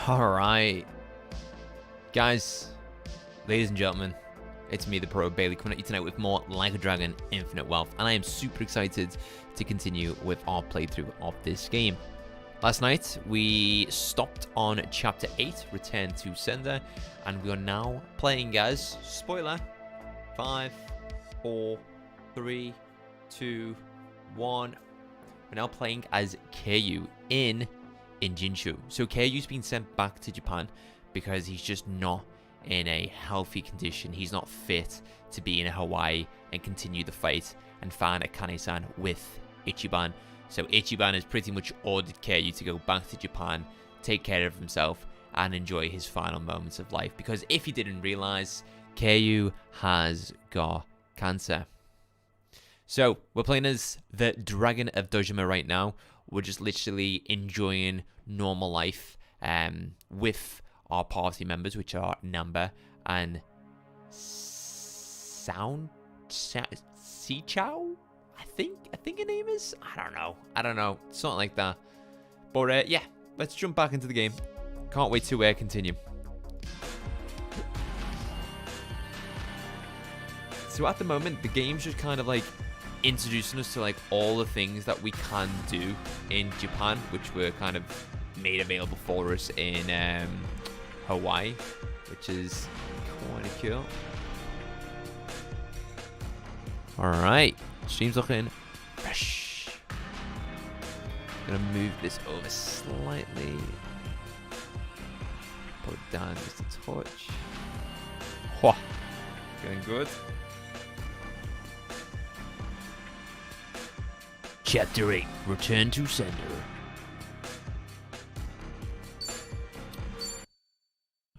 Alright. Guys, ladies and gentlemen, it's me, the Pro Bailey, coming at you tonight with more Like a Dragon Infinite Wealth, and I am super excited to continue with our playthrough of this game. Last night, we stopped on Chapter 8, Return to Sender, and we are now playing as, spoiler, 5, 4, 3, 2, 1. We're now playing as Keiyu in Jinshu. So Keiyu's been sent back to Japan because he's just not in a healthy condition. He's not fit to be in Hawaii and continue the fight and find Akane-san with Ichiban. So Ichiban has pretty much ordered Keiyu to go back to Japan, take care of himself, and enjoy his final moments of life. Because if you didn't realize, Keiyu has got cancer. So we're playing as the Dragon of Dojima right now. We're just literally enjoying normal life with our party members, which are Namba and Sichao. I think her name is. I don't know. Something like that. But yeah, let's jump back into the game. Can't wait to continue. So at the moment, the game's just kind of like introducing us to like all the things that we can do in Japan, which were kind of made available for us in Hawaii, which is kind of cool. Alright, stream's looking fresh. Gonna move this over slightly, put it down just a touch. Whoa, getting good. Chapter 8, Return to Sender.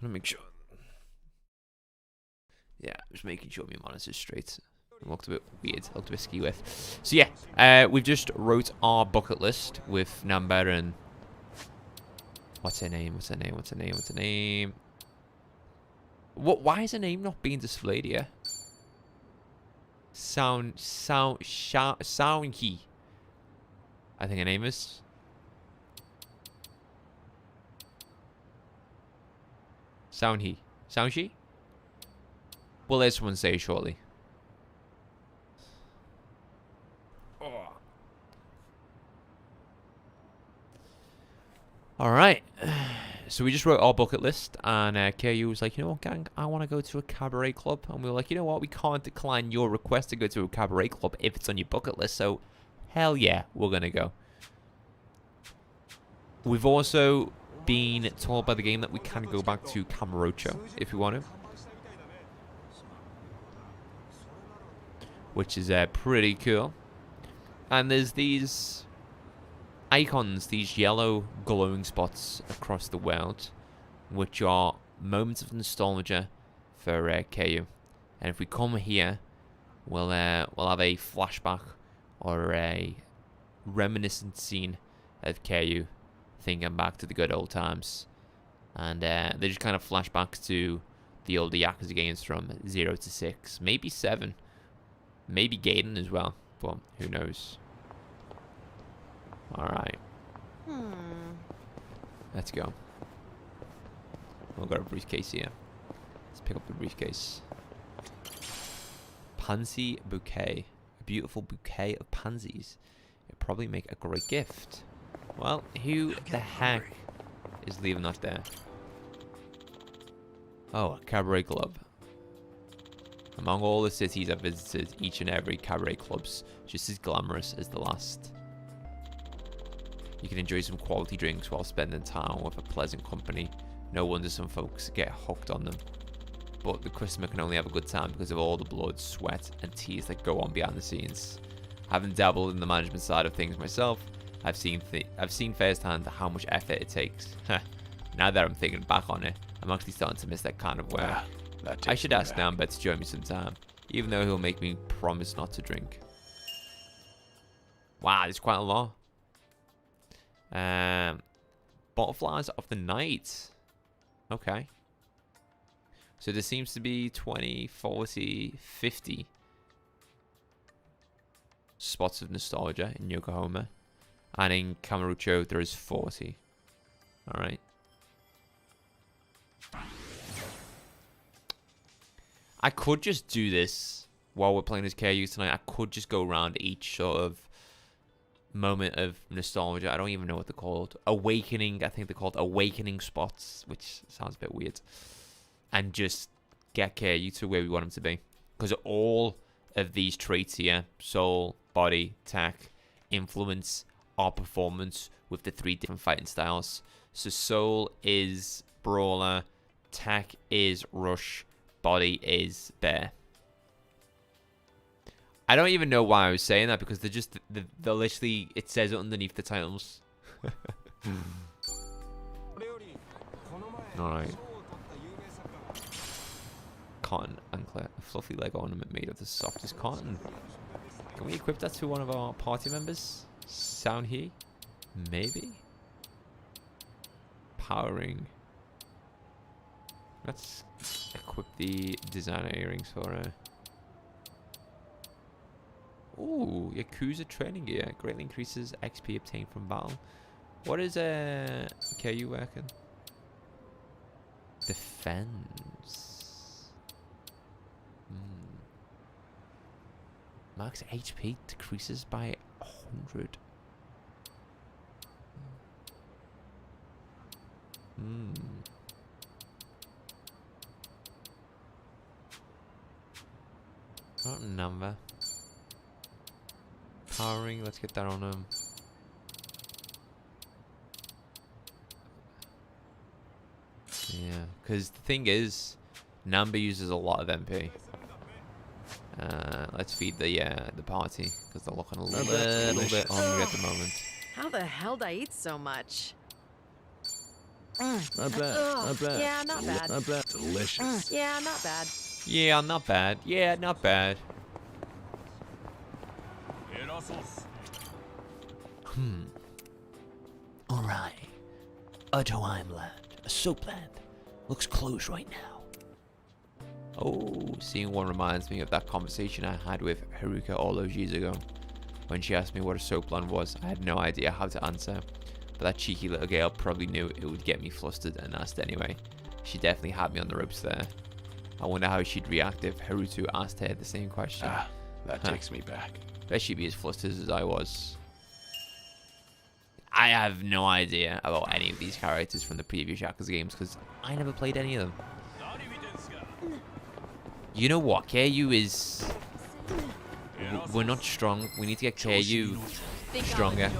I'm gonna make sure. Yeah, just making sure my monitor's straight. It looked a bit weird, looked a bit skew with. So yeah, we've just wrote our bucket list with Namba and... What's her name? Why is her name not being displayed here? Soundhee. I think her name is. Soundhee? We'll let someone say shortly. Oh. Alright. So we just wrote our bucket list, and Keiyu was like, you know what, gang, I want to go to a cabaret club. And we were like, you know what, we can't decline your request to go to a cabaret club if it's on your bucket list, so hell yeah, we're going to go. We've also been told by the game that we can go back to Kamurocho if we want to, which is pretty cool. And there's these icons, these yellow glowing spots across the world, which are moments of nostalgia for Keiyu. And if we come here, we'll have a flashback or a reminiscent scene of Keiyu thinking back to the good old times. And they just kind of flash back to the older Yakuza games from 0 to 6, maybe 7, maybe Gaiden as well, but who knows. Alright. Let's go. We've got a briefcase here. Let's pick up the briefcase. Pansy bouquet. A beautiful bouquet of pansies. It'd probably make a great gift. Well, who the heck is leaving that there? Oh, a cabaret club. Among all the cities I've visited, each and every cabaret club's just as glamorous as the last. You can enjoy some quality drinks while spending time with a pleasant company. No wonder some folks get hooked on them. But the customer can only have a good time because of all the blood, sweat, and tears that go on behind the scenes. Having dabbled in the management side of things myself, I've seen firsthand how much effort it takes. Now that I'm thinking back on it, I'm actually starting to miss that kind of work. I should ask Namba to join me sometime, even though he'll make me promise not to drink. Wow, there's quite a lot. Butterflies of the night. Okay. So there seems to be 20, 40, 50 spots of nostalgia in Yokohama. And in Kamurocho, there is 40. Alright. I could just do this while we're playing as KU tonight. I could just go around each sort of moment of nostalgia. I don't even know what they're called. Awakening, I think they're called awakening spots, which sounds a bit weird. And just get KU to where we want them to be. Because all of these traits here, soul, body, tech, influence our performance with the 3 different fighting styles. So soul is brawler, tech is rush, body is bear. I don't even know why I was saying that, because they're literally, it says it underneath the titles. Alright. Cotton anklet, a fluffy leg ornament made of the softest cotton. Can we equip that to one of our party members? Sound he? Maybe? Powering. Let's equip the designer earrings for her. Ooh, Yakuza training gear. Greatly increases XP obtained from battle. What is KU working? Defense. Max HP decreases by 100. Not number. Powering, let's get that on him. Yeah, because the thing is, Namba uses a lot of MP. Let's feed the party, because they're looking a little bit hungry at the moment. How the hell did I eat so much? Not bad. Not bad. Yeah, not bad. Not bad. Delicious. Yeah, not bad. Yeah, not bad. Yeah, not bad. Alright. Otoheim land. A soap land. Looks closed right now. Oh, seeing one reminds me of that conversation I had with Haruka all those years ago. When she asked me what a soap land was, I had no idea how to answer. But that cheeky little girl probably knew it would get me flustered and asked anyway. She definitely had me on the ropes there. I wonder how she'd react if Haruto asked her the same question. That takes me back. Bet she'd be as flustered as I was. I have no idea about any of these characters from the previous Yakuza games because I never played any of them. You know what? KU is... We're not strong. We need to get KU stronger.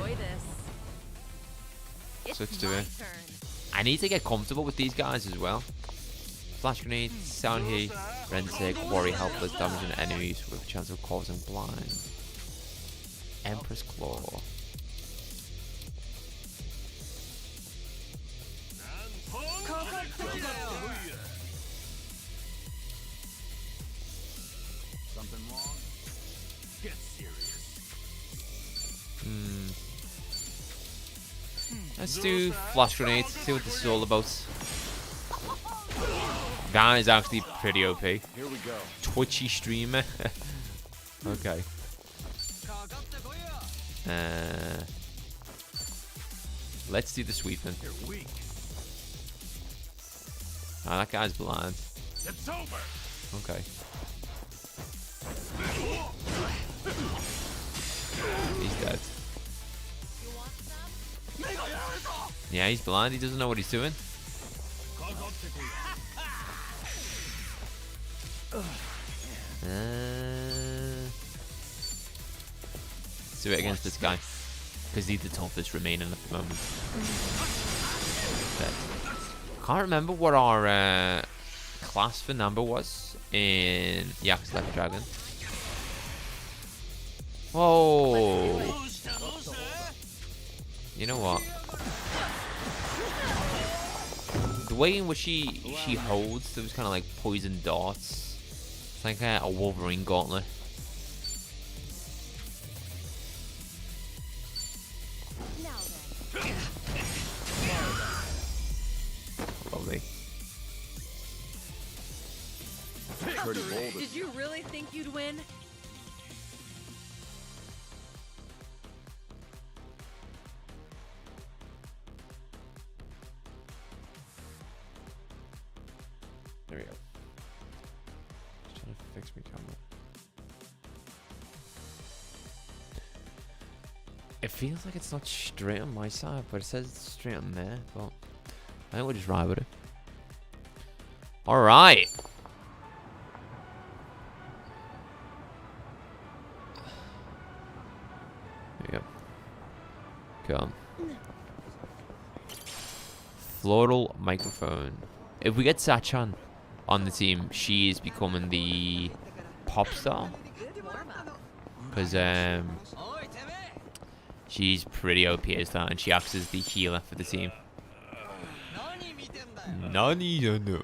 So let's do it. I need to get comfortable with these guys as well. Flash grenade, sound heat, Rensick, worry helpless, damaging enemies with a chance of causing blind. Empress Claw. Something wrong? Get serious. Let's do flash grenade, see what this is all about. That is actually pretty OP. Here we go. Twitchy streamer. Okay. Let's do the sweeping. You're weak. Oh, that guy's blind. It's over. Okay. He's dead. Yeah, he's blind. He doesn't know what he's doing. Let's do it against this guy. Because he's the toughest remaining at the moment. Can't remember what our class for number was in Yakuza Like a Dragon. Whoa! You know what? The way in which she holds those kind of like poison darts, it's like a Wolverine gauntlet. Lovely. Pretty bold. Did you really think you'd win? fix my camera. It feels like it's not straight on my side, but it says it's straight on there. But I think we'll just ride with it. All right. There you go. Come. Floral microphone. If we get Sachan on the team, she is becoming the pop star. Because she's pretty OP as that, and she acts as the healer for the team. Nani no.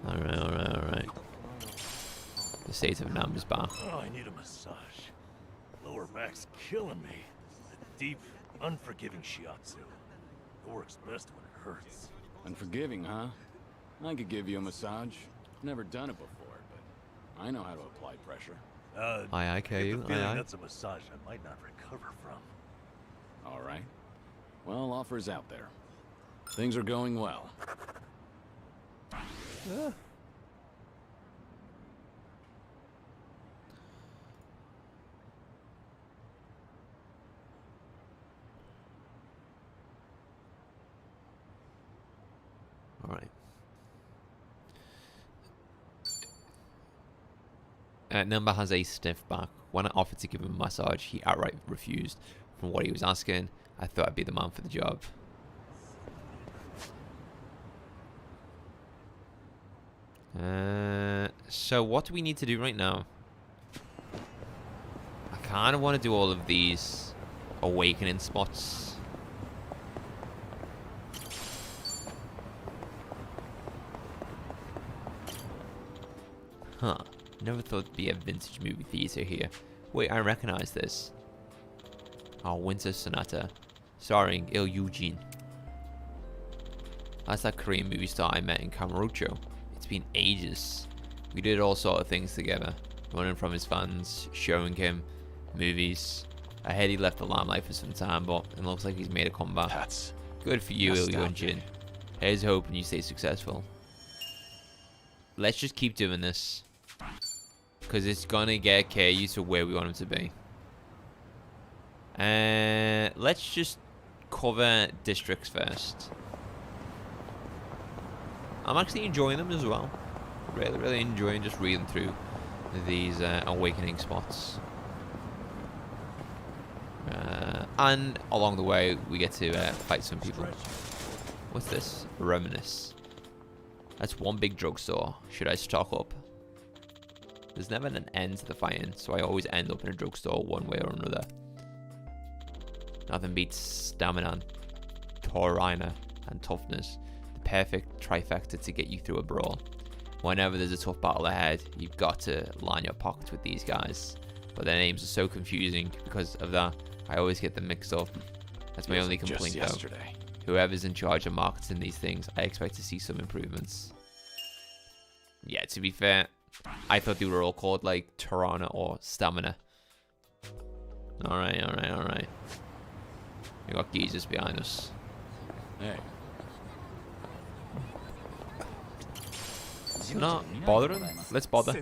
Alright. The state of Nam is back. Oh, I need a massage. Lower back's killing me. A deep, unforgiving shiatsu. It works best when it hurts. Unforgiving, huh? I could give you a massage. Never done it before, but I know how to apply pressure. Aye, KU. The feeling Aye. that's a massage I might not recover from. All right. Well, offers out there. Things are going well. All right. Number has a stiff back. When I offered to give him a massage, he outright refused. From what he was asking, I thought I'd be the man for the job. So what do we need to do right now? I kind of want to do all of these awakening spots. Huh. Never thought it'd be a vintage movie theater here. Wait, I recognize this. Oh, Winter Sonata. Starring Il Eugene. That's that Korean movie star I met in Kamurocho. It's been ages. We did all sort of things together. Running from his fans, showing him movies. I heard he left the limelight for some time, but it looks like he's made a comeback. That's Good for you, Il Eugene. Here's hoping you stay successful. Let's just keep doing this. Because it's gonna get KU to where we want him to be. Let's just cover districts first. I'm actually enjoying them as well. Really enjoying just reading through these awakening spots. And along the way, we get to fight some people. What's this? Reminisce. That's one big drugstore. Should I stock up? There's never an end to the fighting, so I always end up in a drugstore one way or another. Nothing beats stamina, taurina, and toughness. The perfect trifecta to get you through a brawl. Whenever there's a tough battle ahead, you've got to line your pockets with these guys. But their names are so confusing because of that. I always get them mixed up. That's my only complaint though. Whoever's in charge of marketing these things, I expect to see some improvements. Yeah, to be fair, I thought they were all called like Tirana or Stamina. Alright. We got geezers behind us. Hey. Not bothering? Let's bother.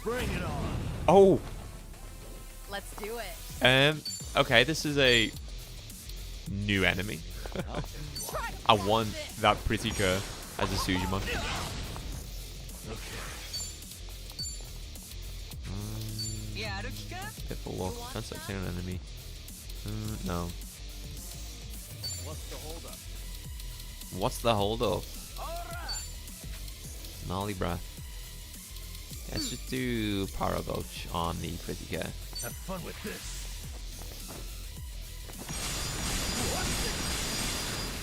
Bring it on. Oh! Let's do it. Okay, this is a new enemy. I want that pretty girl as a Sujima. Careful walk. That's like an enemy. No. What's the hold up? Gnarly breath. Let's just do Paragulch on the pretty girl. Have fun with this.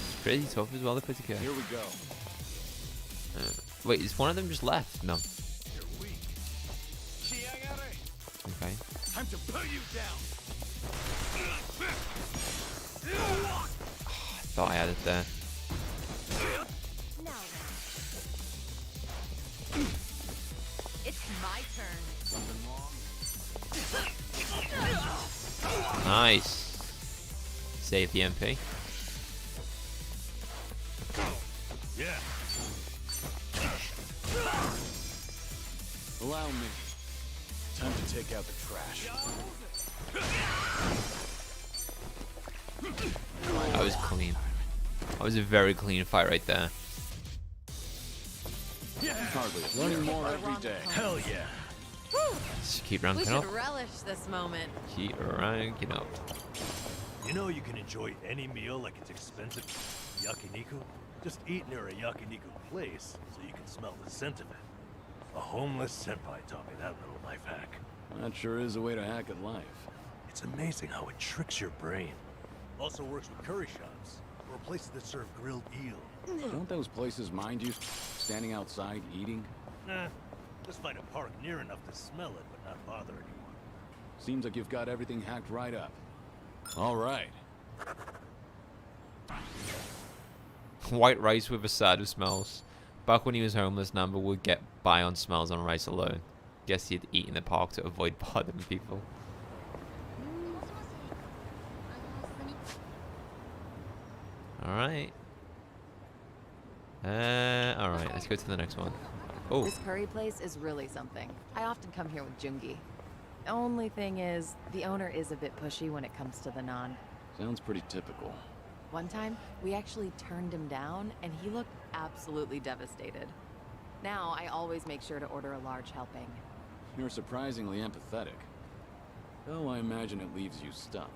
It's pretty tough as well, the pretty girl. Here we go. Wait, is one of them just left? No. You're weak. Okay. Time to put you down. I thought I had it there. Now then. It's my turn. Nice. Save the MP. Yeah. Allow me. Time to take out the trash. That was clean. That was a very clean fight right there. Hardly. Learning more every day. Hell yeah. Just keep We ranking should up. relish this moment. Keep ranking up. You know you can enjoy any meal like it's expensive yakiniku? Just eat near a yakiniku place so you can smell the scent of it. A homeless senpai taught me that little life hack. That sure is a way to hack at life. It's amazing how it tricks your brain. Also works with curry shops or places that serve grilled eel. Don't those places mind you standing outside eating? Nah, just find a park near enough to smell it but not bother anyone. Seems like you've got everything hacked right up. All right. White rice with a side of smells. Back when he was homeless, Namba would get by on smells on rice alone. Guess he'd eat in the park to avoid bothering people. Alright. Alright, let's go to the next one. Oh, This curry place is really something. I often come here with Jungi. Only thing is, the owner is a bit pushy when it comes to the naan. Sounds pretty typical. One time, we actually turned him down, and he looked absolutely devastated. Now, I always make sure to order a large helping. You're surprisingly empathetic. Though I imagine it leaves you stuffed.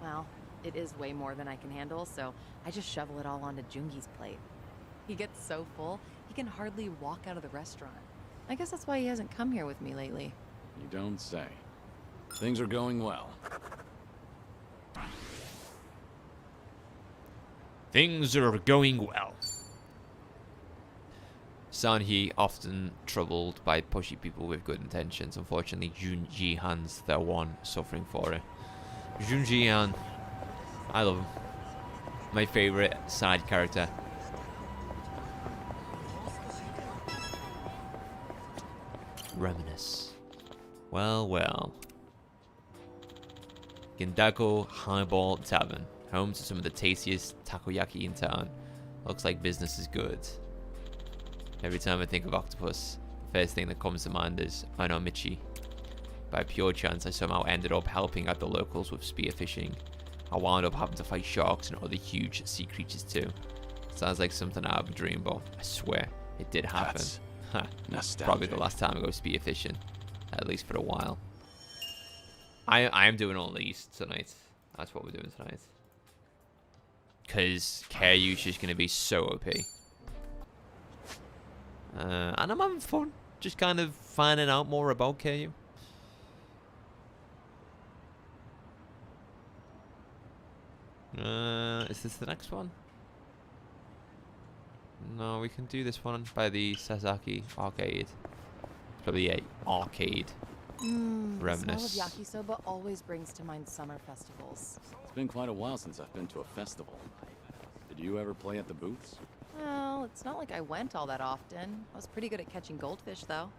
Well, it is way more than I can handle, so I just shovel it all onto Jungi's plate. He gets so full, he can hardly walk out of the restaurant. I guess that's why he hasn't come here with me lately. You don't say. Things are going well. things are going well. Sanhee often troubled by pushy people with good intentions. Unfortunately, Junji Han's the one suffering for it. Junji Han, I love him. My favorite side character. Reminisce. Well, well. Gindako Highball Tavern, home to some of the tastiest takoyaki in town. Looks like business is good. Every time I think of octopus, the first thing that comes to mind is Onomichi. By pure chance, I somehow ended up helping out the locals with spearfishing. I wound up having to fight sharks and other huge sea creatures too. Sounds like something out of a dream, but I swear, it did happen. Probably the last time I go spearfishing, at least for a while. I am doing all these tonight. That's what we're doing tonight. Because Karyu's just going to be so OP. And I'm having fun. Just kind of finding out more about Karyu. Is this the next one? No, we can do this one by the Sasaki arcade. Probably a arcade. Reminisce. The smell of yakisoba always brings to mind summer festivals. It's been quite a while since I've been to a festival. Did you ever play at the booths? Well, it's not like I went all that often. I was pretty good at catching goldfish, though.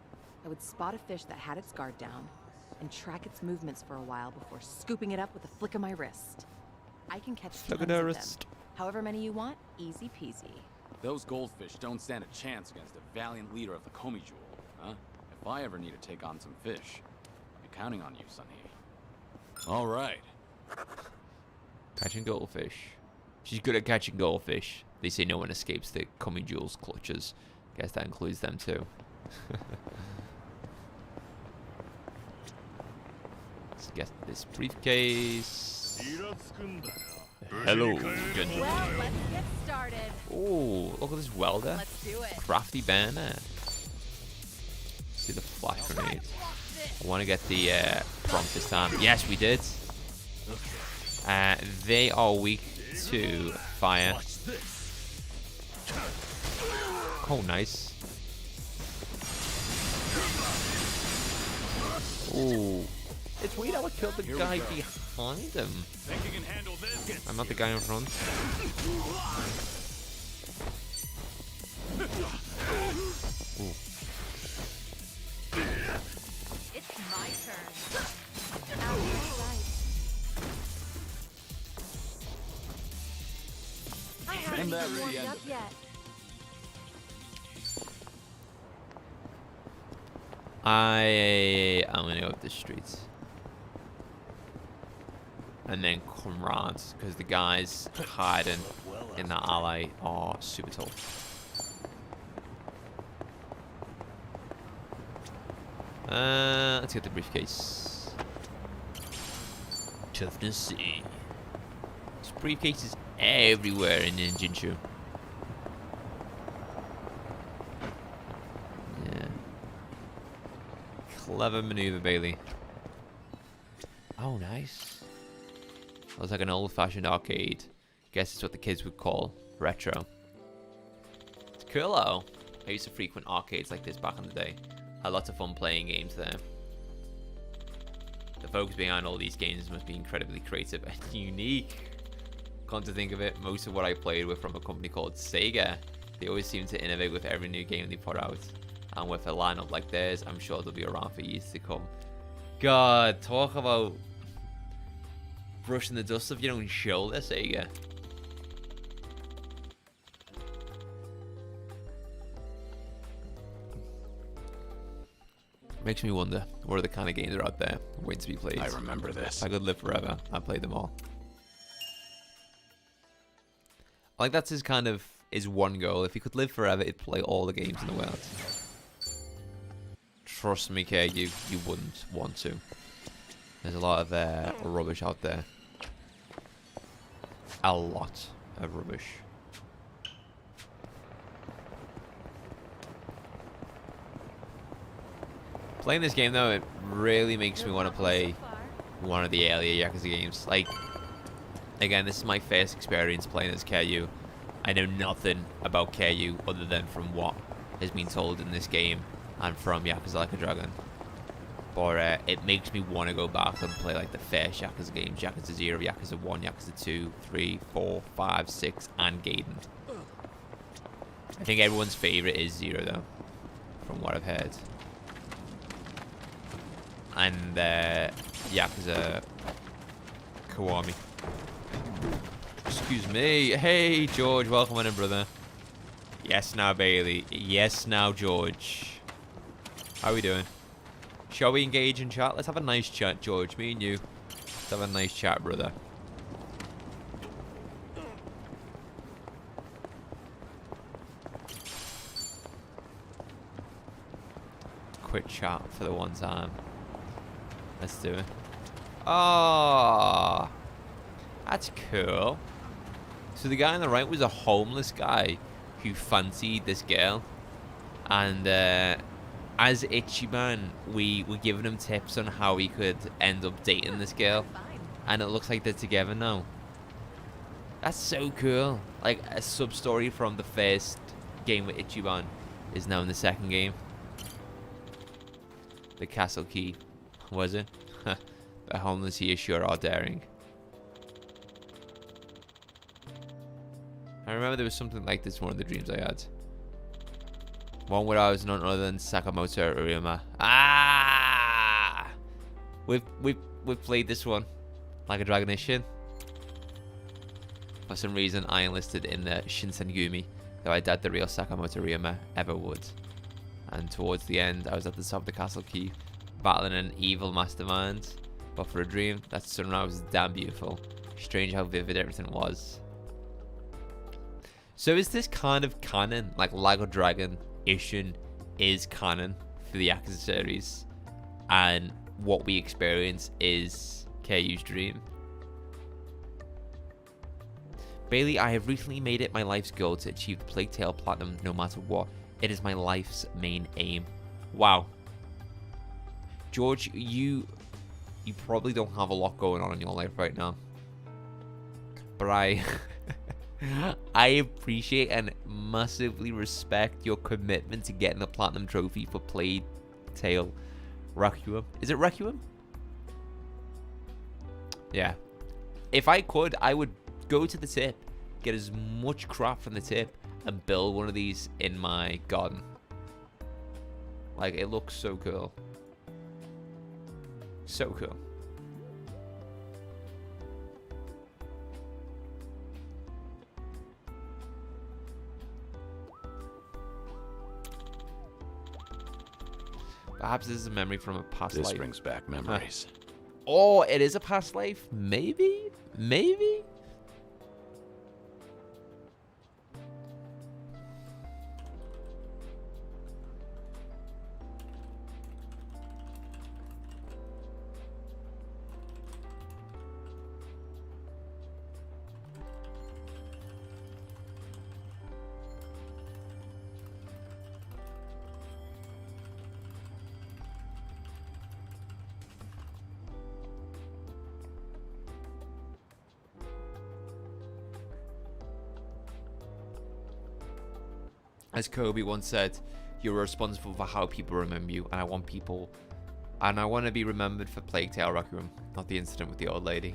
I would spot a fish that had its guard down and track its movements for a while before scooping it up with a flick of my wrist. I can catch tons of them. However many you want, easy peasy. Those goldfish don't stand a chance against the valiant leader of the Komi Jewel, huh? If I ever need to take on some fish, I'll be counting on you, Sanhee. All right. Catching goldfish. She's good at catching goldfish. They say no one escapes the Komi Jewel's clutches. Guess that includes them too. Let's get this briefcase. Hello, gentlemen. Well, let's get started. Oh, look at this welder. Let's do it. Crafty banner. See the flash grenade. I want to get the prompt this time. Yes, we did. They are weak to fire. Oh, nice. Oh, it's weird how I killed the guy behind him. Think you can handle this? I'm not the guy in front. Ooh. It's my turn. Out of sight. I haven't And that even really warmed ended up yet. I am gonna go up the streets. And then come round, because the guys hiding in that alley are super tough. Let's get the briefcase. Toughness C. This briefcase is everywhere in Ninjinchu. Yeah. Clever maneuver, Bailey. Oh, nice. Looks like an old-fashioned arcade. Guess it's what the kids would call retro. It's cool though. I used to frequent arcades like this back in the day. Had lots of fun playing games there. The folks behind all these games must be incredibly creative and unique. Come to think of it, most of what I played were from a company called Sega. They always seem to innovate with every new game they put out. And with a lineup like theirs, I'm sure they'll be around for years to come. God, talk about brushing the dust off your own shoulder, Sega. Makes me wonder, what are the kind of games that are out there waiting to be played? I remember this. If I could live forever, I'd play them all. Like, that's his one goal. If he could live forever, he'd play all the games in the world. Trust me, Kay, you wouldn't want to. There's a lot of rubbish out there. A lot of rubbish. Playing this game, though, it really makes me want to play one of the earlier Yakuza games. Like, again, this is my first experience playing as Kiryu. I know nothing about Kiryu other than from what has been told in this game and from Yakuza Like a Dragon. But it makes me want to go back and play like the first Yakuza games. Yakuza 0, Yakuza 1, Yakuza 2, 3, 4, 5, 6, and Gaiden. I think everyone's favorite is 0 though, from what I've heard. And Yakuza Kiwami. Excuse me. Hey, George. Welcome on in, brother. Yes, now, Bailey. Yes, now, George. How are we doing? Shall we engage in chat? Let's have a nice chat, George. Me and you. Let's have a nice chat, brother. Quick chat for the one time. Let's do it. Oh, that's cool. So the guy on the right was a homeless guy who fancied this girl. And as Ichiban, we were giving him tips on how he could end up dating this girl. And it looks like they're together now. That's so cool. Like, a sub-story from the first game with Ichiban is now in the second game. The castle key, was it? The homeless here sure are daring. I remember there was something like this in one of the dreams I had. One where I was none other than Sakamoto Uriyama. Ah! We've played this one. Like a Dragon Ishin. For some reason, I enlisted in the Shinsengumi, though I doubt the real Sakamoto Uriyama ever would. And towards the end, I was at the top of the castle key, battling an evil mastermind. But for a dream, that sunrise was damn beautiful. Strange how vivid everything was. So is this kind of canon? Like Like a Dragon Ishin is canon for the Yakuza series, and what we experience is Kiryu's dream. Bailey, I have recently made it my life's goal to achieve the Plague Tale Platinum no matter what. It is my life's main aim. Wow. George, you probably don't have a lot going on in your life right now. But I appreciate and massively respect your commitment to getting a Platinum Trophy for Plague Tale Requiem. Is it Requiem? Yeah. If I could, I would go to the tip, get as much crap from the tip, and build one of these in my garden. Like, it looks so cool. So cool. Perhaps this is a memory from a past life. This brings back memories. Oh, it is a past life? Maybe? Maybe? As Kobe once said, you're responsible for how people remember you, and I want to be remembered for Plague Tale Rec Room, not the incident with the old lady.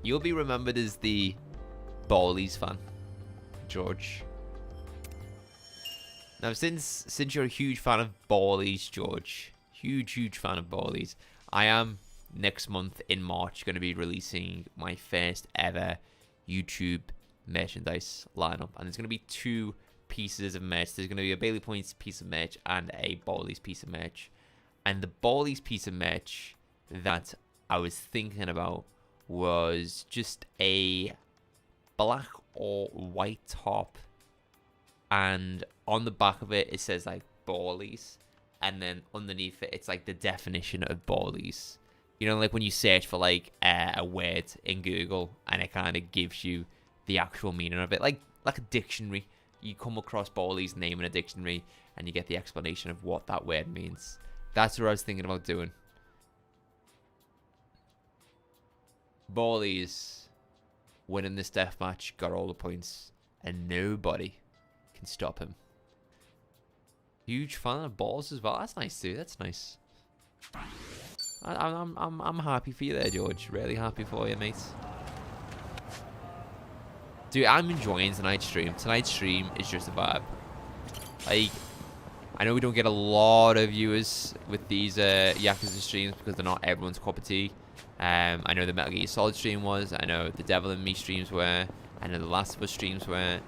You'll be remembered as the Ballies fan, George. Now, since you're a huge fan of Ballies, George, huge fan of Ballies, I am next month in March going to be releasing my first ever YouTube merchandise lineup, and there's going to be 2 pieces of merch. There's going to be a BaileyPoints piece of merch and a Ballies piece of merch. And the Ballies piece of merch that I was thinking about was just a black or white top, and on the back of it says like Ballies, and then underneath it it's like the definition of Ballies. You know, like when you search for like a word in Google and it kind of gives you the actual meaning of it, like a dictionary. You come across Ballies name in a dictionary and you get the explanation of what that word means. That's what I was thinking about doing. Ballies winning this deathmatch, got all the points, and nobody can stop him. Huge fan of balls as well. That's nice too. That's nice. I'm happy for you there, George. Really happy for you, mate. Dude, I'm enjoying tonight's stream. Tonight's stream is just a vibe. Like, I know we don't get a lot of viewers with these Yakuza streams because they're not everyone's cup of tea. I know the Metal Gear Solid stream was. I know the Devil in Me streams were. I know the Last of Us streams were.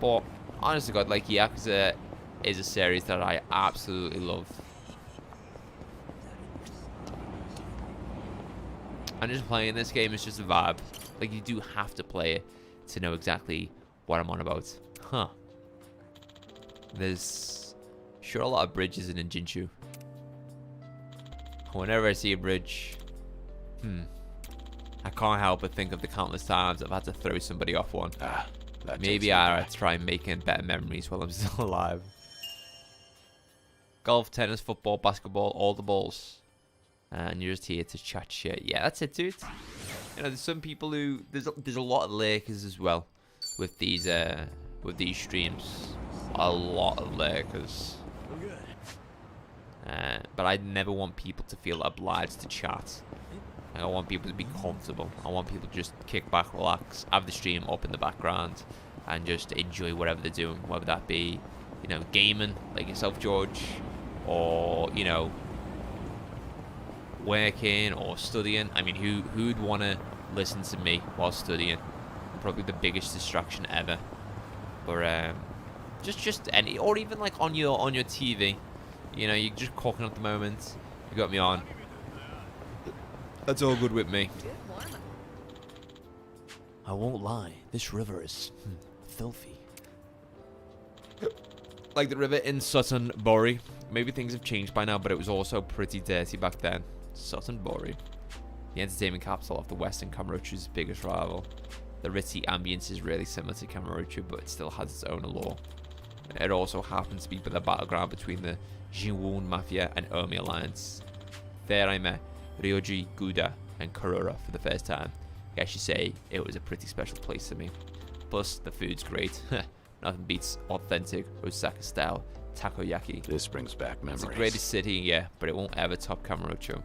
But, honest to God, like, Yakuza is a series that I absolutely love. And just playing this game is just a vibe. Like, you do have to play it to know exactly what I'm on about. Huh. There's sure a lot of bridges in Jinchu. Whenever I see a bridge, I can't help but think of the countless times I've had to throw somebody off one. Maybe I ought to try making better memories while I'm still alive. Golf, tennis, football, basketball, all the balls. And you're just here to chat shit. Yeah, that's it, dude. You know, there's some people who there's a lot of lurkers as well with these streams. A lot of lurkers. But I never want people to feel obliged to chat. Like, I want people to be comfortable. I want people to just kick back, relax, have the stream up in the background, and just enjoy whatever they're doing. Whether that be, you know, gaming like yourself, George, or, you know, working or studying. I mean, who'd want to listen to me while studying? Probably the biggest distraction ever. But just any, or even like on your TV. You know, you're just cooking at the moment. You got me on. That's all good with me. I won't lie, this river is filthy. Like the river in Sutton Bori. Maybe things have changed by now, but it was also pretty dirty back then. Sutton Bori, the entertainment capital of the Western Kamurocho's biggest rival. The ritzy ambience is really similar to Kamurocho, but it still has its own allure. It also happens to be the battleground between the Jinwon Mafia and Omi Alliance. There I met Ryoji Guda and Kurora for the first time. I should say it was a pretty special place to me. Plus, the food's great. Nothing beats authentic Osaka-style takoyaki. This brings back memories. It's the greatest city, yeah, but it won't ever top Kamurocho.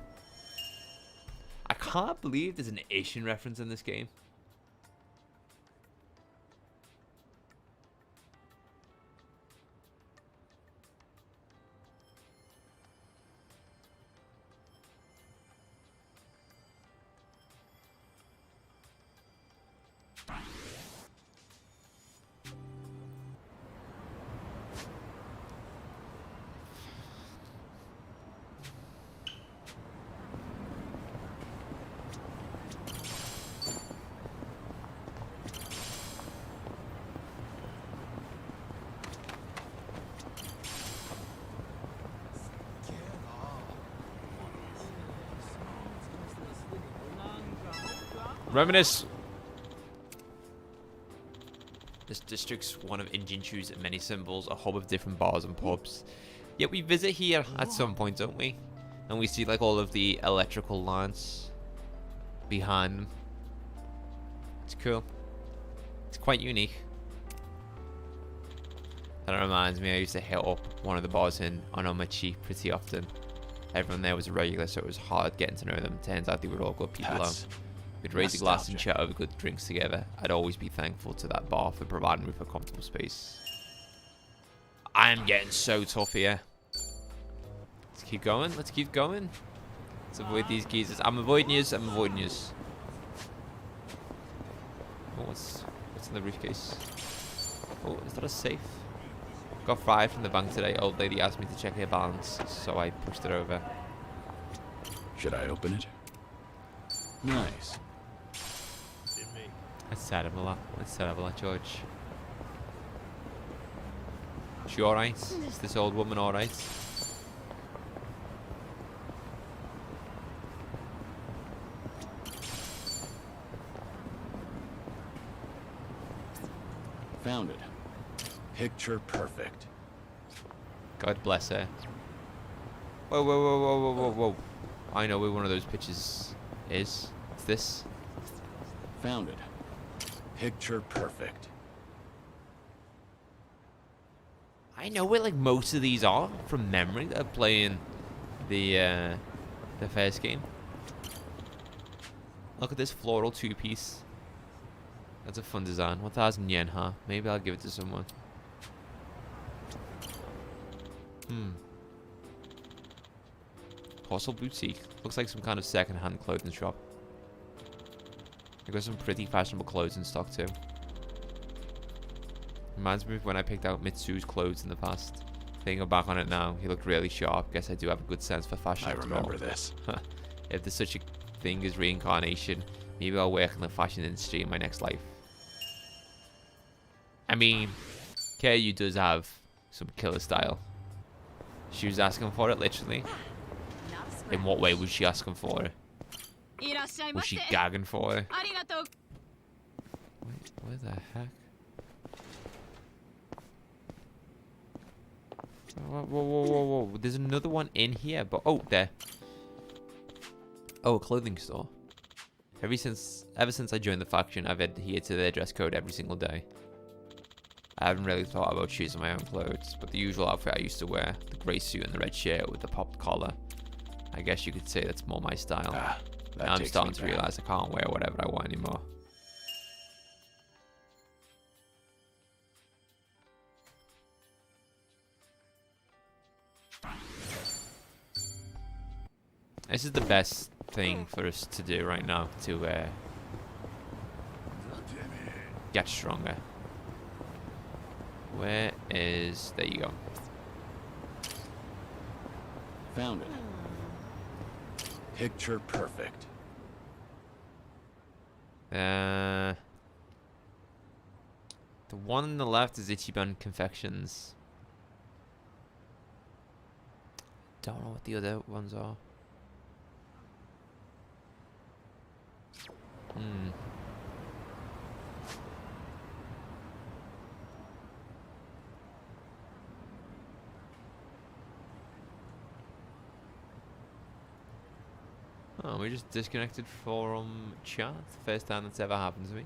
I can't believe there's an Asian reference in this game. Reminisce. This district's one of Injinchu's many symbols, a hub of different bars and pubs. Yet we visit here at some point, don't we? And we see like all of the electrical lines behind them. It's cool. It's quite unique. That reminds me, I used to hit up one of the bars in Onomichi pretty often. Everyone there was a regular, so it was hard getting to know them. Turns out they were all good people though. We'd raise a glass and chat over good drinks together. I'd always be thankful to that bar for providing me with a comfortable space. I am getting so tough here. Let's keep going. Let's keep going. Let's avoid these geezers. I'm avoiding yous. I'm avoiding yous. Oh, what's in the briefcase? Oh, is that a safe? Got 5 from the bank today. Old lady asked me to check her balance, so I pushed it over. Should I open it? Nice. Let's set him a lot. Let's set him a lot, George. She alright? Is this old woman alright? Found it. Picture perfect. God bless her. Whoa, whoa, whoa, whoa, whoa, whoa, whoa. I know where one of those pictures is. It's this. Found it. Picture perfect. I know where like most of these are from memory that are playing the first game. Look at this floral 2-piece. That's a fun design. 1,000 yen, huh? Maybe I'll give it to someone. Hostel Boutique. Looks like some kind of second-hand clothing shop. They've got some pretty fashionable clothes in stock too. Reminds me of when I picked out Mitsu's clothes in the past. Thinking back on it now, he looked really sharp. Guess I do have a good sense for fashion. I remember this. If there's such a thing as reincarnation, maybe I'll work in the fashion industry in my next life. I mean, KU does have some killer style. She was asking for it, literally. In what way was she asking for it? Was she gagging for it? Wait, where the heck? Whoa, whoa, whoa, whoa, whoa. There's another one in here, but... Oh, there. Oh, a clothing store. Ever since I joined the faction, I've adhered to their dress code every single day. I haven't really thought about choosing my own clothes, but the usual outfit I used to wear, the grey suit and the red shirt with the popped collar, I guess you could say that's more my style. Now I'm starting to realize I can't wear whatever I want anymore. This is the best thing for us to do right now to get stronger. Where is... There you go. Found it. Picture perfect. The one on the left is Ichiban Confections. Don't know what the other ones are. Oh, we just disconnected from chat. First time that's ever happened to me.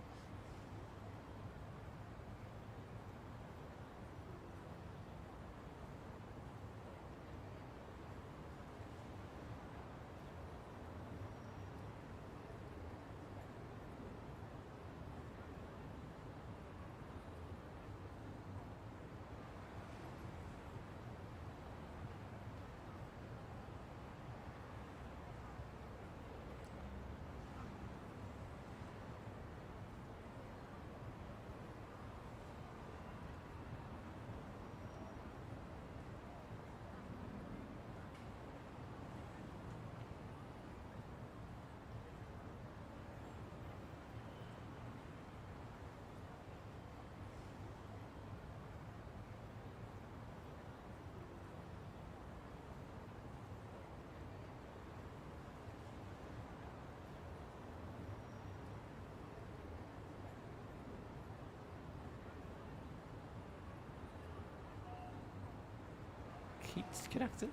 keeps connecting.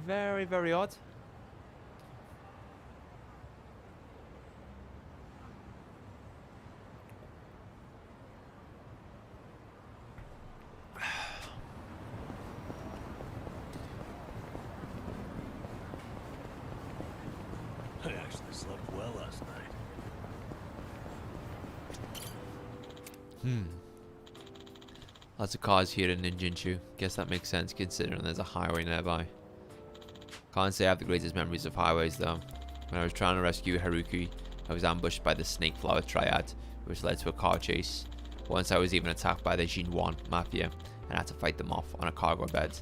Very, very odd. I actually slept well last night. Lots of cars here in Ninjinchu. Guess that makes sense considering there's a highway nearby. Can't say I have the greatest memories of highways though. When I was trying to rescue Haruki, I was ambushed by the Snake Flower Triad, which led to a car chase. Once I was even attacked by the Jinwan Mafia and had to fight them off on a cargo bed.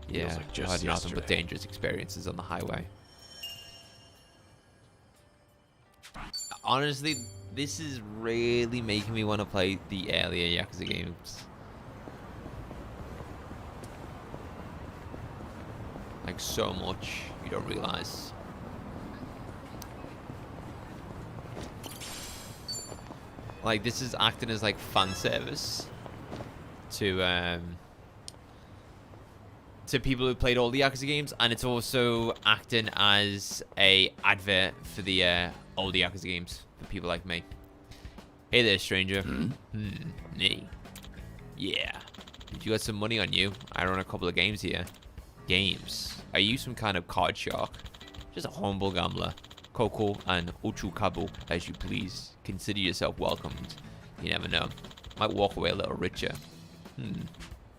Yeah, like I just had nothing but yesterday. dangerous experiences on the highway. Honestly, this is really making me want to play the earlier Yakuza games. Like so much, you don't realize. Like this is acting as like fan service to people who played all the Yakuza games, and it's also acting as a advert for the older Yakuza games for people like me. Hey there, stranger. Me. Yeah. Did you got some money on you? I run a couple of games here. Games? Are you some kind of card shark? Just a humble gambler. Koko and Ochukabu, as you please. Consider yourself welcomed. You never know. Might walk away a little richer.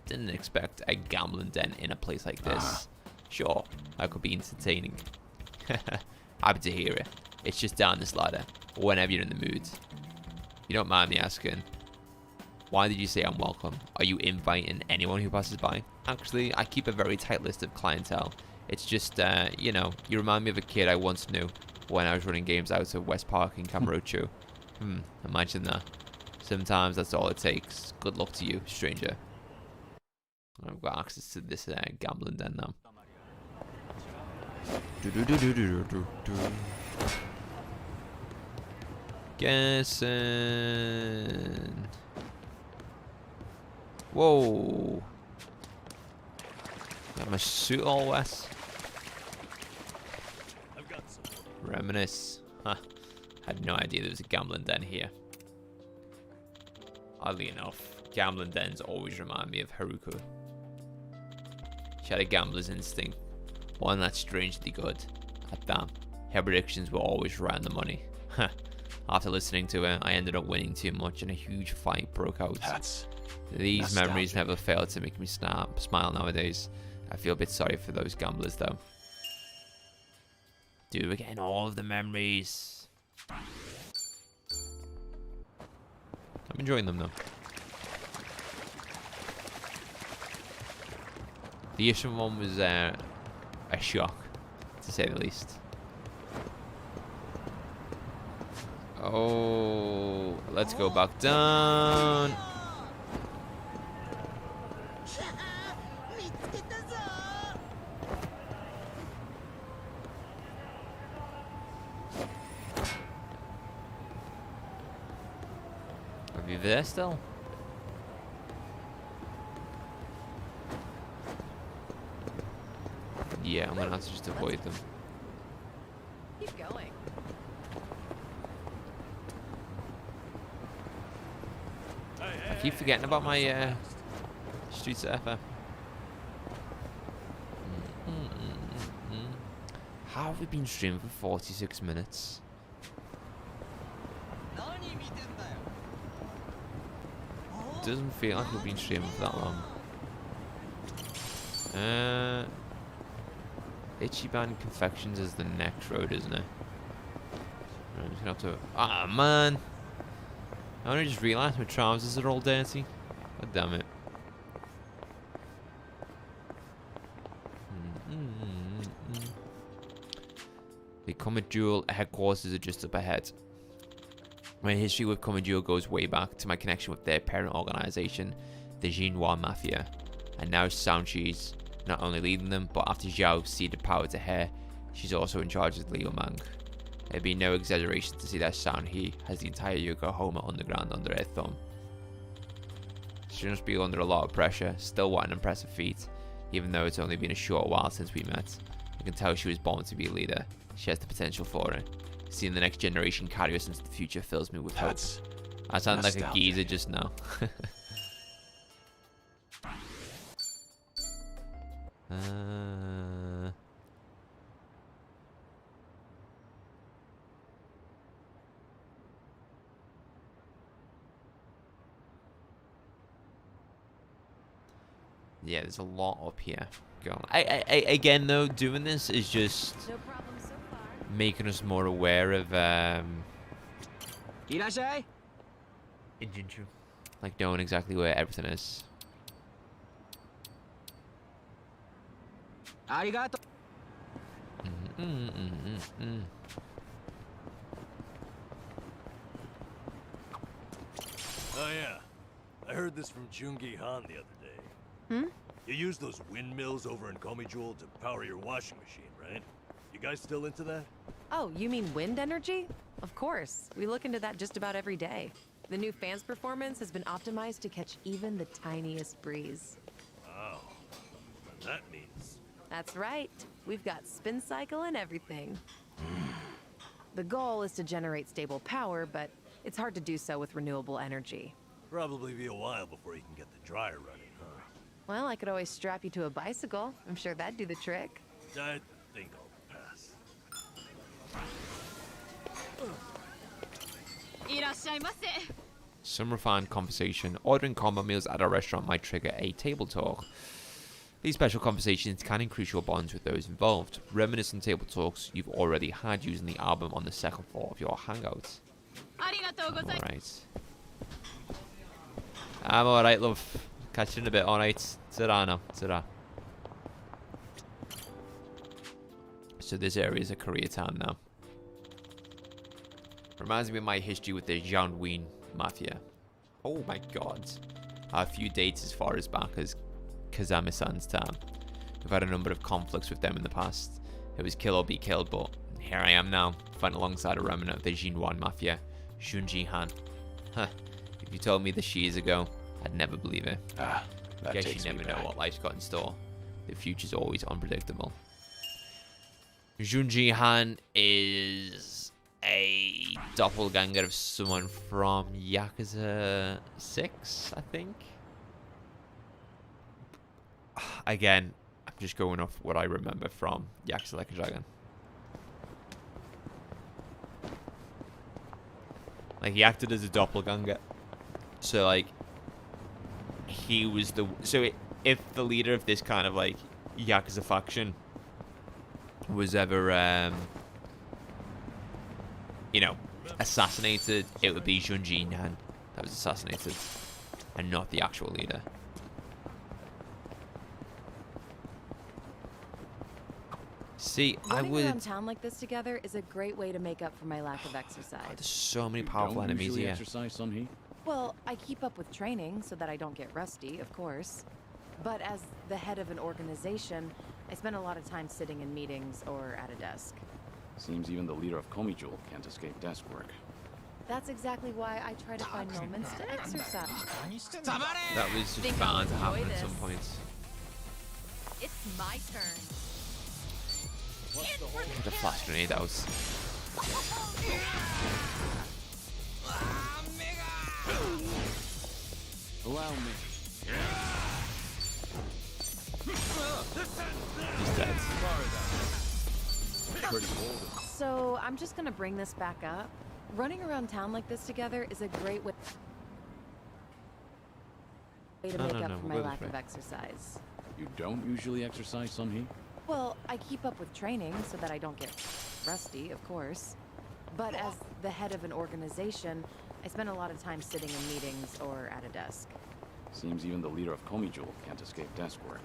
Didn't expect a gambling den in a place like this. Sure, that could be entertaining. Happy to hear it. It's just down this ladder, whenever you're in the mood. You don't mind me asking, why did you say I'm welcome? Are you inviting anyone who passes by? Actually, I keep a very tight list of clientele. It's just, you know, you remind me of a kid I once knew when I was running games out of West Park in Kamurocho. Imagine that. Sometimes that's all it takes. Good luck to you, stranger. I've got access to this gambling den now. Guessing. Whoa. Got my suit all wet. I've got some. Reminisce. Huh. Had no idea there was a gambling den here. Oddly enough, gambling dens always remind me of Haruko. She had a gambler's instinct. One that's strangely good. At that, her predictions were always right on the money. After listening to her, I ended up winning too much and a huge fight broke out. These nostalgic. memories never fail to make me smile nowadays. I feel a bit sorry for those gamblers though. Dude, we're getting all of the memories. I'm enjoying them though. The Isham one was a shock, to say the least. Oh, let's go back down. Are you there still? Yeah, I'm gonna have to just avoid them. Keep going. I keep forgetting about my Street Surfer. How have we been streaming for 46 minutes? Doesn't feel like we've been streaming for that long. Ichiban Confections is the next road, isn't it? I'm just gonna have to. Ah, man! I only just realised my trousers are all dirty. God damn it. The Comet Jewel headquarters are just up ahead. My history with Comet Jewel goes way back to my connection with their parent organisation, the Jinwa Mafia. And now Soundchi's not only leading them, but after Zhao ceded power to her, she's also in charge of Liu Mang. It'd be no exaggeration to see that Soundhi has the entire Yokohama underground under her thumb. She must be under a lot of pressure, still what an impressive feat. even though it's only been a short while since we met. I can tell she was born to be a leader. She has the potential for it. Seeing the next generation carry us into the future fills me with hope. That's I sound like a nostalgic. geezer just now. Yeah, there's a lot up here going. Again though, doing this is just No problem so far. making us more aware of like knowing exactly where everything is. Oh yeah, I heard this from Jungi Han the other day. Hmm? You use those windmills over in Komijul to power your washing machine, right? You guys still into that? Oh, you mean wind energy? Of course. We look into that just about every day. The new fan's performance has been optimized to catch even the tiniest breeze. Wow. And that means That's right. We've got spin cycle and everything. The goal is to generate stable power, but it's hard to do so with renewable energy. probably be a while before you can get the dryer running, huh? Well, I could always strap you to a bicycle. I'm sure that'd do the trick. I think I'll pass. Some refined conversation. Ordering combo meals at a restaurant might trigger a table talk. These special conversations can increase your bonds with those involved. Reminiscent table talks you've already had using the album on the second floor of your hangout. Alright. I'm alright, love. Catch you in a bit, alright. Ta-ra now. Ta-ra. So this area is a Koreatown now. Reminds me of my history with the Jiangwin Mafia. Oh my god. A few dates as far as back as Kazami-san's time. We've had a number of conflicts with them in the past. It was kill or be killed, but here I am now, fighting alongside a remnant of the Jinwan Mafia, Junji Han. Huh. If you told me this years ago, I'd never believe it. That Guess you takes me never know back. what life's got in store. The future's always unpredictable. Junji Han is a doppelganger of someone from Yakuza 6, I think. Again, I'm just going off what I remember from Yakuza Like a Dragon. Like, he acted as a doppelganger. So, like, he was the... So, if the leader of this kind of, like, Yakuza faction was ever, you know, assassinated, it would be Junji Han that was assassinated, and not the actual leader. See, Running around town like this together is a great way to make up for my lack of exercise. There's so many You powerful don't enemies usually here. exercise, Sunhee? Well, I keep up with training so that I don't get rusty, of course. But as the head of an organization, I spend a lot of time sitting in meetings or at a desk. Seems even the leader of Komijul can't escape desk work. That's exactly why I try to find moments to exercise. That was just Think bound to I'll happen enjoy at some this. point. It's my turn. The flash grenade, that was... Allow me. He's dead. Pretty bold. So I'm just gonna bring this back up. Running around town like this together is a great way to No, make no, up no, for we'll my go this lack way. of exercise. You don't usually exercise, Sunhee? Well, I keep up with training so that I don't get rusty, of course. But as the head of an organization, I spend a lot of time sitting in meetings or at a desk. Seems even the leader of Komijul can't escape desk work.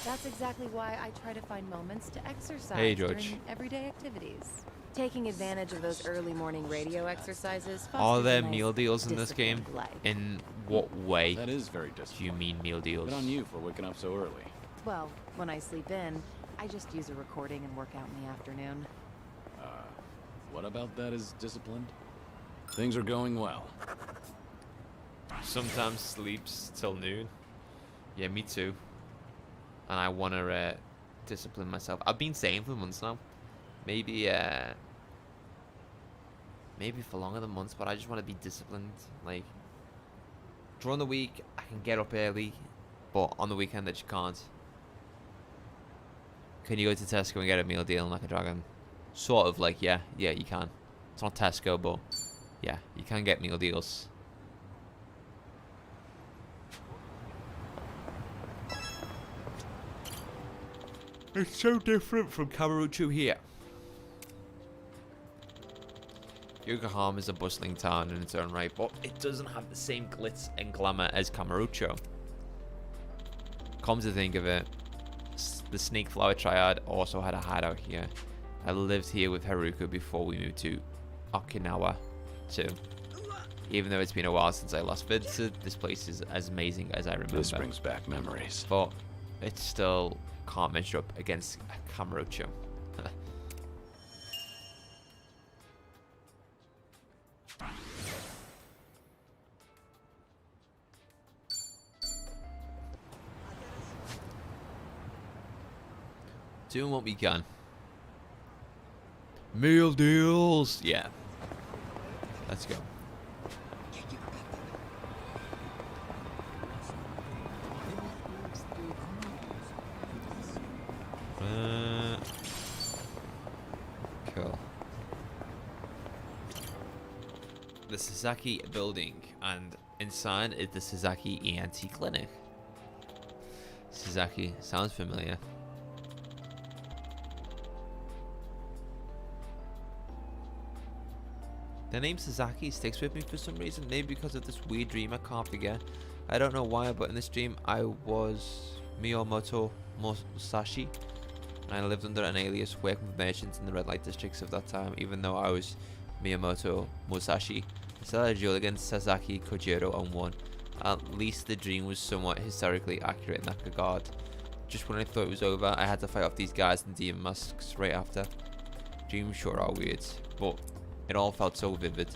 That's exactly why I try to find moments to exercise Hey, George. during everyday activities. Taking advantage of those early morning radio exercises Are fosters a there nice, meal deals in this game? disciplined life. In what way That is very do you disciplined. mean meal deals? Good on you for waking up so early. Well, when I sleep in, I just use a recording and work out in the afternoon. What about that is disciplined? Things are going well. Sometimes sleeps till noon. Yeah, me too. and I want to discipline myself. I've been saying for months now, maybe for longer than months, but I just want to be disciplined. Like, during the week, I can get up early, but on the weekend, I just can't. Can you go to Tesco and get a meal deal in Like a Dragon? Sort of, like, yeah, you can. It's not Tesco, but yeah, you can get meal deals. It's so different from Kamurocho here. Yokohama is a bustling town in its own right, but it doesn't have the same glitz and glamour as Kamurocho. Come to think of it, the Snake Flower Triad also had a hideout here. I lived here with Haruka before we moved to Okinawa too. Even though it's been a while since I last visited, this place is as amazing as I remember. This brings back memories. But it still can't measure up against Kamurocho. Doing what we can. Meal deals! Yeah. Let's go. Cool. The Sasaki building, and inside is the Sasaki ENT clinic. Sasaki sounds familiar. The name Sasaki sticks with me for some reason, maybe because of this weird dream I can't forget. I don't know why, but in this dream I was Miyamoto Musashi, and I lived under an alias working with merchants in the red light districts of that time. Even though I was Miyamoto Musashi, I still had a duel against Sasaki Kojiro and won. At least the dream was somewhat historically accurate in that regard. Just when I thought it was over, I had to fight off these guys in demon masks right after. Dreams sure are weird, but it all felt so vivid.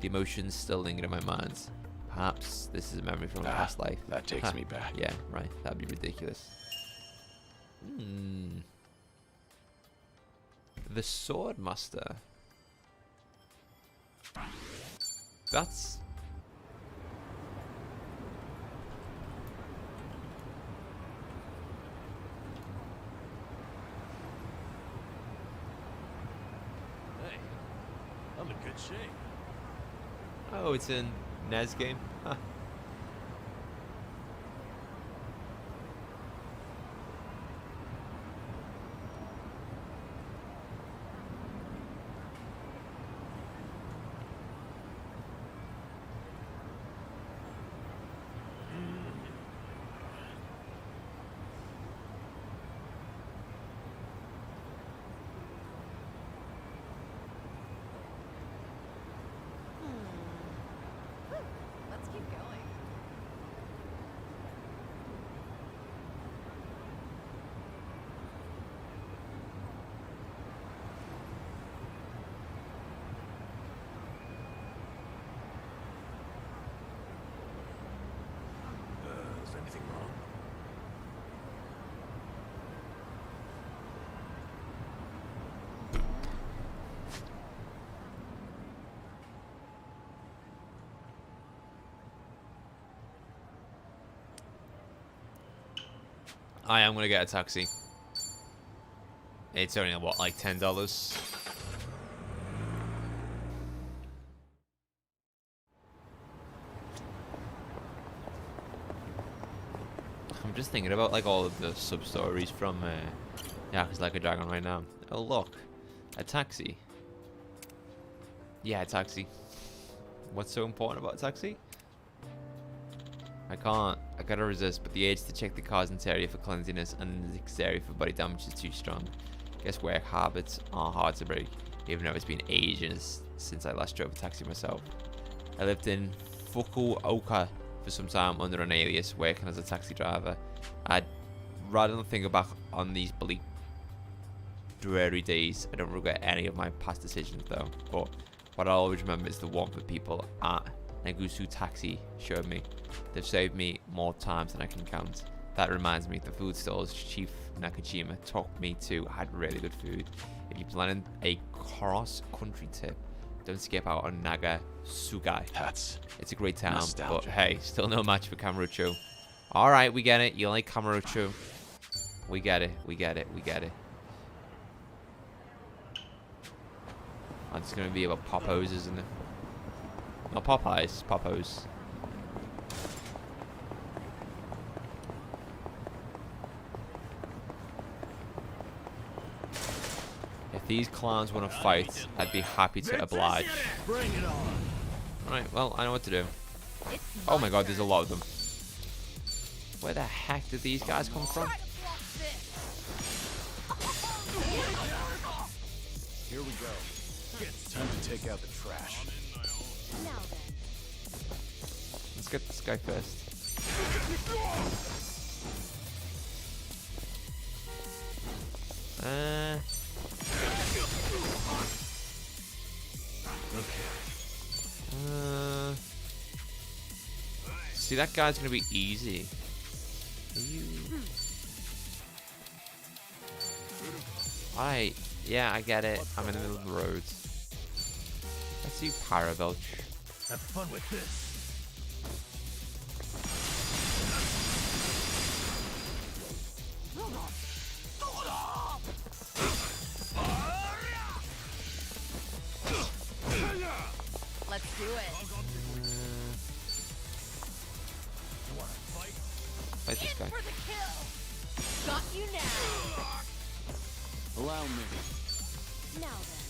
The emotions still linger in my mind. Perhaps this is a memory from a past life. That takes me back. Yeah, right. That'd be ridiculous. The Sword Master. That's... I'm in good shape. Oh, it's in NES game? Huh. Let's keep going. Is anything wrong? I am gonna get a taxi. It's only what, like $10? I'm just thinking about like all of the sub stories from Yakuza Like a Dragon right now. Oh look, a taxi. Yeah, a taxi. What's so important about a taxi? I gotta resist, but the urge to check the car's interior for cleanliness and the exterior for body damage is too strong. Guess work habits are hard to break, even though it's been ages since I last drove a taxi myself. I lived in Fukuoka for some time under an alias, working as a taxi driver. I'd rather not think back on these bleak, dreary days. I don't regret any of my past decisions though, but what I always remember is the warmth of people at Negusu Taxi showed me. They've saved me more times than I can count. That reminds me, the food stores Chief Nakajima took me to had really good food. If you're planning a cross-country trip, don't skip out on Naga Sugai. It's a great town, nostalgia. but hey, still no match for Kamurocho. All right, we get it. You like Kamurocho. We get it. We get it. We get it. Oh, it's going to be about Poppos, isn't it? Not Popeyes, Poppos. If these clowns want to fight, I'd be happy to oblige. Bring it on. Alright, well, I know what to do. It's Oh my my god, there's a turn. lot of them. Where the heck did these guys come from? Try to block this. Here we go. It's time to take out the trash. Now then. Let's get this guy first. See, that guy's gonna be easy. Are you? Alright, yeah, I get it. I'm in the middle of the road. Let's do Parabelch. Have fun with this. Let's do it. Fight this guy. For the kill. Got you now. Allow me. Now then.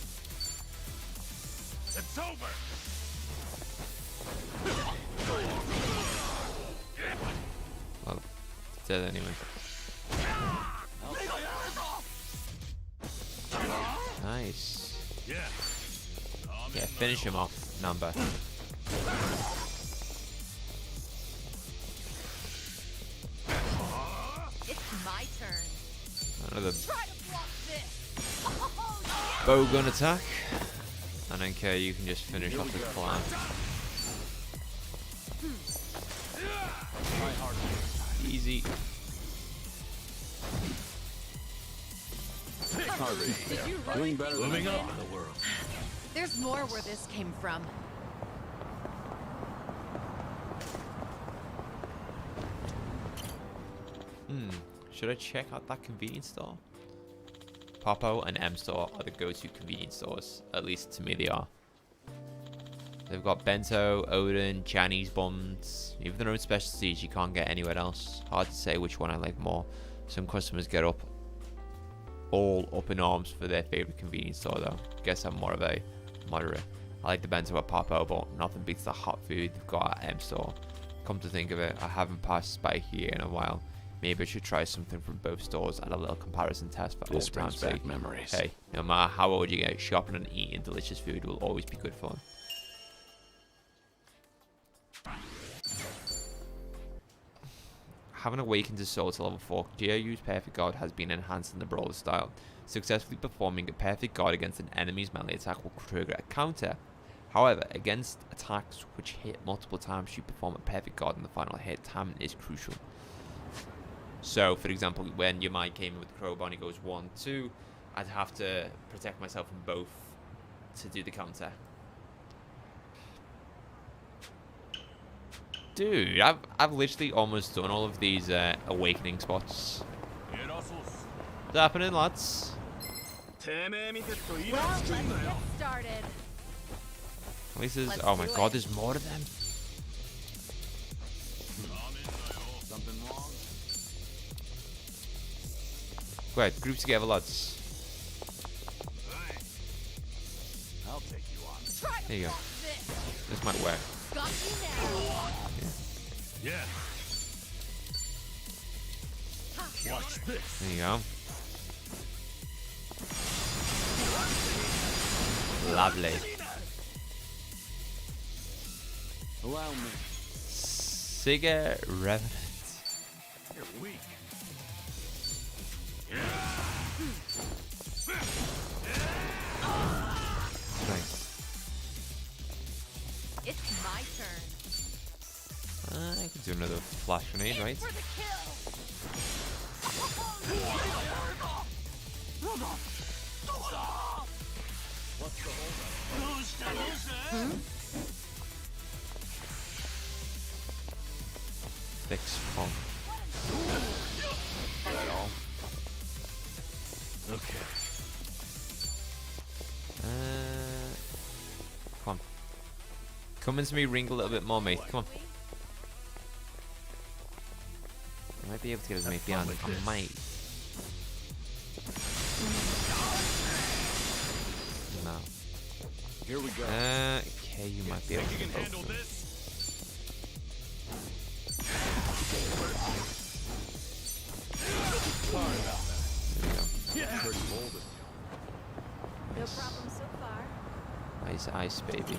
It's over. Well, it's dead anyway. Nice. Yeah. Yeah, finish him off, Number. It's my turn. Another Try to block this. bow gun attack. I don't care, you can just finish off this clown. Easy. Did you really Doing better than Moving I up thought. in the world. There's more where this came from. Should I check out that convenience store? Popo and M Store are the go-to convenience stores. At least to me they are. They've got bento, Odin, Chinese buns. Even their own specialties you can't get anywhere else. Hard to say which one I like more. Some customers get all up in arms for their favorite convenience store though. Guess I'm more of a moderate. I like the bento at Popo, but nothing beats the hot food they've got at M Store. Come to think of it, I haven't passed by here in a while. Maybe I should try something from both stores and a little comparison test for This old brings time's back sake. memories. Hey, no matter how old you get, shopping and eating delicious food will always be good fun. Having awakened his soul to level 4, Jiryu's Perfect Guard has been enhanced in the brawler style. Successfully performing a Perfect Guard against an enemy's melee attack will trigger a counter. However, against attacks which hit multiple times, you perform a Perfect Guard in the final hit. Timing is crucial. So, for example, when your mind came in with the crowbar and it goes 1, 2, I'd have to protect myself from both to do the counter. Dude, I've literally almost done all of these awakening spots. What's happening, lads? Well, let's get started. At least there's, Let's oh my do god, it. there's more of them. Something wrong? Great, group together, lads. I'll take you on. Try to There you go. block this. This might work. Got you now. Yeah. Watch this. There you go. Lovely. Allow me. Siga Revenant. You're weak. Nice. It's my turn. I could do another flash grenade, right? For the kill. Fix from. That all? Okay. Come on. Come into me, ring a little bit more, mate. Come on. I might be able to get his mate behind. like I this. might. No. Here we go. Okay, you might be able to get both of them. There we go. Pretty bold of No problem so far. Nice ice, baby.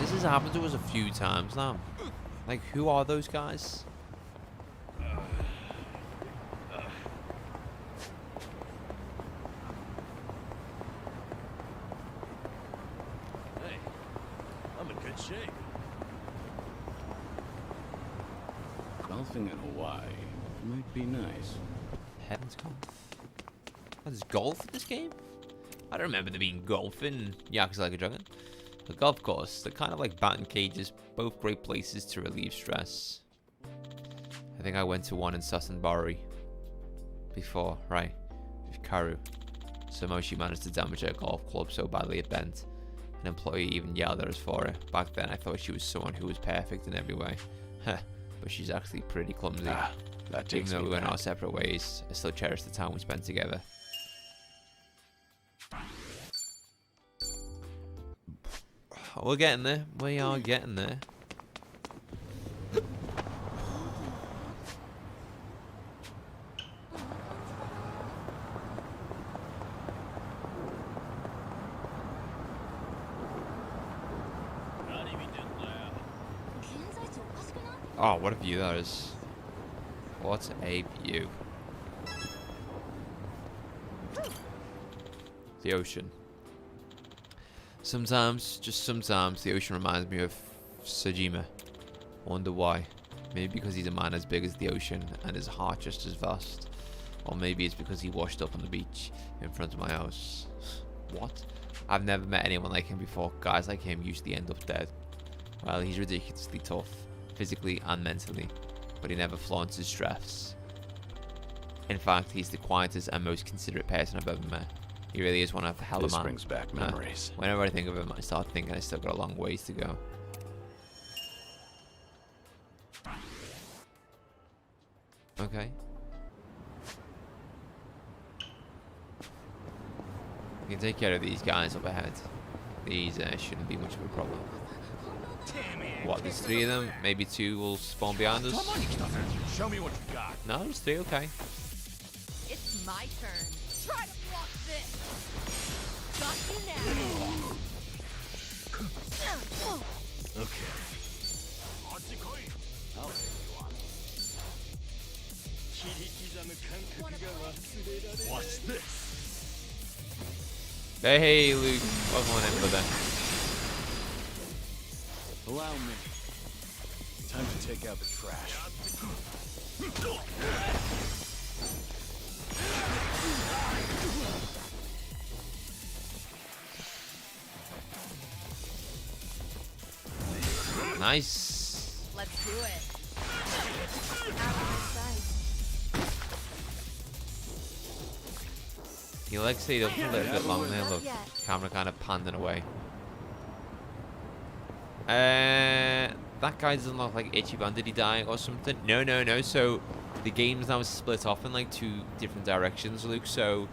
This has happened to us a few times now. Like, who are those guys? Hey, I'm in good shape. Golfing in Hawaii might be nice. Heavens come. Oh, there's golf in this game? I don't remember there being golf in Yakuza Like a Dragon. The golf course, they're kind of like batting cages, both great places to relieve stress. I think I went to one in Sassenbari before, right, with Karu. Somehow she managed to damage her golf club so badly it bent. An employee even yelled at us for it. Back then I thought she was someone who was perfect in every way. Heh, but she's actually pretty clumsy. That Even takes though me we went back. our separate ways, I still cherish the time we spent together. We're getting there. We are getting there. Oh, what a view that is. What a view. The ocean. Sometimes, just sometimes, the ocean reminds me of Sajima. Wonder why. Maybe because he's a man as big as the ocean and his heart just as vast. Or maybe it's because he washed up on the beach in front of my house. What? I've never met anyone like him before. Guys like him usually end up dead. Well, he's ridiculously tough, physically and mentally, but he never flaunts his stress. In fact, he's the quietest and most considerate person I've ever met. He really is one of a hell of a This man. brings back Nah, memories. whenever I think of him, I start thinking I still got a long ways to go. Okay. We can take care of these guys up ahead. These shouldn't be much of a problem. What, there's three of them? Maybe two will spawn behind us? Show me what you got. No, there's three, okay. It's my turn. Try to block this. Got you now. Okay. I'll take you on. Watch this. Hey, Luke. Welcome on in, brother. Allow me. Time to take out the trash. Nice. Let's do it. Out of sight. He likes stayed up a little bit long there. Look, Yet. camera kind of panning away. That guy doesn't look like Ichiban. Did he die or something? No, no, no. So the game's now split off in like two different directions, Luke. So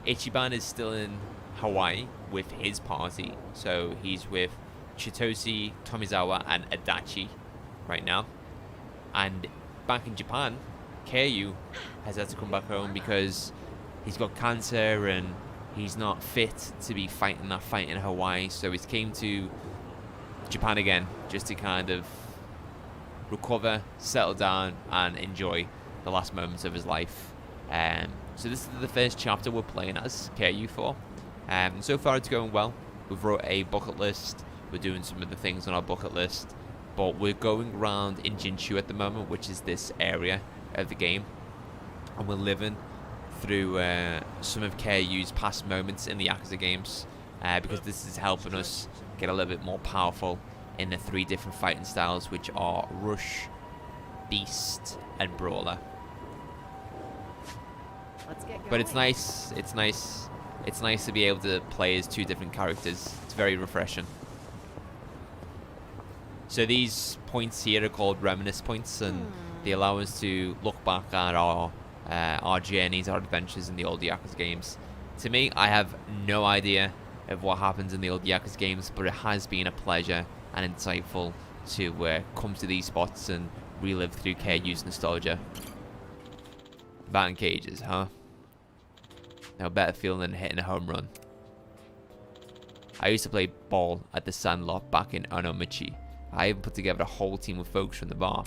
Ichiban is still in Hawaii with his party. So he's with Chitoshi, Tomizawa, and Adachi right now. And back in Japan, Keiyu has had to come back home because he's got cancer and he's not fit to be fighting that fight in Hawaii. So he's came to Japan again just to kind of recover, settle down, and enjoy the last moments of his life. So this is the first chapter we're playing as KU for. So far it's going well. We've wrote a bucket list. We're doing some of the things on our bucket list. But we're going around in Jinshu at the moment, which is this area of the game. And we're living through some of KU's past moments in the Yakuza games. Because this is helping us get a little bit more powerful in the 3 different fighting styles, which are Rush, Beast, and Brawler. Let's get going. But it's nice to be able to play as 2 different characters. It's very refreshing. So these points here are called reminisce points, and they allow us to look back at our journeys, our adventures in the old Yakuza games. To me, I have no idea of what happens in the old Yakuza games, but it has been a pleasure and insightful to come to these spots and relive through KU's nostalgia. Batting cages, huh? No better feeling than hitting a home run. I used to play ball at the Sandlot back in Onomichi. I even put together a whole team of folks from the bar.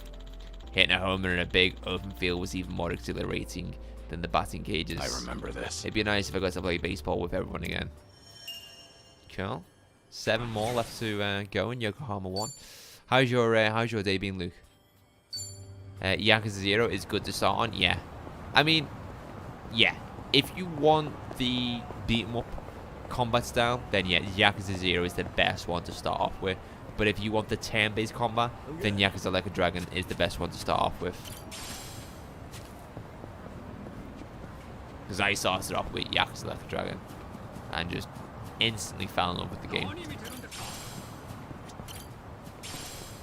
Hitting a homer in a big open field was even more exhilarating than the batting cages. I remember this. It'd be nice if I got to play baseball with everyone again. Cool. 7 more left to go in Yokohama 1. How's your day been, Luke? Yakuza 0 is good to start on. Yeah, I mean, yeah. If you want the beat 'em up combat style, then yeah, Yakuza 0 is the best one to start off with. But if you want the turn-based combat, then Yakuza Like a Dragon is the best one to start off with. Because I started off with Yakuza Like a Dragon and just instantly fell in love with the game.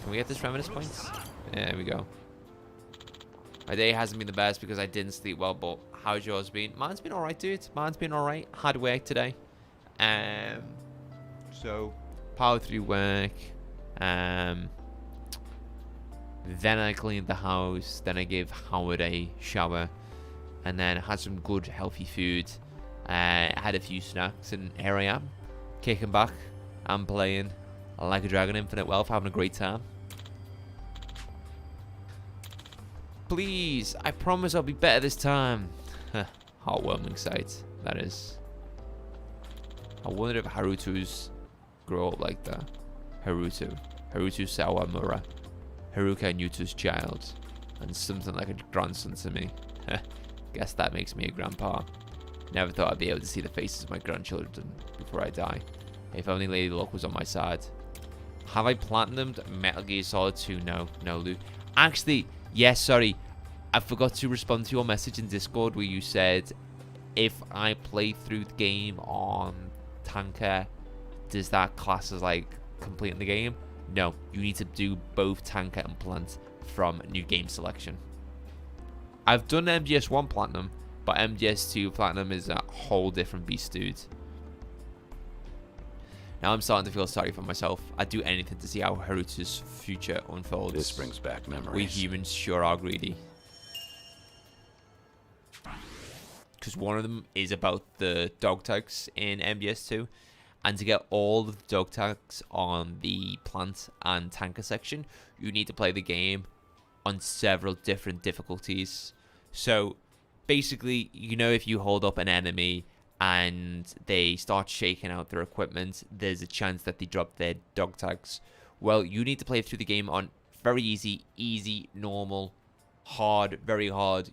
Can we get this reminisce points? There we go. My day hasn't been the best because I didn't sleep well, but how's yours been? Mine's been alright, dude. Mine's been alright. Hard work today. So, powered through work. Then I cleaned the house. Then I gave Howard a shower. And then had some good, healthy food. Had a few snacks, and here I am, kicking back and playing Like a Dragon Infinite Wealth, having a great time. Please, I promise I'll be better this time. Heartwarming sight, that is. I wonder if Haruto's grow up like that. Haruto Sawamura. Haruka Yuto's child. And something like a grandson to me. Guess that makes me a grandpa. Never thought I'd be able to see the faces of my grandchildren before I die. If only Lady Luck was on my side. Have I platinumed Metal Gear Solid 2? No, Luke. Actually, yes, sorry. I forgot to respond to your message in Discord where you said, if I play through the game on Tanker, does that class as like completing the game? No, you need to do both Tanker and Plant from New Game Selection. I've done MGS 1 Platinum, but MGS 2 Platinum is a whole different beast, dude. Now I'm starting to feel sorry for myself. I'd do anything to see how Haruto's future unfolds. This brings back memories. We humans sure are greedy. Because one of them is about the dog tags in MGS 2. And to get all of the dog tags on the plant and tanker section, you need to play the game on several different difficulties. So basically, you know, if you hold up an enemy and they start shaking out their equipment, there's a chance that they drop their dog tags. Well, you need to play through the game on very easy, normal, hard, very hard,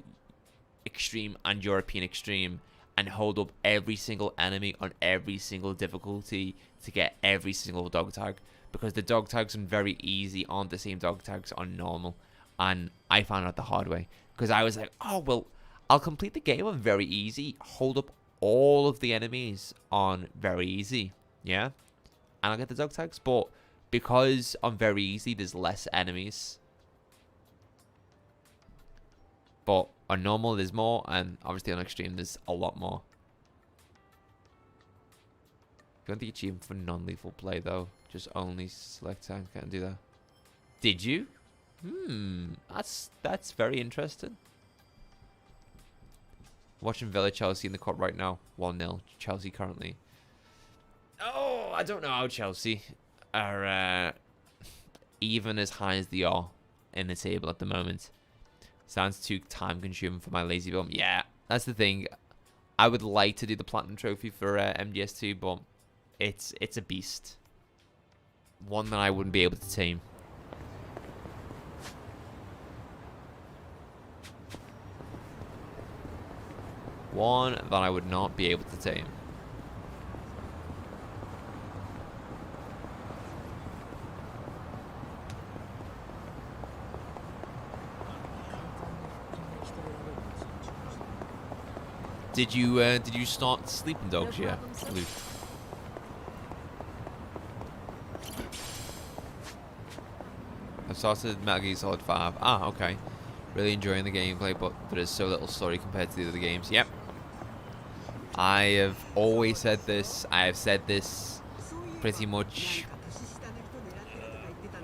extreme, and European extreme, and hold up every single enemy on every single difficulty to get every single dog tag. Because the dog tags on very easy aren't the same dog tags on normal. And I found out the hard way. Because I was like, oh, well, I'll complete the game on very easy, hold up all of the enemies on very easy, yeah, and I'll get the dog tags. But because on very easy there's less enemies, but on normal there's more, and obviously on extreme there's a lot more. If you want the achievement for non-lethal play though, just only select tank and do that. Did you? That's very interesting. Watching Villa Chelsea in the cup right now. 1-0 Chelsea currently. Oh, I don't know how Chelsea are even as high as they are in the table at the moment. Sounds too time consuming for my lazy bum. Yeah, that's the thing. I would like to do the Platinum Trophy for MGS2, but it's a beast. One that I wouldn't be able to tame. One that I would not be able to tame. Did you start Sleeping Dogs yet, Luke? I started Metal Gear Solid 5. Ah, okay. Really enjoying the gameplay, but there is so little story compared to the other games. Yep. I have always said this. I have said this pretty much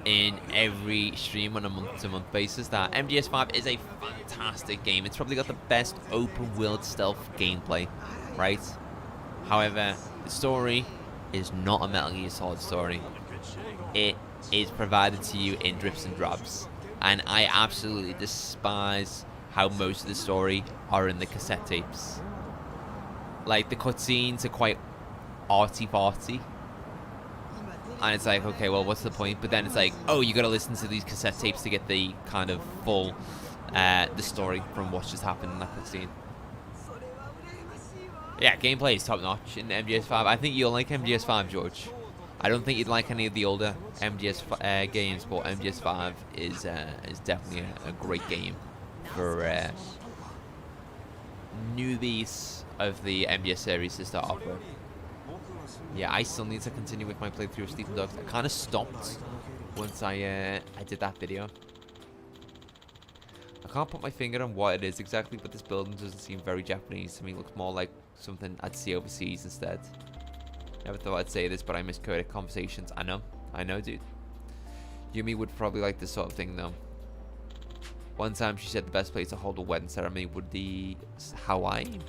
in every stream on a month-to-month basis, that MGS5 is a fantastic game. It's probably got the best open-world stealth gameplay, right? However, the story is not a Metal Gear Solid story. It is provided to you in drips and drabs, and I absolutely despise how most of the story are in the cassette tapes. Like, the cutscenes are quite arty-farty, and it's like, okay, well, what's the point? But then it's like, oh, you gotta listen to these cassette tapes to get the kind of full, the story from what's just happened in that cutscene. Yeah, gameplay is top-notch in MGS5. I think you'll like MGS5, George. I don't think you'd like any of the older MGS games, but MGS5 is definitely a great game for newbies of the MGS series to start off with. Yeah, I still need to continue with my playthrough of Sleeping Dogs. I kind of stopped once I did that video. I can't put my finger on what it is exactly, but this building doesn't seem very Japanese to me. It looks more like something I'd see overseas instead. Never thought I'd say this, but I miss codec conversations. I know, dude. Yumi would probably like this sort of thing, though. One time she said the best place to hold a wedding ceremony would be Hawaii.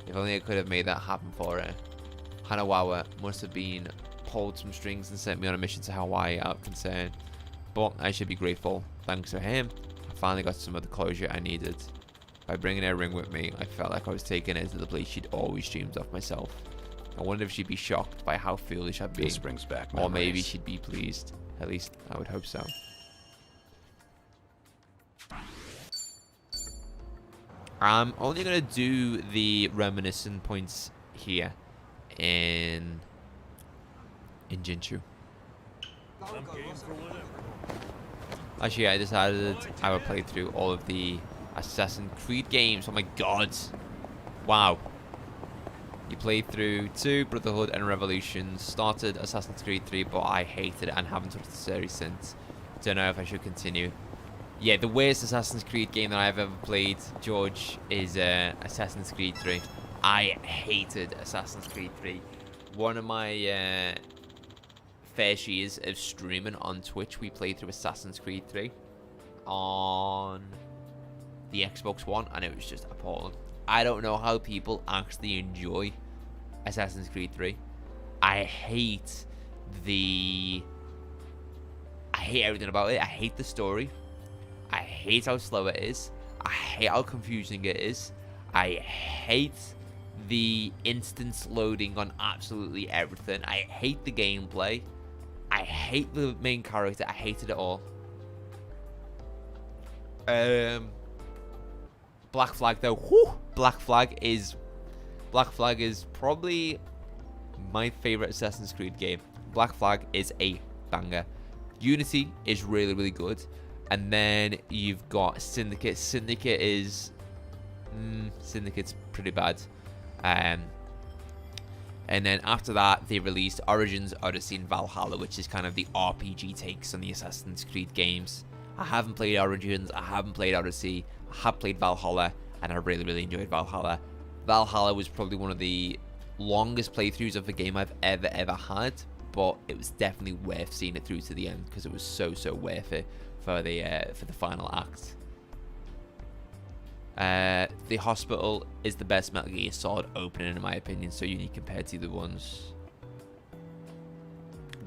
If only I could have made that happen for her. Hanawawa must have been pulled some strings and sent me on a mission to Hawaii out of concern. But I should be grateful. Thanks to him, I finally got some of the closure I needed. By bringing her ring with me, I felt like I was taking her to the place she'd always dreamed of myself. I wonder if she'd be shocked by how foolish I'd be. This brings back or maybe memories. she'd be pleased. At least, I would hope so. I'm only going to do the reminiscent points here in Jinchu. I'm game for whatever. Actually, I decided I would play through all of the Assassin's Creed games. Oh my god. Wow. You played through 2, Brotherhood and Revolution, started Assassin's Creed 3, but I hated it and haven't touched the series since. Don't know if I should continue. Yeah, the worst Assassin's Creed game that I've ever played, George, is Assassin's Creed 3. I hated Assassin's Creed 3. One of my fair shares of streaming on Twitch, we played through Assassin's Creed 3 on the Xbox One, and it was just appalling. I don't know how people actually enjoy Assassin's Creed 3. I hate everything about it. I hate the story. I hate how slow it is. I hate how confusing it is. I hate the instance loading on absolutely everything. I hate the gameplay. I hate the main character. I hated it all. Black Flag though, whew, Black Flag is probably my favorite Assassin's Creed game. Black Flag is a banger. Unity is really, really good. And then you've got Syndicate. Syndicate's pretty bad. And then after that, they released Origins, Odyssey, and Valhalla, which is kind of the RPG takes on the Assassin's Creed games. I haven't played Origins, I haven't played Odyssey, I have played Valhalla, and I really, really enjoyed Valhalla. Valhalla was probably one of the longest playthroughs of a game I've ever had, but it was definitely worth seeing it through to the end because it was so worth it for the final act. The Hospital is the best Metal Gear Solid opening in my opinion, so unique compared to the ones.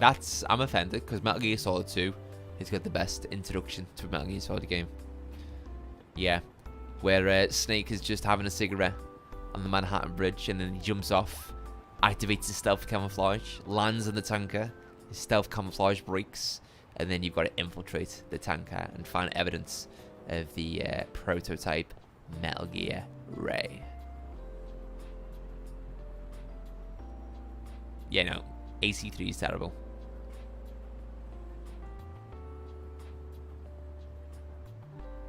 I'm offended because Metal Gear Solid 2 has got the best introduction to a Metal Gear Solid game. Yeah, where Snake is just having a cigarette on the Manhattan Bridge, and then he jumps off, activates his stealth camouflage, lands on the tanker, his stealth camouflage breaks, and then you've got to infiltrate the tanker and find evidence of the prototype Metal Gear Ray. Yeah, no, AC3 is terrible.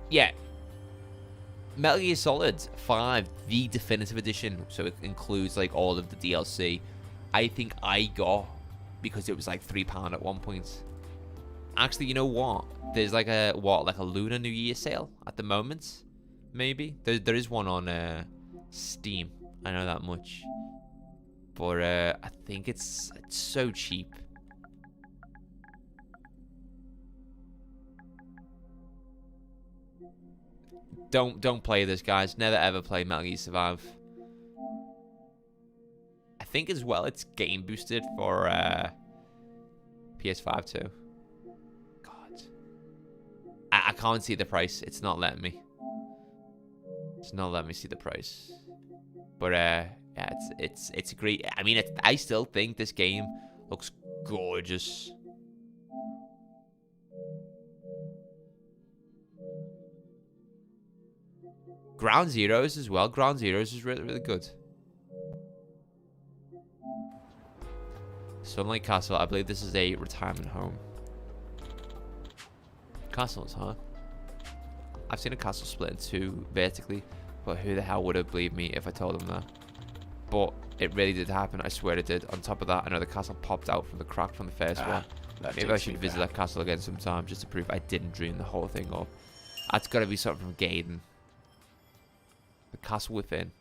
Yeah. Metal Gear Solid 5, the definitive edition, so it includes like all of the DLC. I think I got because it was like £3 at one point. Actually, you know what? There's like a Lunar New Year sale at the moment. Maybe there is one on Steam. I know that much. But I think it's so cheap. Don't play this, guys. Never ever play Metal Gear Survive. I think as well it's game boosted for PS5 too. God, I can't see the price. It's not letting me. It's not letting me see the price. But yeah, it's great. I mean, I still think this game looks gorgeous. Ground Zeroes as well. Ground Zeroes is really, really good. Sunlight Castle. I believe this is a retirement home. Castles, huh? I've seen a castle split in two vertically, but who the hell would have believed me if I told them that? But it really did happen. I swear it did. On top of that, another castle popped out from the crack from the first one. Maybe I should visit that castle again sometime just to prove I didn't dream the whole thing up. That's got to be something from Gaiden. The castle within.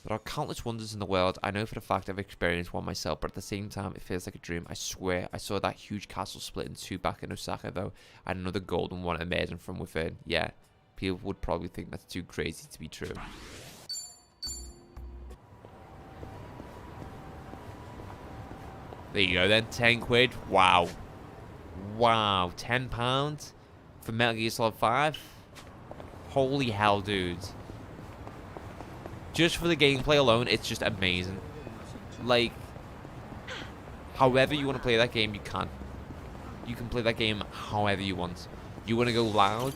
There are countless wonders in the world. I know for the fact I've experienced one myself, but at the same time, it feels like a dream. I swear, I saw that huge castle split in two back in Osaka, though, and another golden one emerging from within. Yeah, people would probably think that's too crazy to be true. There you go then, 10 quid. Wow. Wow, £10 for Metal Gear Solid 5? Holy hell, dude. Just for the gameplay alone, it's just amazing. Like, however you want to play that game, you can. You can play that game however you want. You want to go loud?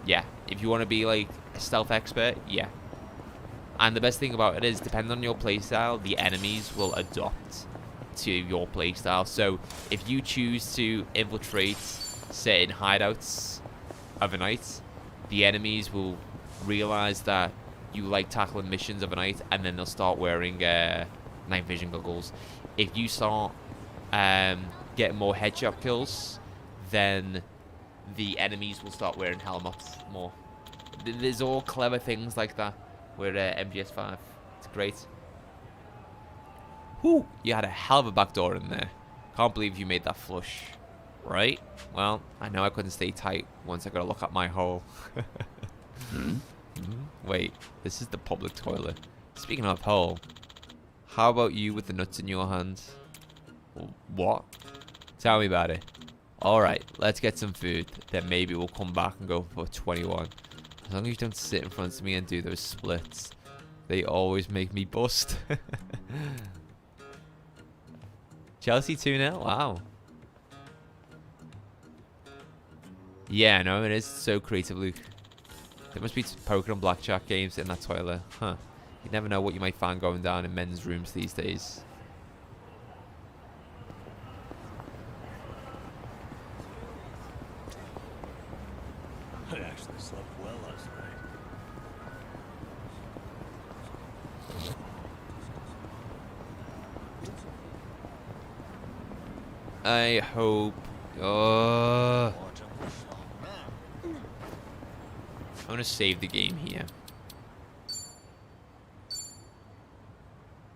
Yeah. If you want to be like a stealth expert? Yeah. And the best thing about it is, depending on your playstyle, the enemies will adopt to your playstyle. So, if you choose to infiltrate certain hideouts overnight, the enemies will realize that you like tackling missions overnight, and then they'll start wearing night vision goggles. If you start getting more headshot kills, then the enemies will start wearing helmets more. There's all clever things like that with MGS5. It's great. Whew, you had a hell of a backdoor in there. Can't believe you made that flush. Right? Well, I know I couldn't stay tight once I got a look at my hole. Wait, this is the public toilet. Speaking of hole, how about you with the nuts in your hand? What? Tell me about it. Alright, let's get some food. Then maybe we'll come back and go for 21. As long as you don't sit in front of me and do those splits. They always make me bust. Chelsea 2-0? Wow. Yeah, no, it is so creative, Luke. There must be poker and blackjack games in that toilet. Huh. You never know what you might find going down in men's rooms these days. I actually slept well last night. I hope... I'm gonna save the game here.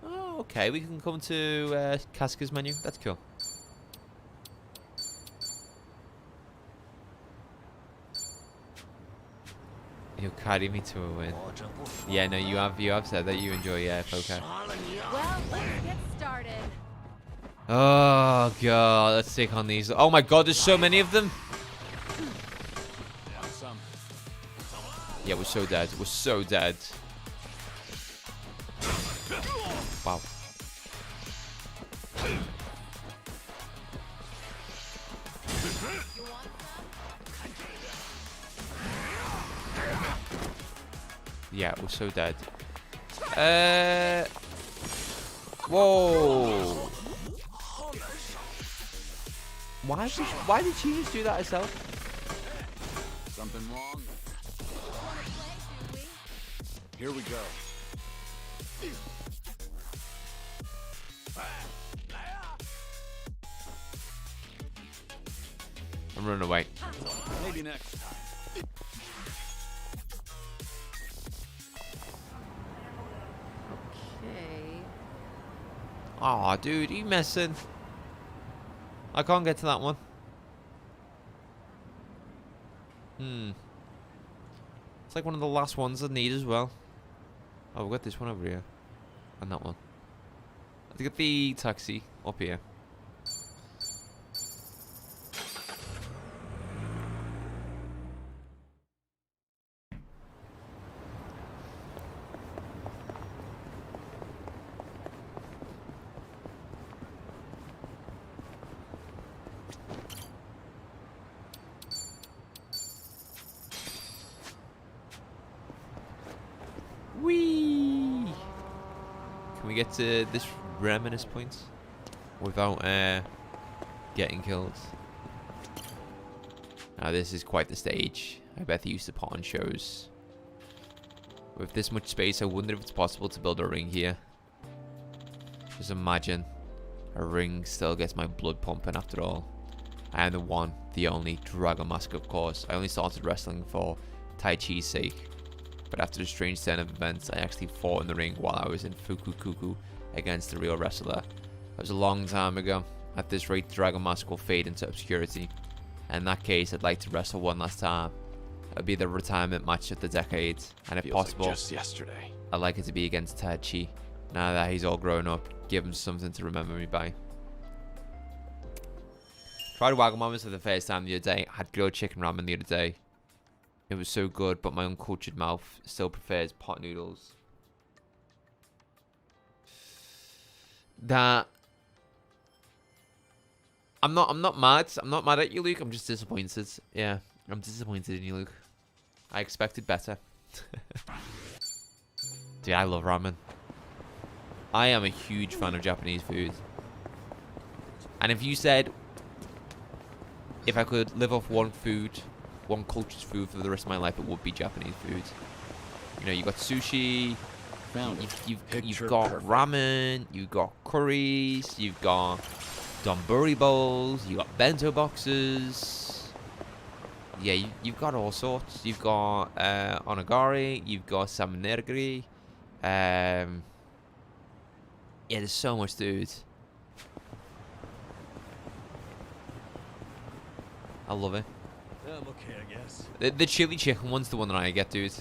Oh, okay. We can come to Casca's menu. That's cool. You'll carry me to a win. Yeah, no, you have said that you enjoy poker. Well, let's get started. Oh god, let's take on these. Oh my god, there's so many of them. Yeah, we're so dead. We're so dead. Wow. Yeah, we're so dead. Whoa. Why did she just do that herself? Something wrong? Here we go. I'm running away. Maybe next time. Okay. Aw, dude, you messing? I can't get to that one. It's like one of the last ones I need as well. Oh, we've got this one over here. And that one. Let's get the taxi up here. Whee! Can we get to this reminisce point without getting killed? Now this is quite the stage. I bet they used to put on shows. With this much space, I wonder if it's possible to build a ring here. Just imagine a ring still gets my blood pumping after all. I am the one, the only Dragon Mask, of course. I only started wrestling for Tai Chi's sake. But after the strange turn of events, I actually fought in the ring while I was in Fukukuku against a real wrestler. That was a long time ago. At this rate, Dragon Mask will fade into obscurity. In that case, I'd like to wrestle one last time. It would be the retirement match of the decade. And if possible, like just yesterday. I'd like it to be against Tai Chi. Now that he's all grown up, give him something to remember me by. Tried Wagamama's for the first time the other day. I had grilled chicken ramen the other day. It was so good, but my uncultured mouth still prefers pot noodles. That I'm not mad. I'm not mad at you, Luke. I'm just disappointed. Yeah, I'm disappointed in you, Luke. I expected better. Dude, I love ramen. I am a huge fan of Japanese food. And if you said if I could live off one culture's food for the rest of my life, it would be Japanese food. You know, you got sushi, you've got ramen, you've got curries, you've got donburi bowls, you've got bento boxes. Yeah, you've got all sorts. You've got onigiri, you've got salmonegiri. Yeah, there's so much, dude. I love it. I'm okay, I guess. The chili chicken one's the one that I get, dude.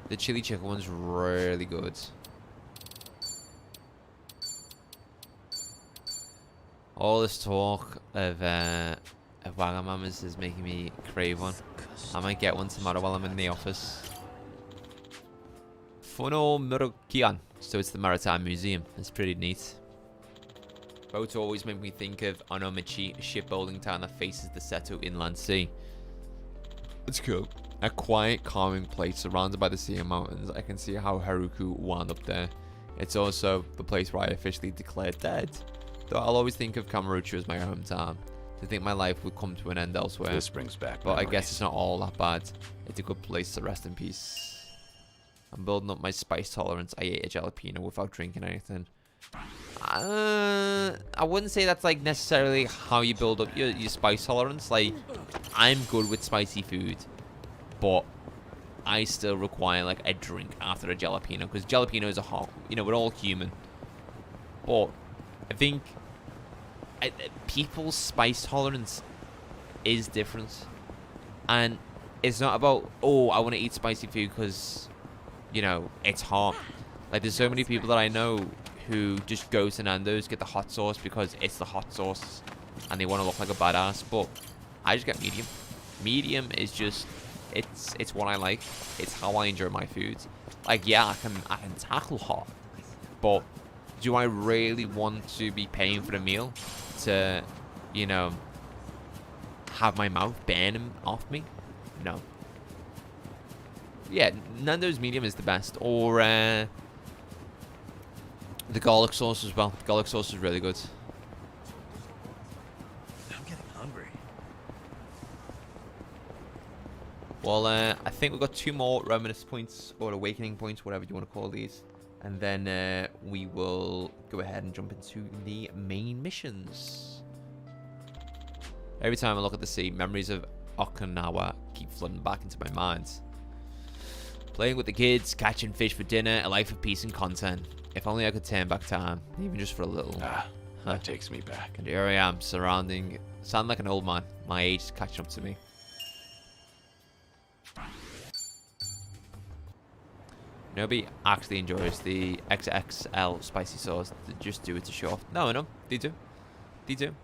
The chili chicken one's really good. All this talk of Wagamamas is making me crave one. I might get one tomorrow while I'm in the office. Funo Murokian. So it's the Maritime Museum. It's pretty neat. Boats always make me think of Onomichi, a shipbuilding town that faces the Seto Inland Sea. It's cool. A quiet, calming place surrounded by the sea and mountains. I can see how Haruku wound up there. It's also the place where I officially declared dead. Though I'll always think of Kamurocho as my hometown. To think my life would come to an end elsewhere. This brings back But memories. I guess it's not all that bad. It's a good place to rest in peace. I'm building up my spice tolerance. I ate a jalapeno without drinking anything. I wouldn't say that's like necessarily how you build up your spice tolerance. Like, I'm good with spicy food, but I still require like a drink after a jalapeno, because jalapenos are hot. You know, we're all human. But I think people's spice tolerance is different, and it's not about, oh, I want to eat spicy food because, you know, it's hot. Like, there's so many people that I know who just go to Nando's, get the hot sauce because it's the hot sauce and they want to look like a badass. But I just get medium. Medium is just It's what I like. It's how I enjoy my food. Like, yeah, I can tackle hot, but do I really want to be paying for the meal to, you know, have my mouth burning off me? No. Yeah, Nando's medium is the best, or the garlic sauce as well. The garlic sauce is really good. I'm getting hungry. Well, I think we've got 2 more reminiscence points, or awakening points, whatever you want to call these. And then we will go ahead and jump into the main missions. Every time I look at the sea, memories of Okinawa keep flooding back into my mind. Playing with the kids, catching fish for dinner, a life of peace and content. If only I could turn back time, even just for a little. That takes me back. And here I am, sound like an old man. My age is catching up to me. Nobody actually enjoys the XXL spicy sauce. They just do it to show off. No, they do. They do.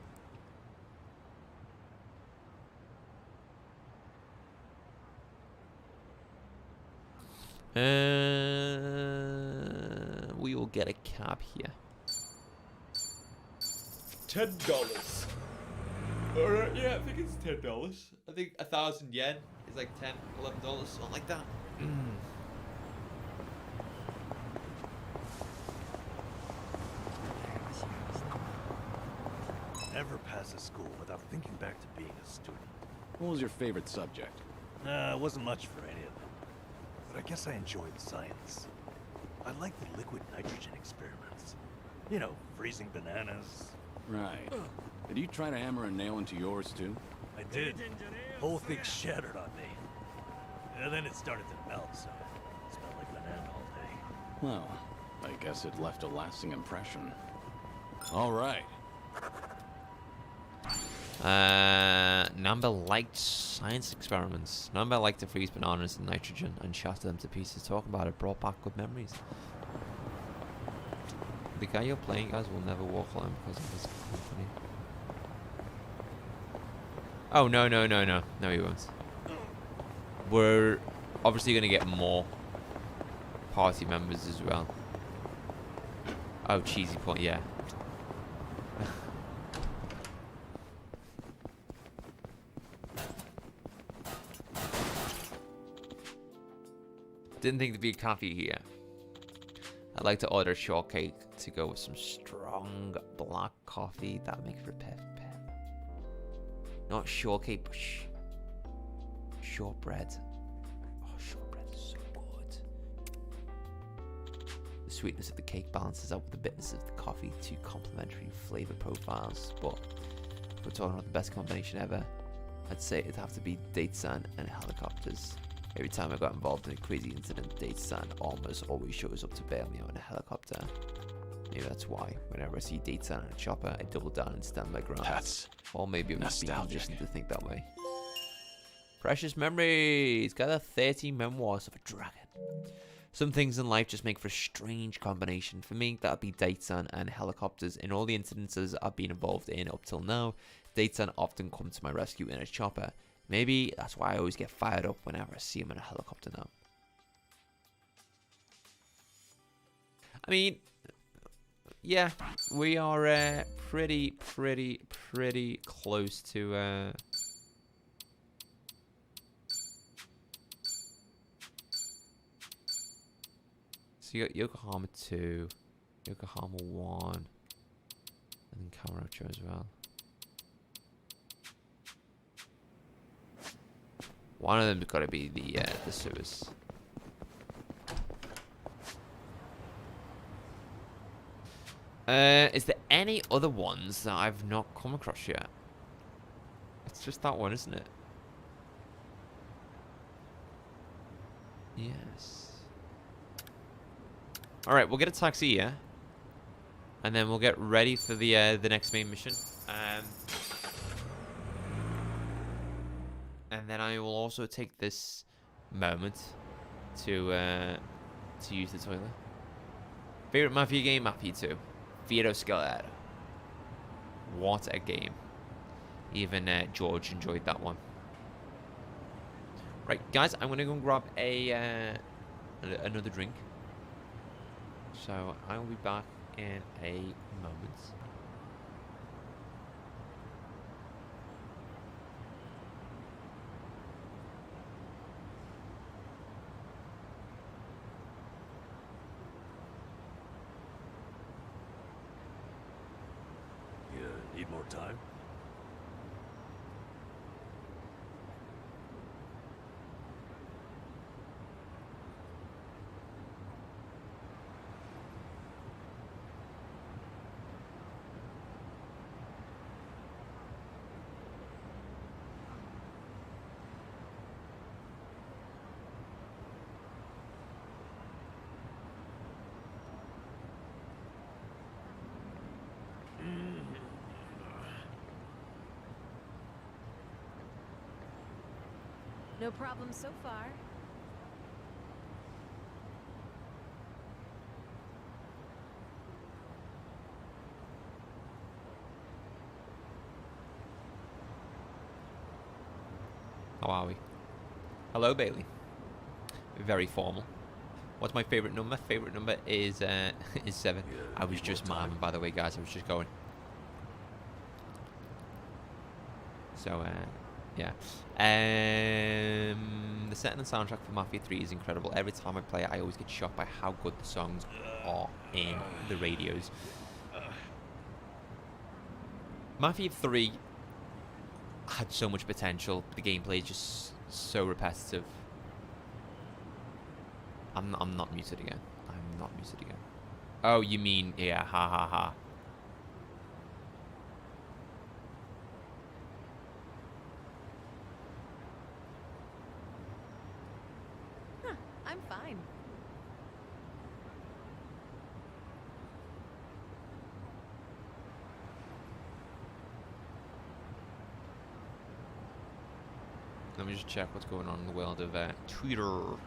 We will get a cab here. $10. Alright, yeah, I think it's $10. I think 1,000 yen is like $10, $11, something like that. Never pass a school without thinking back to being a student. What was your favorite subject? It wasn't much for any of them. But I guess I enjoyed science. I liked the liquid nitrogen experiments. You know, freezing bananas. Right. Did you try to hammer a nail into yours too? I did. Whole thing shattered on me. And then it started to melt, so it smelled like banana all day. Well, I guess it left a lasting impression. All right. Number liked science experiments. Number liked to freeze bananas in nitrogen and shatter them to pieces. Talking about it brought back good memories. The guy you're playing, guys, will never walk alone because of his company. Oh, no. No, he won't. We're obviously going to get more party members as well. Oh, cheesy point, yeah. Didn't think there'd be a coffee here. I'd like to order a shortcake to go with some strong black coffee. That makes for a perfect pair. Not shortcake, but shortbread. Oh, shortbread is so good. The sweetness of the cake balances out with the bitterness of the coffee, 2 complementary flavor profiles. But if we're talking about the best combination ever, I'd say it'd have to be date sun and helicopters. Every time I got involved in a crazy incident, Date-san almost always shows up to bail me out in a helicopter. Maybe that's why, whenever I see Date-san on a chopper, I double down and stand my ground. Or maybe I'm just being conditioned to think that way. Precious memories! Gather 30 memoirs of a dragon. Some things in life just make for a strange combination. For me, that'd be Date-san and helicopters. In all the incidences I've been involved in up till now, Date-san often come to my rescue in a chopper. Maybe that's why I always get fired up whenever I see him in a helicopter now. I mean, yeah, we are pretty close to... So you got Yokohama 2, Yokohama 1, and then Kamurocho as well. One of them's got to be the sewers. Is there any other ones that I've not come across yet? It's just that one, isn't it? Yes. All right, we'll get a taxi here, and then we'll get ready for the next main mission. And then I will also take this moment to use the toilet. Favorite Mafia game? Mafia 2. Vito Scalera. What a game. Even George enjoyed that one. Right, guys, I'm gonna go and grab another drink. So I will be back in a moment. You need more time? No problem so far. How are we? Hello, Bailey. Very formal. What's my favorite number? Favorite number is 7. Yeah, I was need just more time. miming, by the way, guys. I was just going. So, yeah. The setting and soundtrack for Mafia 3 is incredible. Every time I play it, I always get shocked by how good the songs are in the radios. Mafia 3 had so much potential. The gameplay is just so repetitive. I'm not muted again. I'm not muted again. Oh, you mean, yeah, ha ha ha. Huh, I'm fine. Let me just check what's going on in the world of Twitter.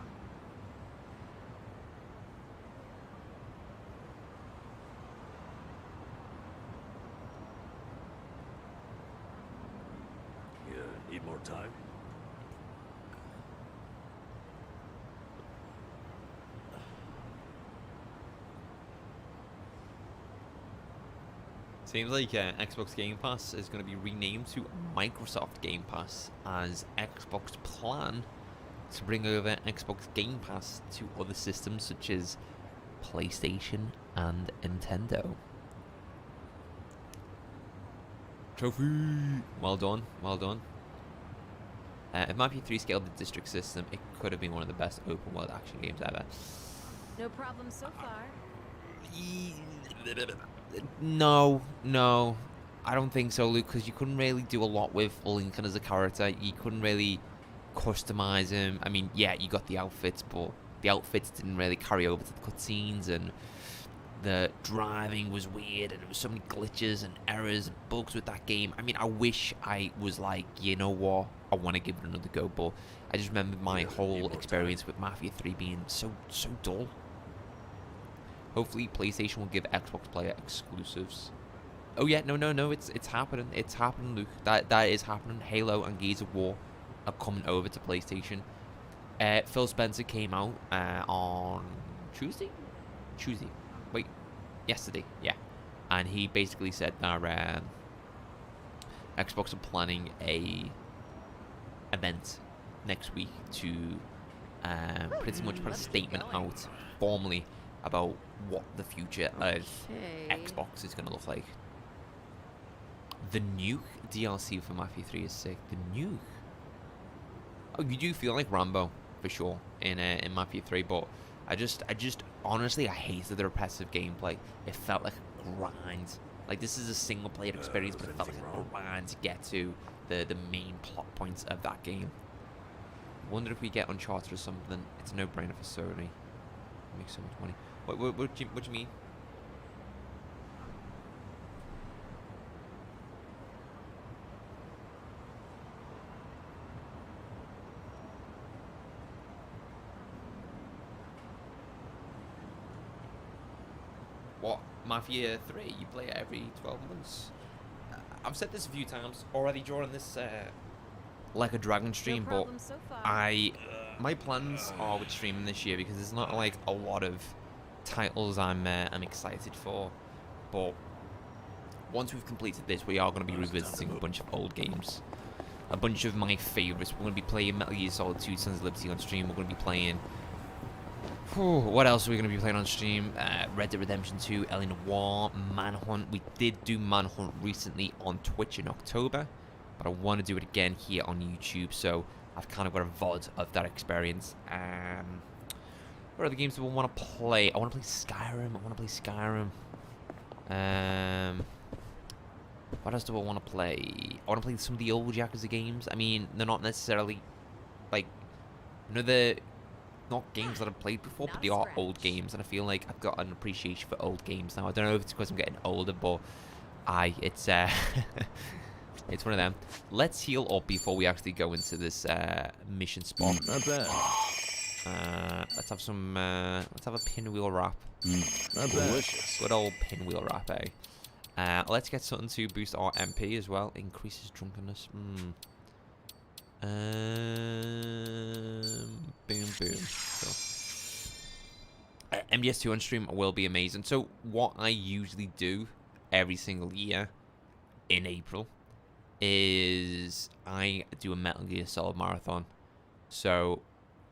You need more time? Seems like Xbox Game Pass is going to be renamed to Microsoft Game Pass as Xbox plan to bring over Xbox Game Pass to other systems such as PlayStation and Nintendo. Trophy! Well done, well done. If Mafia 3 scaled the district system, it could have been one of the best open world action games ever. No problem so far. No, I don't think so, Luke, because you couldn't really do a lot with Lincoln as a character. You couldn't really customize him. I mean, yeah, you got the outfits, but the outfits didn't really carry over to the cutscenes, and the driving was weird, and there was so many glitches and errors and bugs with that game. I mean, I wish I was like, you know what, I want to give it another go, but I just remember my whole experience with Mafia 3 being so dull. Hopefully, PlayStation will give Xbox player exclusives. Oh yeah, no, it's happening. It's happening, Luke. That is happening. Halo and Gears of War are coming over to PlayStation. Phil Spencer came out on Tuesday. Wait, yesterday. Yeah, and he basically said that Xbox are planning a event next week to pretty much put a statement out formally about what the future of Xbox is going to look like. The Nuke DLC for Mafia 3 is sick. The Nuke. Oh, you do feel like Rambo for sure in Mafia 3, but I just honestly I hated the repetitive gameplay. It felt like a grind. Like this is a single player experience, but it felt like a grind to get to the main plot points of that game. Wonder if we get Uncharted or something. It's a no-brainer for Sony. Make so much money. What do you mean? What? Mafia 3? You play it every 12 months? I've said this a few times already during this like a Dragon stream, but problem so far. my plans are with streaming this year because there's not like a lot of titles I'm excited for, but once we've completed this, we are going to be revisiting a bunch of old games, a bunch of my favorites. We're going to be playing Metal Gear Solid 2: Sons of Liberty on stream. We're going to be playing. What else are we going to be playing on stream? Red Dead Redemption 2, L.A. Noire, Manhunt. We did do Manhunt recently on Twitch in October, but I want to do it again here on YouTube, so I've kind of got a VOD of that experience. What other games do I want to play? I want to play Skyrim. What else do I want to play? I want to play some of the old Yakuza games. I mean, they're not necessarily, like, they're not games that I've played before, but they are old games, and I feel like I've got an appreciation for old games now. I don't know if it's because I'm getting older, but it's it's one of them. Let's heal up before we actually go into this mission spot. Not bad. Let's have some. Let's have a pinwheel wrap. Not bad. Delicious. Good old pinwheel wrap, eh? Let's get something to boost our MP as well. Increases drunkenness. Boom, boom. So, MGS2 on stream will be amazing. So, what I usually do every single year in April is I do a Metal Gear Solid marathon. So,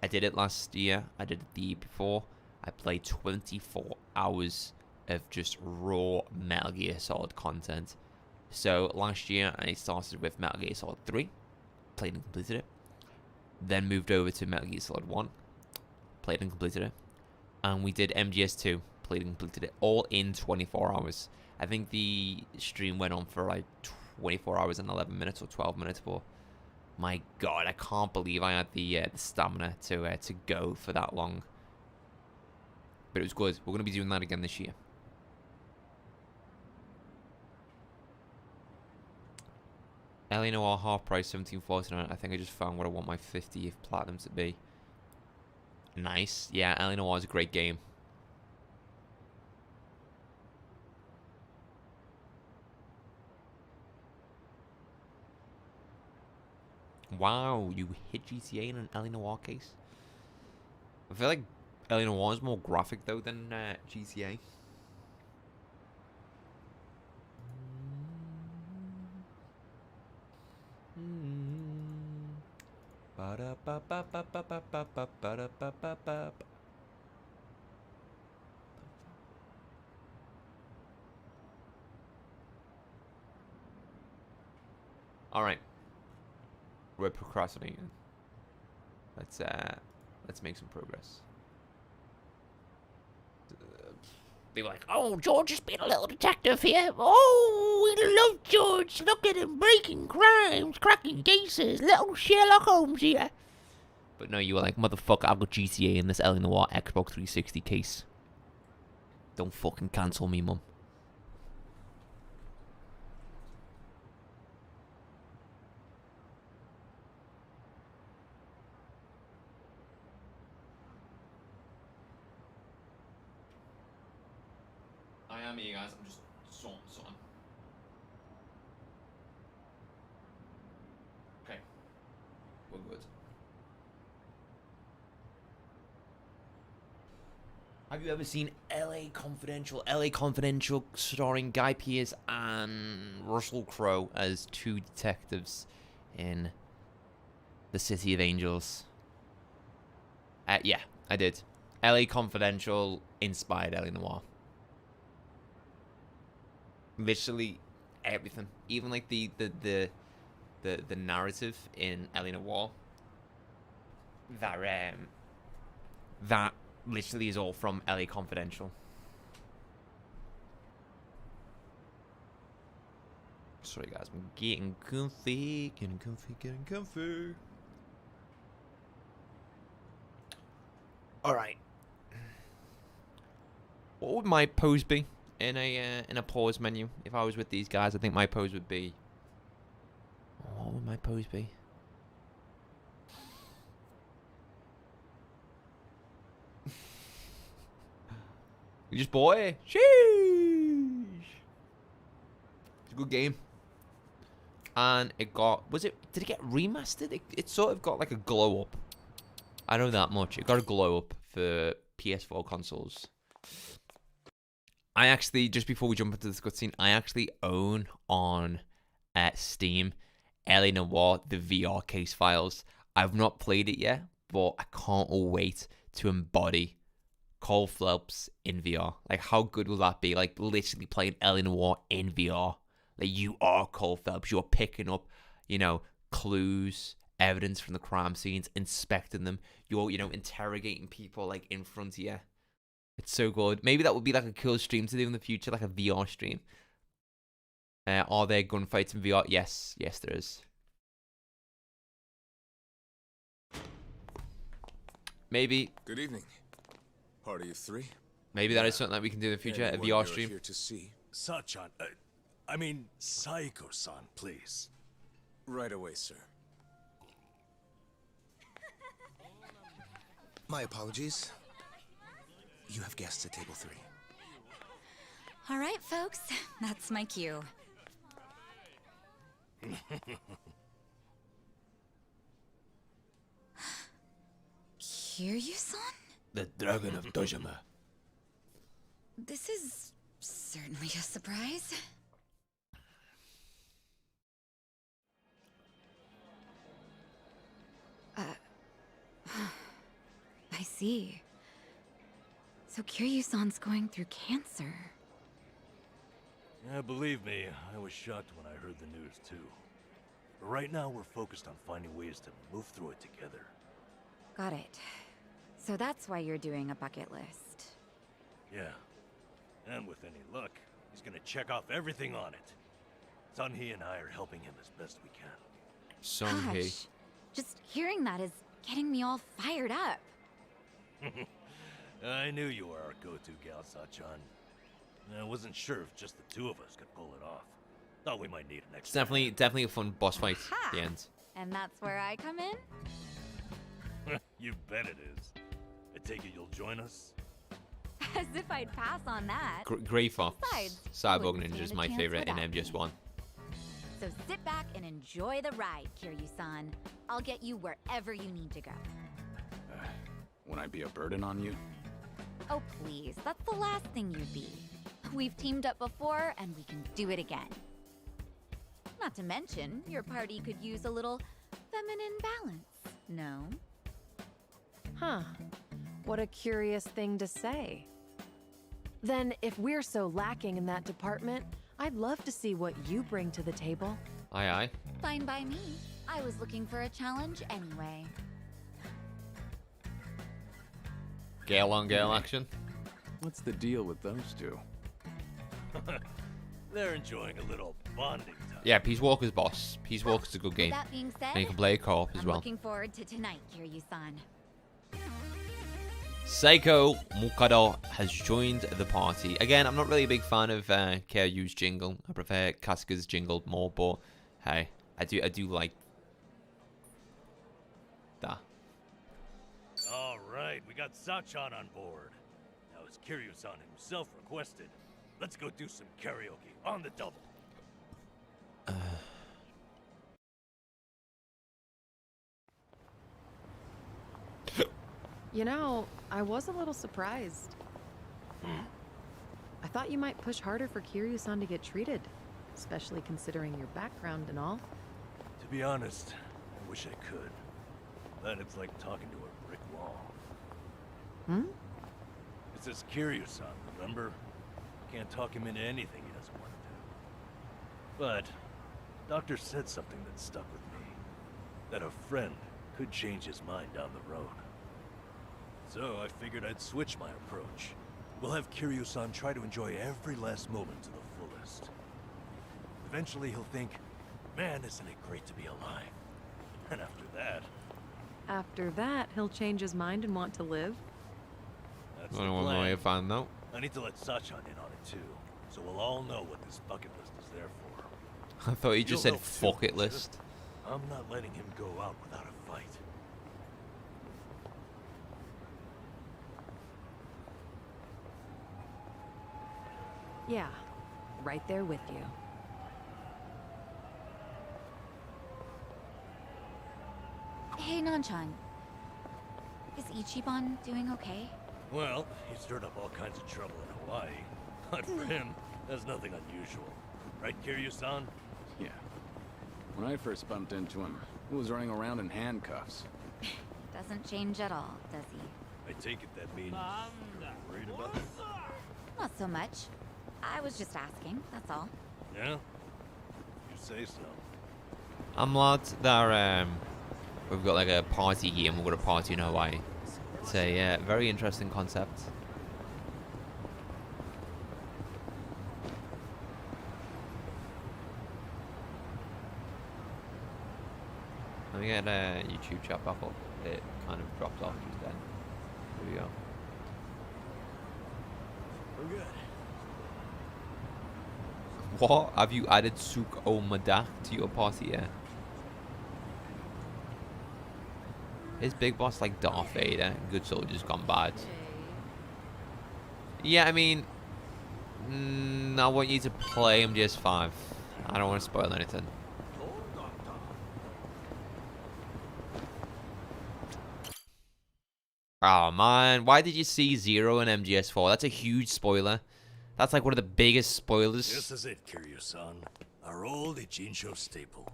I did it last year. I did it the year before. I played 24 hours of just raw Metal Gear Solid content. So last year I started with Metal Gear Solid 3, played and completed it. Then moved over to Metal Gear Solid 1, played and completed it. And we did MGS2, played and completed it, all in 24 hours. I think the stream went on for like 24 hours and 11 minutes or 12 minutes, but my god, I can't believe I had the stamina to go for that long. But it was good. We're going to be doing that again this year. L.A. Noire half price, $17.49. I think I just found what I want my 50th platinum to be. Nice. Yeah, L.A. Noire is a great game. Wow, you hit GTA in an L.A. Noire case? I feel like L.A. Noire is more graphic though than GTA. All right, we're procrastinating. Let's make some progress. They were like, Oh, George has been a little detective here. Oh, we love George. Look at him breaking crimes, cracking cases. Little Sherlock Holmes here. but no, you were like, motherfucker, I've got GTA in this L.A. Noire Xbox 360 case. Don't fucking cancel me, mum. I am here, guys. I'm just sorting something. Okay. We're good. Have you ever seen LA Confidential? LA Confidential starring Guy Pearce and Russell Crowe as two detectives in the City of Angels. Yeah, I did. LA Confidential inspired LA Noire. Literally everything, even like the narrative in LA Noire. That literally is all from LA Confidential. Sorry guys, I'm getting comfy. Alright. What would my pose be in a pause menu if I was with these guys? I think my pose would be... What would my pose be? You just boy. Sheesh. It's a good game. and it got, did it get remastered? It sort of got like a glow up. I know that much. It got a glow up for PS4 consoles. I actually, just before we jump into this cutscene, I actually own on Steam LA Noire, the VR case files. I've not played it yet, but I can't wait to embody Cole Phelps in VR. Like, how good will that be? Like, literally playing LA Noire in VR. Like, you are Cole Phelps. You're picking up, you know, clues, evidence from the crime scenes, inspecting them. You're, you know, interrogating people, like, in front of you. It's so good. Maybe that would be, like, a cool stream to do in the future, like a VR stream. Are there gunfights in VR? Yes. Yes, there is. Maybe. Good evening. Party of three? Maybe that is something that we can do in the future, a Anyone VR you're stream. here to see? Sachan, I mean, Saiko-san, please. Right away, sir. My apologies. You have guests at table 3. All right, folks, that's my cue. Kiryu-san? The Dragon of Dojima. This is certainly a surprise. I see. So Kiryu-san's going through cancer. Yeah, believe me, I was shocked when I heard the news too. But right now we're focused on finding ways to move through it together. Got it. So that's why you're doing a bucket list. Yeah. And with any luck, he's gonna check off everything on it. Sunhee and I are helping him as best we can. Sunhee. Gosh, just hearing that is getting me all fired up. I knew you were our go-to gal, Sachan. I wasn't sure if just the two of us could pull it off. Thought we might need an It's extra. definitely a fun boss fight Aha! at the end. And that's where I come in? You bet it is. I take it you'll join us? As if I'd pass on that. Grey Fox, Besides, Cyborg wouldn't Ninja is stand a my chance favorite in without me. MGS1. So sit back and enjoy the ride, Kiryu-san. I'll get you wherever you need to go. Won't I be a burden on you? Oh, please, that's the last thing you'd be. We've teamed up before, and we can do it again. Not to mention, your party could use a little feminine balance, no? Huh. What a curious thing to say. Then, if we're so lacking in that department, I'd love to see what you bring to the table. Aye, aye. Fine by me. I was looking for a challenge anyway. Gale on Gale action. What's the deal with those two? They're enjoying a little bonding time. Yeah, Peace Walker's boss. Peace Walker's a good game. That being said, And you can play a co-op as I'm well. looking forward to tonight, Kiryu-san. Seiko Mukado has joined the party. Again, I'm not really a big fan of Kiryu's jingle. I prefer Kasuga's jingle more, but hey, I do like that. All right, we got Sachan on board. Now, as Kiryu-san himself requested, let's go do some karaoke on the double. You know, I was a little surprised. I thought you might push harder for Kiryu-san to get treated, especially considering your background and all. To be honest, I wish I could. But it's like talking to a brick wall. Hmm? It's this Kiryu-san, remember? Can't talk him into anything he doesn't want to do. But, Doctor said something that stuck with me. That a friend could change his mind down the road. So I figured I'd switch my approach. We'll have Kiryu-san try to enjoy every last moment to the fullest. Eventually he'll think, man, isn't it great to be alive? And After that, he'll change his mind and want to live? that's I the don't want plan. to find out. I need to let Sachan in on it too, so we'll all know what this bucket list is there for. I thought he just You'll said know too, fuck it won't you? list. I'm not letting him go out without a fight. Yeah, right there with you. Hey, Nanchan. Is Ichiban doing okay? Well, he stirred up all kinds of trouble in Hawaii. But for him, that's nothing unusual. Right, Kiryu-san? Yeah. When I first bumped into him, he was running around in handcuffs. Doesn't change at all, does he? I take it that means you're worried about him? Not so much. I was just asking, that's all. Yeah? You say so. I'm lads that we've got like a party here and we've got a party in Hawaii. It's a very interesting concept. Let me get a YouTube chat back up. It kind of dropped off just then. Here we go. We're good. What? Have you added Suk O Madak to your party yet? Is Big Boss like Darth Vader? Good soldiers gone bad. Yeah, I mean, I want you to play MGS5. I don't want to spoil anything. Oh man, why did you see Zero in MGS4? That's a huge spoiler. That's like one of the biggest spoilers. This is it, Kiryu-san. Our old Ichinsho staple.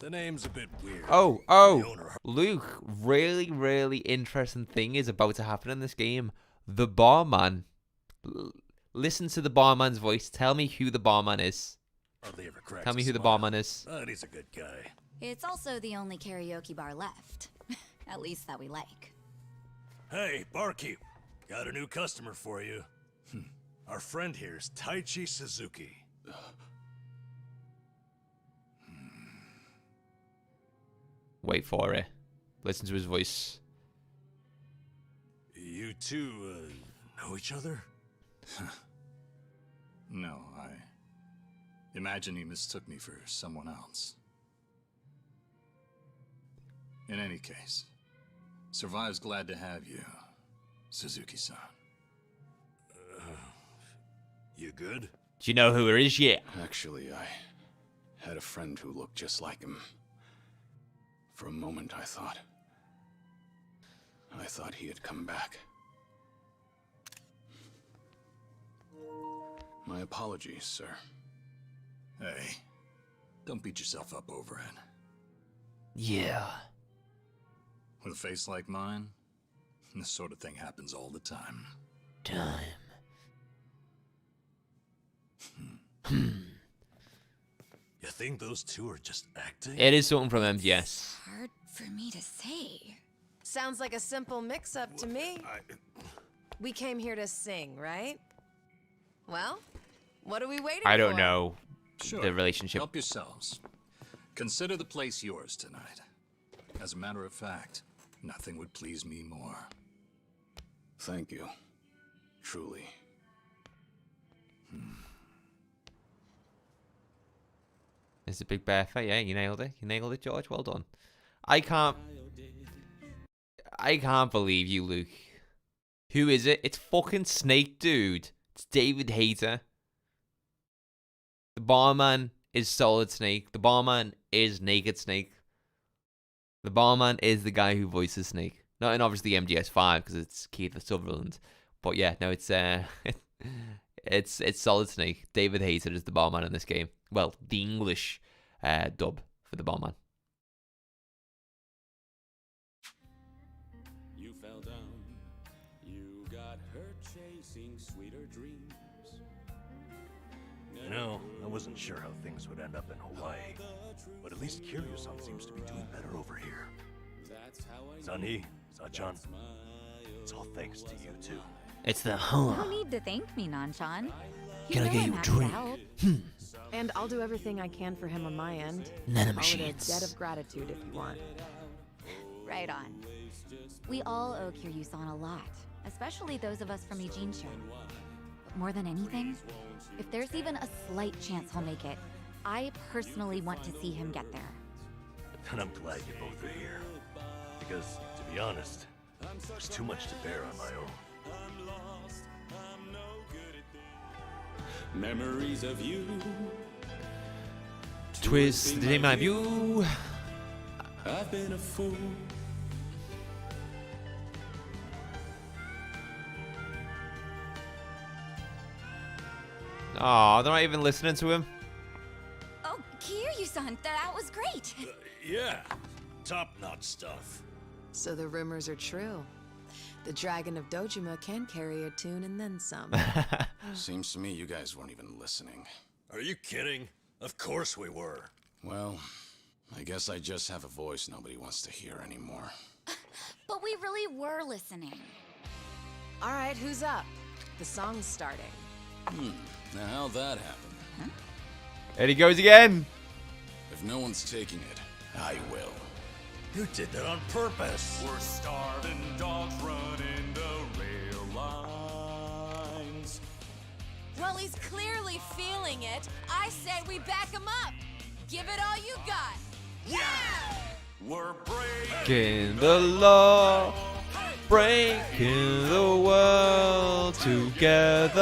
The name's a bit weird. The Oh, owner- Luke, really interesting thing is about to happen in this game. The barman. Listen to the barman's voice. Tell me who the barman is. hardly ever cracks Tell me a who the smile, barman is. But he's a good guy. It's also the only karaoke bar left. At least that we like. Hey, barkeep. Got a new customer for you. Our friend here is Taichi Suzuki. Wait for it. Listen to his voice. You two, know each other? No, I imagine he mistook me for someone else. In any case, Survive's glad to have you, Suzuki-san. You good? Do you know who it is yet? Actually, I had a friend who looked just like him. For a moment, I thought he had come back. My apologies, sir. Hey, don't beat yourself up over it. Yeah. With a face like mine, this sort of thing happens all the time. Time. You think those two are just acting? It is something from MGS. Hard for me to say. Sounds like a simple mix-up to me. We came here to sing, right? Well, what are we waiting for? I don't know Sure. the relationship. Help yourselves. Consider the place yours tonight. As a matter of fact, nothing would please me more. Thank you. Truly. It's a big bear fight. Yeah, you nailed it. You nailed it, George. Well done. I can't believe you, Luke. Who is it? It's fucking Snake, dude. It's David Hayter. The barman is Solid Snake. The barman is Naked Snake. The barman is the guy who voices Snake. Not in obviously MGS5 because it's Keith Sutherland. But yeah, no, it's it's Solid Snake. David Hayter is the barman in this game. Well, the English dub for the barman. You fell down, you got hurt chasing sweeter dreams. You know, I wasn't sure how things would end up in Hawaii. But at least Kiryu-san seems to be doing better over here. Sunny, Sachan, it's all thanks to you two. It's the No need to thank me, Nanchan. Can I get I'm you a happy to drink? help. And I'll do everything I can for him on my end. Nano Call it a machines. debt of gratitude if you want. Right on. We all owe Kiryu-san a lot, especially those of us from Eugene-sho. But more than anything, if there's even a slight chance he'll make it, I personally want to see him get there. And I'm glad you both are here. Because, to be honest, there's too much to bear on my own. Memories of you. Twist in my view. I've been a fool. Oh, they're not even listening to him. Oh, Kiryu-san, that was great. Yeah, top-notch stuff. So the rumors are true. The Dragon of Dojima can carry a tune and then some. Seems to me you guys weren't even listening. Are you kidding? Of course we were. Well, I guess I just have a voice nobody wants to hear anymore. But we really were listening. All right, who's up? The song's starting. Now how'd that happen? There he goes again. If no one's taking it, I will. You did that on purpose. We're starving dogs running the rail lines. Well, he's clearly feeling it. I say we back him up. Give it all you got. Yeah! We're breaking Breaking the law, breaking the world together.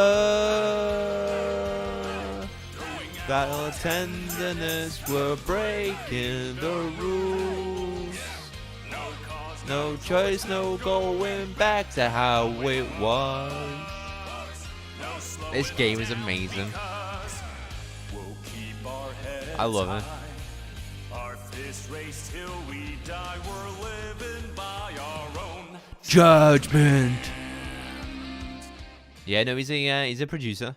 That tenderness, we're breaking the rules. No choice, no going back to how it was. This game is amazing. We'll keep our heads I love it. high. Our fist race till we die. We're living by our own. Judgment. Yeah, no, he's a producer.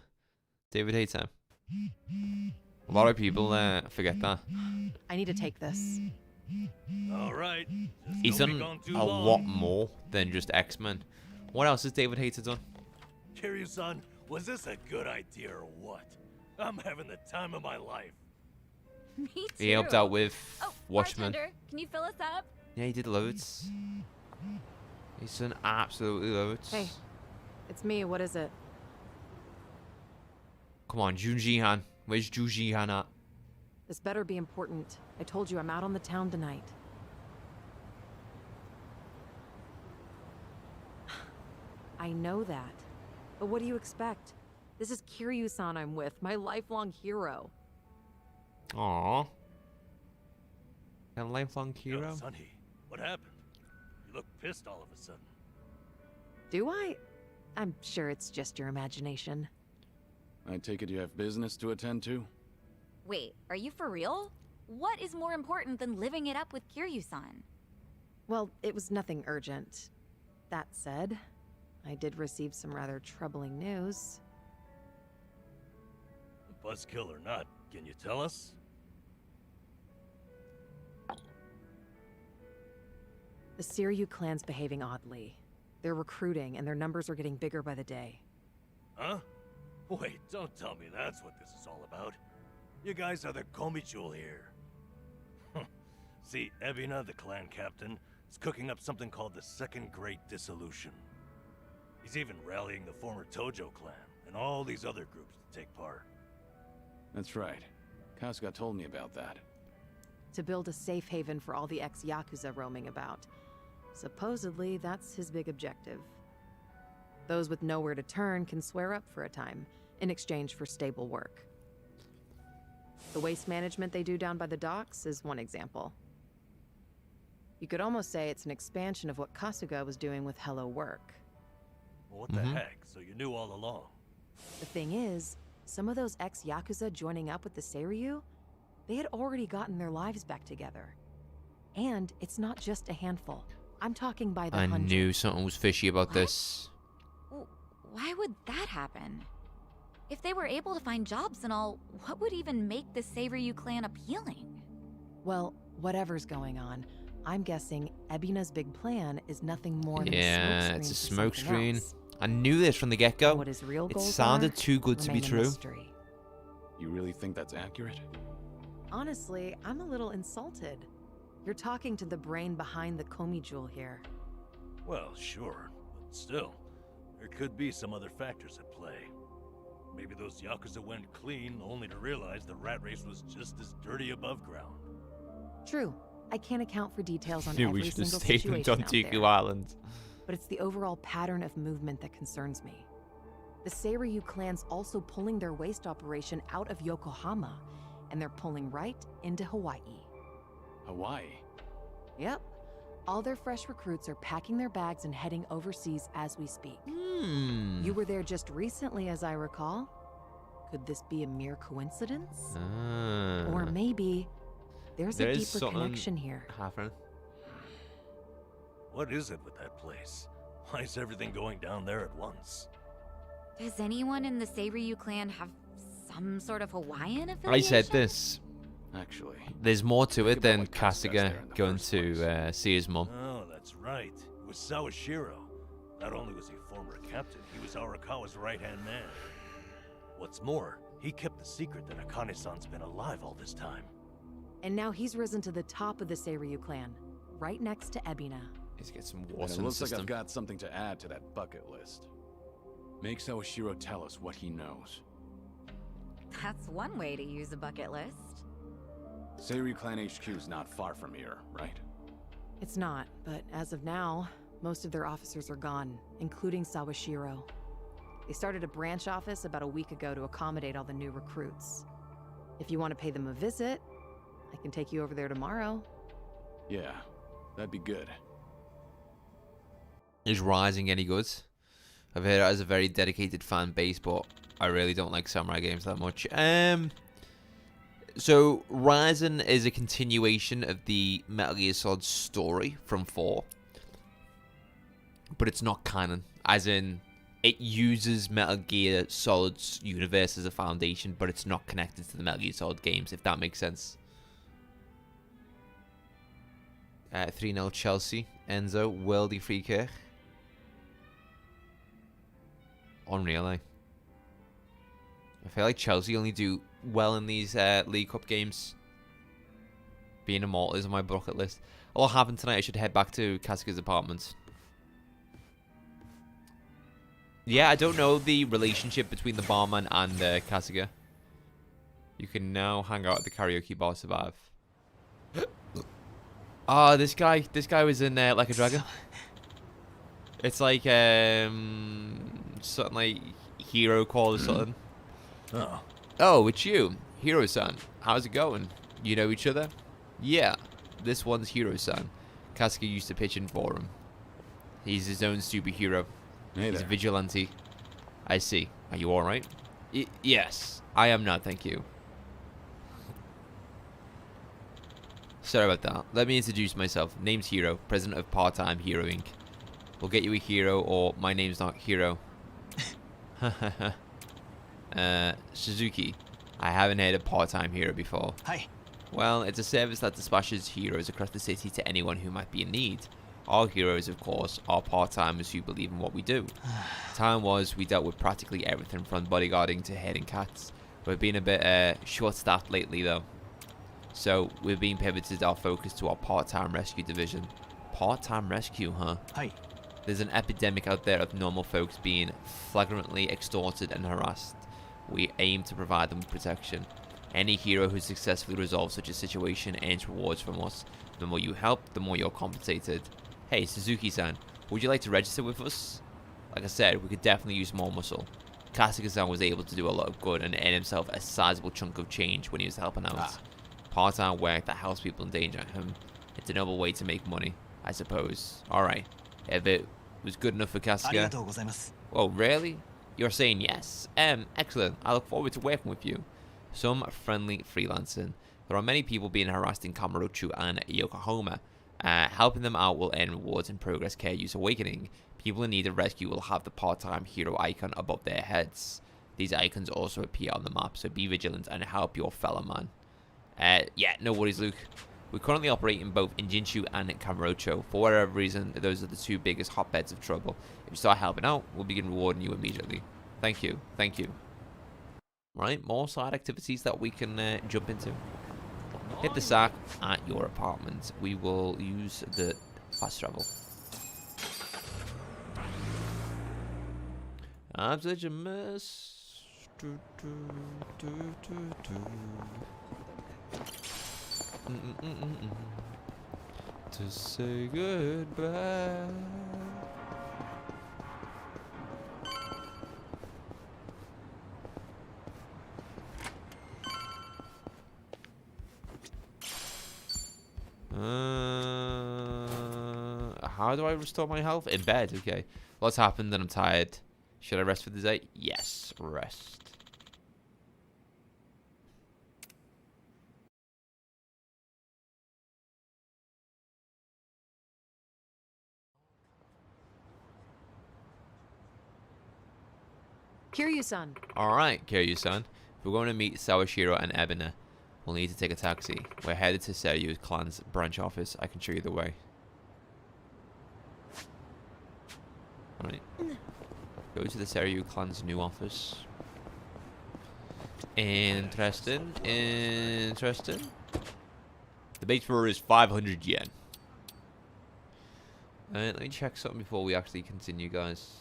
David Hayter. A lot of people forget that. I need to take this. All right. Just He's don't be done gone too a long. lot more than just X-Men. What else has David Hayter done? Kiryu-san, was this a good idea or what? I'm having the time of my life. Me too. He helped out with Oh, Watchmen. bartender, can you fill us up? Yeah, he did loads. He's done absolutely loads. Hey, it's me. What is it? Come on, Junji Han. Where's Junji Han at? This better be important. I told you I'm out on the town tonight. I know that. But what do you expect? This is Kiryu-san I'm with, my lifelong hero. Aww. A lifelong Yo, hero? Sunny, what happened? You look pissed all of a sudden. Do I? I'm sure it's just your imagination. I take it you have business to attend to? Wait, are you for real? What is more important than living it up with Kiryu-san? Well, it was nothing urgent. That said, I did receive some rather troubling news. Buzzkill or not, can you tell us? The Seiryu clan's behaving oddly. They're recruiting, and their numbers are getting bigger by the day. Huh? Wait, don't tell me that's what this is all about. You guys are the Komi Jewel here. See, Ebina, the clan captain, is cooking up something called the Second Great Dissolution. He's even rallying the former Tojo clan and all these other groups to take part. That's right. Kasuga told me about that. To build a safe haven for all the ex-Yakuza roaming about. Supposedly, that's his big objective. Those with nowhere to turn can swear up for a time, in exchange for stable work. The waste management they do down by the docks is one example. You could almost say it's an expansion of what Kasuga was doing with Hello Work. Well, what the heck? So you knew all along? The thing is, some of those ex-Yakuza joining up with the Seiryu, they had already gotten their lives back together. And it's not just a handful. I'm talking by the I hundred. knew something was fishy about What? this. Why would that happen? If they were able to find jobs and all, what would even make the Seiryu clan appealing? Well, whatever's going on, I'm guessing Ebina's big plan is nothing more than Yeah, a it's a smoke screen for smokescreen. something else. I knew this from the get-go. What his real It goals sounded are, too good to be remain a true. mystery. You really think that's accurate? Honestly, I'm a little insulted. You're talking to the brain behind the Komi Jewel here. Well, sure, but still, there could be some other factors at play. Maybe those Yakuza went clean only to realize the rat race was just as dirty above ground. True, I can't account for details on Knew every we should have single stayed in situation John out Tiku there, Island. but it's the overall pattern of movement that concerns me. The Seiryu clan's also pulling their waste operation out of Yokohama, and they're pulling right into Hawaii. Hawaii? Yep. All their fresh recruits are packing their bags and heading overseas as we speak. You were there just recently, as I recall. Could this be a mere coincidence? Or maybe there's a deeper connection here. Happening. What is it with that place? Why is everything going down there at once? Does anyone in the Seiryu clan have some sort of Hawaiian affiliation? I said this. Actually, There's more to it Think about than what got us there Kasuga in the going first to see his mum. Oh, that's right. It was Sawashiro. Not only was he former captain, he was Arakawa's right-hand man. What's more, he kept the secret that Akane-san's been alive all this time. And now he's risen to the top of the Seiryu clan, right next to Ebina. Let's get some and water it in the looks like system. I've got something to add to that bucket list. Make Sawashiro tell us what he knows. That's one way to use a bucket list. Seiryu Clan HQ's not far from here, right? It's not, but as of now, most of their officers are gone, including Sawashiro. They started a branch office about a week ago to accommodate all the new recruits. If you want to pay them a visit, I can take you over there tomorrow. Yeah, that'd be good. Is Rising any good? I've heard it has a very dedicated fan base, but I really don't like samurai games that much. So Rising is a continuation of the Metal Gear Solid story from 4, but it's not canon. As in, it uses Metal Gear Solid's universe as a foundation, but it's not connected to the Metal Gear Solid games, if that makes sense. 3-0 Chelsea. Enzo, worldy free kick. Unreal, eh? I feel like Chelsea only do well in these League Cup games. Being immortal is on my bucket list. A lot happened tonight. I should head back to Kasuga's apartment. Yeah, I don't know the relationship between the barman and Kasuga. You can now hang out at the karaoke bar, survive. Ah, this guy was in Like a Dragon. It's like something like Hero Call or something. Oh, it's you, Hiro-san. How's it going? You know each other? Yeah, this one's Hiro-san. Kasuga used to pitch in for him. He's his own superhero. Hey He's a there. vigilante. I see. Are you alright? Yes, I am not, thank you. Sorry about that. Let me introduce myself. Name's Hiro, president of Part-Time Hero Inc. We'll get you a hero, or my name's not Hiro. Suzuki. I haven't heard of Part-Time Hero before. Hi. Well, it's a service that dispatches heroes across the city to anyone who might be in need. Our heroes, of course, are part-timers who believe in what we do. Time was, we dealt with practically everything from bodyguarding to herding cats. We've been a bit short-staffed lately, though. So, we've been pivoted our focus to our part-time rescue division. Part-time rescue, huh? Hi. There's an epidemic out there of normal folks being flagrantly extorted and harassed. We aim to provide them with protection. Any hero who successfully resolves such a situation earns rewards from us. The more you help, the more you're compensated. Hey, Suzuki-san, would you like to register with us? Like I said, we could definitely use more muscle. Kasuga-san was able to do a lot of good and earn himself a sizable chunk of change when he was helping out. Part-time work that helps people in danger. It's a noble way to make money, I suppose. Alright, if it was good enough for Kasuga... Oh, really? You're saying yes? Excellent. I look forward to working with you. Some friendly freelancing. There are many people being harassed in Kamurocho and Yokohama. Helping them out will earn rewards in Progress Care Use Awakening. People in need of rescue will have the part-time hero icon above their heads. These icons also appear on the map, so be vigilant and help your fellow man. Yeah, no worries, Luke. We currently operate in both Injinshu and Kamurocho. For whatever reason, those are the two biggest hotbeds of trouble. If you start helping out, we'll begin rewarding you immediately. Thank you. Thank you. Right, more side activities that we can jump into. Hit the sack at your apartment. We will use the fast travel. I'm such a mess. To say goodbye. How do I restore my health? In bed, okay. What's happened and I'm tired. Should I rest for the day? Yes, rest. Kiryu-san. Alright, Kiryu-san. If we're going to meet Sawashiro and Ebina, we'll need to take a taxi. We're headed to Seiryu clan's branch office. I can show you the way. Alright. Go to the Seiryu clan's new office. Interesting. Interesting. The base fare is 500 yen. Alright, let me check something before we actually continue, guys.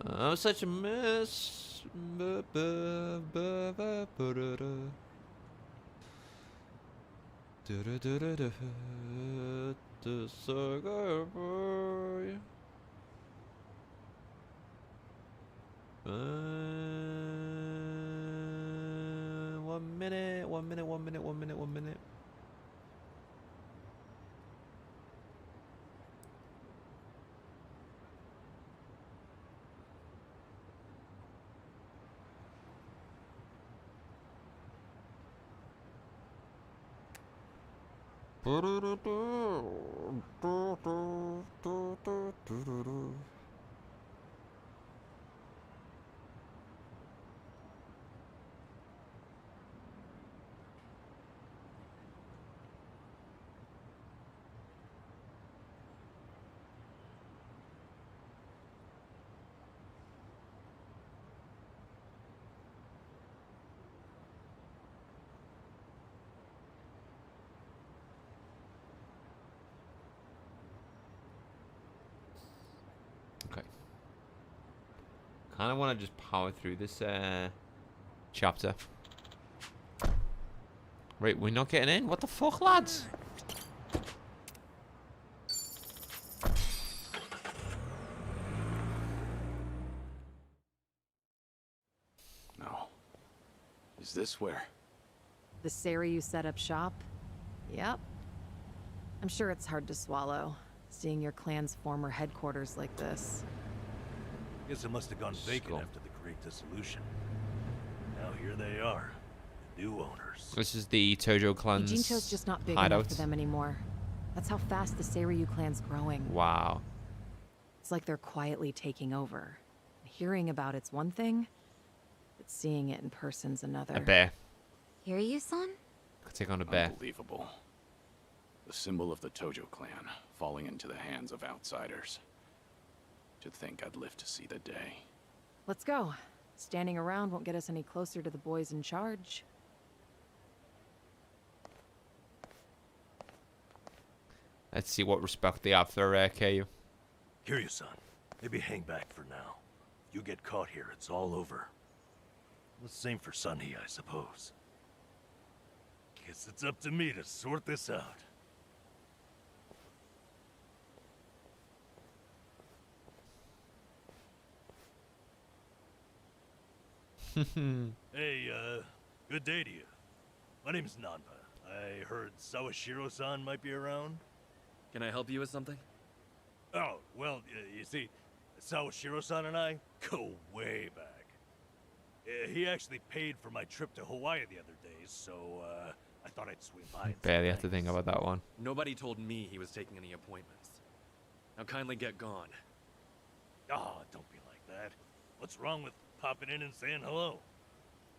I'm such a mess. The Saga Boy. 1 minute, 1 minute, 1 minute, 1 minute, 1 minute. Okay. Kind of want to just power through this chapter. Wait, we're not getting in? What the fuck, lads? No. Is this where? The Seiryu set up shop? Yep. I'm sure it's hard to swallow, seeing your clan's former headquarters like this. Guess it must have gone vacant after the Great Dissolution. Now here they are, the new owners. This is the Tojo clan's Ijincho's just not big hideout. enough for them anymore. That's how fast the Seiryu clan's growing. Wow. It's like they're quietly taking over. Hearing about it's one thing, but seeing it in person's another. A bear. Kiryu-san? Could take on a bear. Unbelievable. The symbol of the Tojo clan falling into the hands of outsiders. To think I'd live to see the day. Let's go. Standing around won't get us any closer to the boys in charge. Let's see what respect they have for KU. Kiryu-san, maybe hang back for now. You get caught here, it's all over. The same for Sunny, I suppose. Guess it's up to me to sort this out. Hey, good day to you. My name's Nanba. I heard Sawashiro-san might be around. Can I help you with something? Oh, well, you see, Sawashiro-san and I go way back. He actually paid for my trip to Hawaii the other day, so, I thought I'd swing by. Barely have to think about that one. Nobody told me he was taking any appointments. Now kindly get gone. Oh, don't be like that. What's wrong with popping in and saying hello?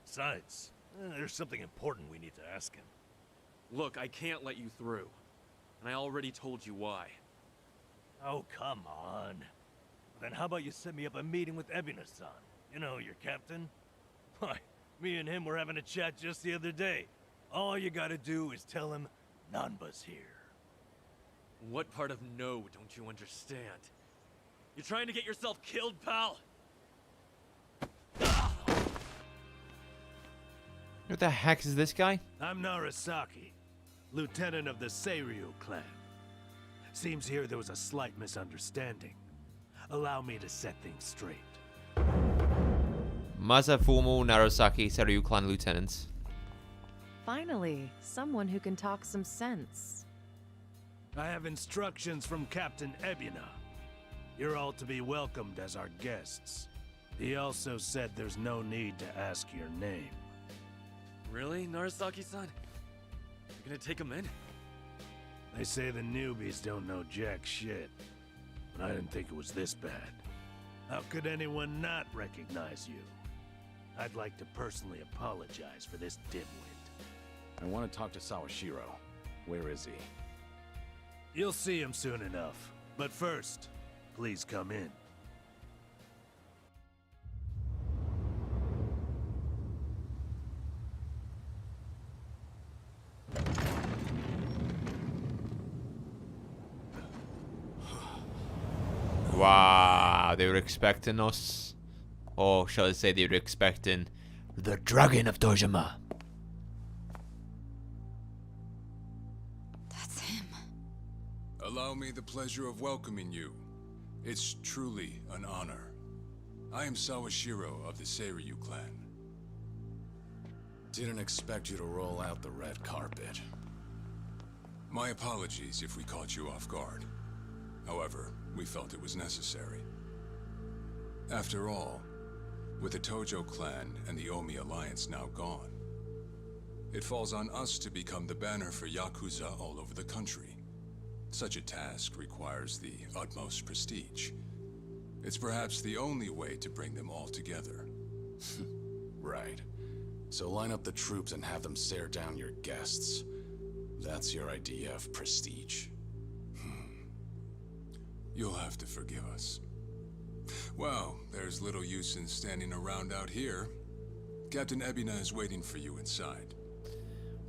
Besides, there's something important we need to ask him. Look, I can't let you through. And I already told you why. Oh, come on. Then how about you set me up a meeting with Ebina-san? You know, your captain? Why, me and him were having a chat just the other day. All you gotta do is tell him Nanba's here. What part of no don't you understand? You trying to get yourself killed, pal? What the heck is this guy? I'm Narasaki, lieutenant of the Seiryu clan. Seems here there was a slight misunderstanding. Allow me to set things straight. Masafumo Narasaki, Seiryu clan lieutenant. Finally, someone who can talk some sense. I have instructions from Captain Ebuna. You're all to be welcomed as our guests. He also said there's no need to ask your name. Really, Narasaki-san? You're gonna take him in? They say the newbies don't know jack shit, but I didn't think it was this bad. How could anyone not recognize you? I'd like to personally apologize for this dimwit. I want to talk to Sawashiro. Where is he? You'll see him soon enough. But first, please come in. Wow, they were expecting us. Or shall I say they were expecting the Dragon of Dojima. That's him. Allow me the pleasure of welcoming you. It's truly an honor. I am Sawashiro of the Seiryu clan. Didn't expect you to roll out the red carpet. My apologies if we caught you off guard. However, we felt it was necessary. After all, with the Tojo clan and the Omi alliance now gone, it falls on us to become the banner for Yakuza all over the country. Such a task requires the utmost prestige. It's perhaps the only way to bring them all together. Right. So line up the troops and have them stare down your guests. That's your idea of prestige. You'll have to forgive us. Well, there's little use in standing around out here. Captain Ebuna is waiting for you inside.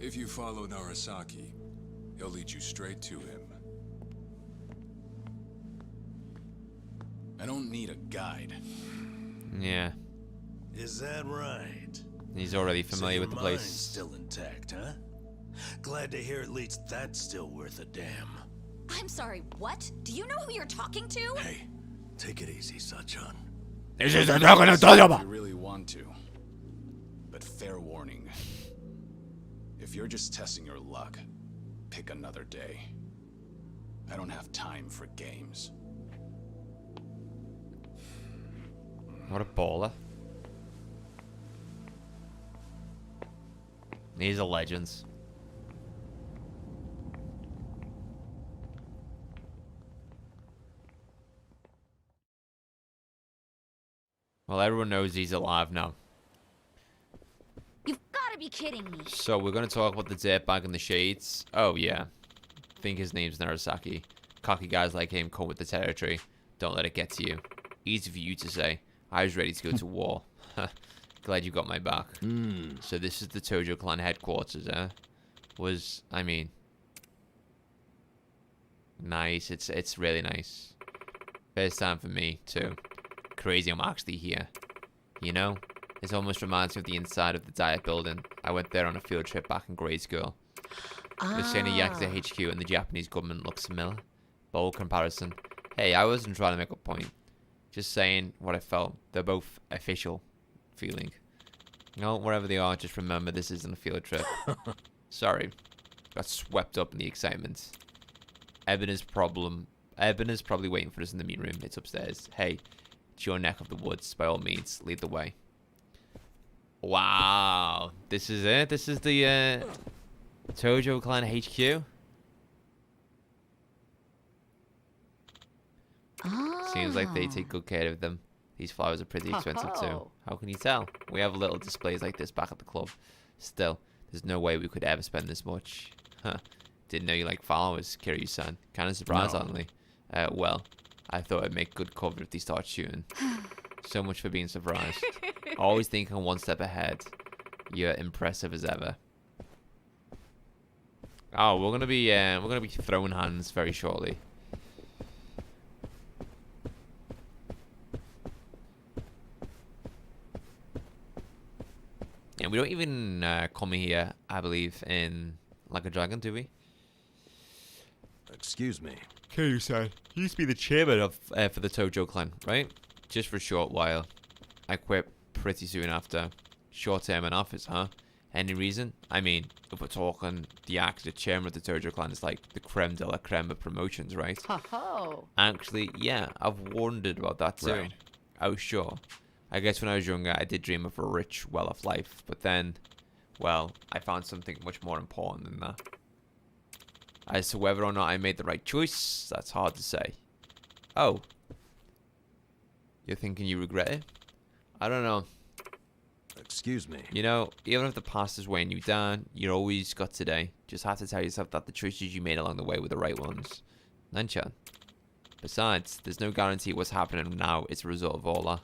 If you follow Narasaki, he'll lead you straight to him. I don't need a guide. Yeah. Is that right? He's already familiar with the place. Still intact, huh? Glad to hear at least that's still worth a damn. I'm sorry, what? Do you know who you're talking to? Hey, take it easy, Sachan. This is the Dragon of Dojima! If you really want to. But fair warning. If you're just testing your luck, pick another day. I don't have time for games. What a baller. These are legends. Well, everyone knows he's alive now. You've got to be kidding me. So we're going to talk about the dirtbag in the shades. Oh, yeah. I think his name's Narasaki. Cocky guys like him come with the territory. Don't let it get to you. Easy for you to say. I was ready to go to war. Glad you got my back. So this is the Tojo clan headquarters, eh? I mean... Nice. It's really nice. First time for me, too. Crazy I'm actually here. You know? It almost reminds me of the inside of the Diet building. I went there on a field trip back in grade school. The Sena Yakuza HQ and the Japanese government look similar. Bold comparison. Hey, I wasn't trying to make a point. Just saying what I felt. They're both official feeling. You know, wherever they are, just remember this isn't a field trip. Sorry. Got swept up in the excitement. Ebena's probably waiting for us in the meeting room. It's upstairs. Hey, it's your neck of the woods. By all means, lead the way. Wow. This is it? This is the Tojo clan HQ? Seems like they take good care of them. These flowers are pretty expensive too. How can you tell? We have little displays like this back at the club. Still, there's no way we could ever spend this much. Huh. Didn't know you like flowers, Kiryu-san. Kind of surprised, honestly. Well, I thought I'd make good cover if they start shooting. So much for being surprised. Always thinking one step ahead. You're impressive as ever. Oh, we're gonna be throwing hands very shortly. And we don't even come here, I believe, in Like a Dragon, do we? Excuse me. Kiryu-san, you used to be the chairman of for the Tojo clan, right? Just for a short while. I quit pretty soon after. Short term in office, huh? Any reason? I mean, if we're talking the Yakuza chairman of the Tojo clan is like the creme de la creme of promotions, right? Ho-ho. Actually, yeah, I've wondered about that too. Right. Oh, sure. I guess when I was younger, I did dream of a rich, well-off life, but then, well, I found something much more important than that. As to whether or not I made the right choice, that's hard to say. Oh. You're thinking you regret it? I don't know. Excuse me. You know, even if the past is weighing you down, you always got today. Just have to tell yourself that the choices you made along the way were the right ones. Nanchan. Besides, there's no guarantee what's happening now is a result of all that.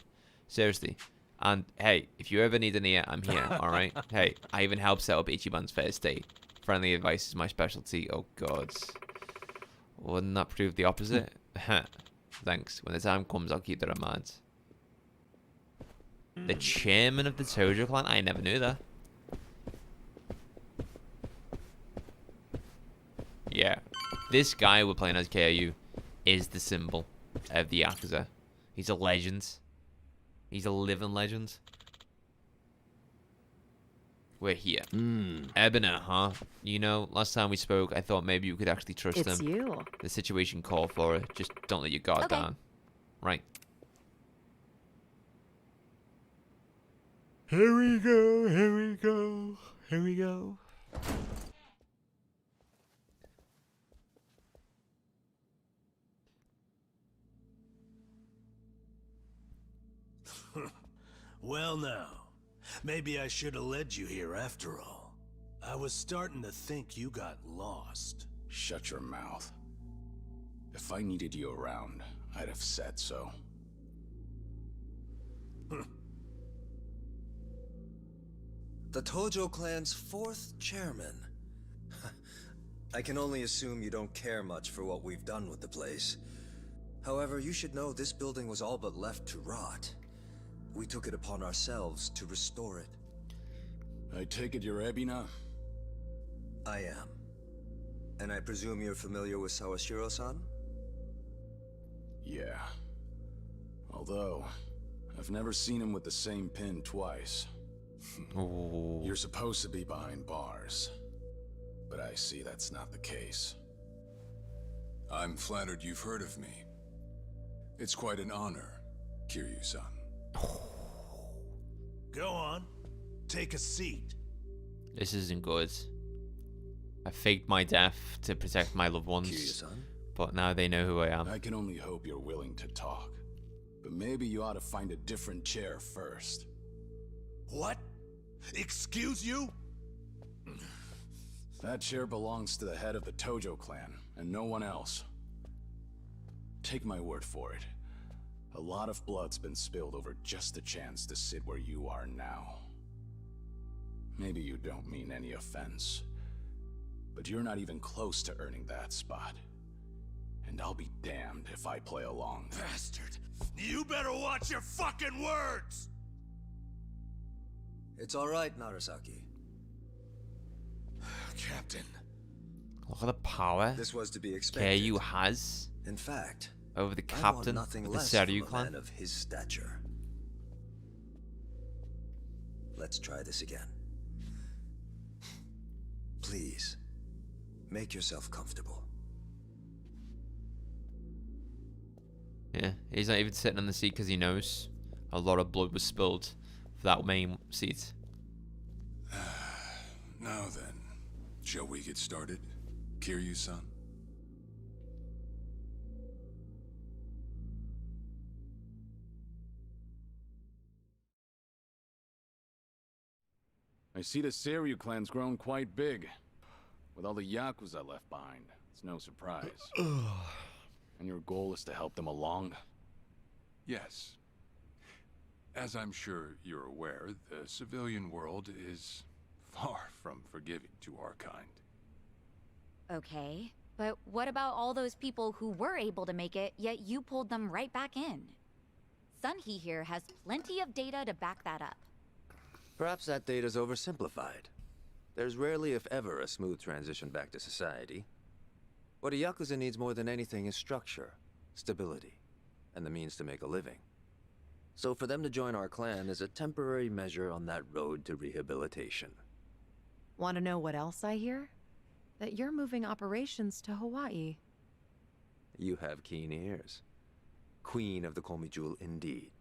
Seriously. And, hey, if you ever need an ear, I'm here, alright? Hey, I even helped set up Ichiban's first date. Friendly advice is my specialty. Oh, God. Wouldn't that prove the opposite? Thanks. When the time comes, I'll keep that in mind. The chairman of the Tojo clan? I never knew that. Yeah. This guy we're playing as KRU is the symbol of the Yakuza. He's a legend. He's a living legend. We're here. Ebener, huh? You know, last time we spoke, I thought maybe you could actually trust It's him. you. The situation called for it. Just don't let your guard Okay. down. Right. Here we go, here we go, here we go. Well now, maybe I should have led you here after all. I was starting to think you got lost. Shut your mouth. If I needed you around, I'd have said so. The Tojo clan's 4th chairman. I can only assume you don't care much for what we've done with the place. However, you should know this building was all but left to rot. We took it upon ourselves to restore it. I take it you're Ebina? I am. And I presume you're familiar with Sawashiro-san? Yeah. Although, I've never seen him with the same pin twice. Ooh. You're supposed to be behind bars. But I see that's not the case. I'm flattered you've heard of me. It's quite an honor, Kiryu-san. Go on. Take a seat. This isn't good. I faked my death to protect my loved ones, Kiryu-san? but now they know who I am. I can only hope you're willing to talk. But maybe you ought to find a different chair first. What? Excuse you? That chair belongs to the head of the Tojo clan, and no one else. Take my word for it. A lot of blood's been spilled over just a chance to sit where you are now. Maybe you don't mean any offense, but you're not even close to earning that spot. And I'll be damned if I play along. Bastard! You better watch your fucking words! It's all right, Narasaki. Captain. Look at the power This was to be expected. KRU has In fact, over the I want captain nothing of the less Seiryu from a clan. man of his stature. Let's try this again. Please, make yourself comfortable. Yeah, he's not even sitting on the seat because he knows a lot of blood was spilled for that main seat. Now then, shall we get started, Kiryu-san? I see the Seiryu clan's grown quite big. With all the Yakuza left behind, it's no surprise. And your goal is to help them along? Yes. As I'm sure you're aware, the civilian world is far from forgiving to our kind. Okay, but what about all those people who were able to make it, yet you pulled them right back in? Sunhee here has plenty of data to back that up. Perhaps that data's oversimplified. There's rarely, if ever, a smooth transition back to society. What a Yakuza needs more than anything is structure, stability, and the means to make a living. So for them to join our clan is a temporary measure on that road to rehabilitation. Want to know what else I hear? That you're moving operations to Hawaii. You have keen ears. Queen of the Komijul indeed.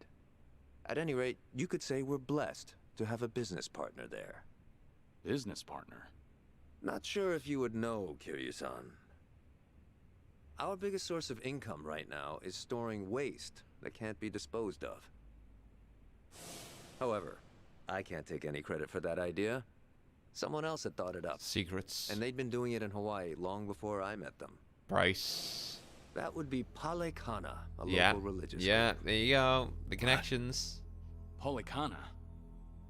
At any rate, you could say we're blessed to have a business partner there. Business partner? Not sure if you would know, Kiryu-san. Our biggest source of income right now is storing waste that can't be disposed of. However, I can't take any credit for that idea. Someone else had thought it up. Secrets. And they'd been doing it in Hawaii long before I met them. Price. That would be Palekana, a local religious Yeah, group. there you go. The connections. Polikana?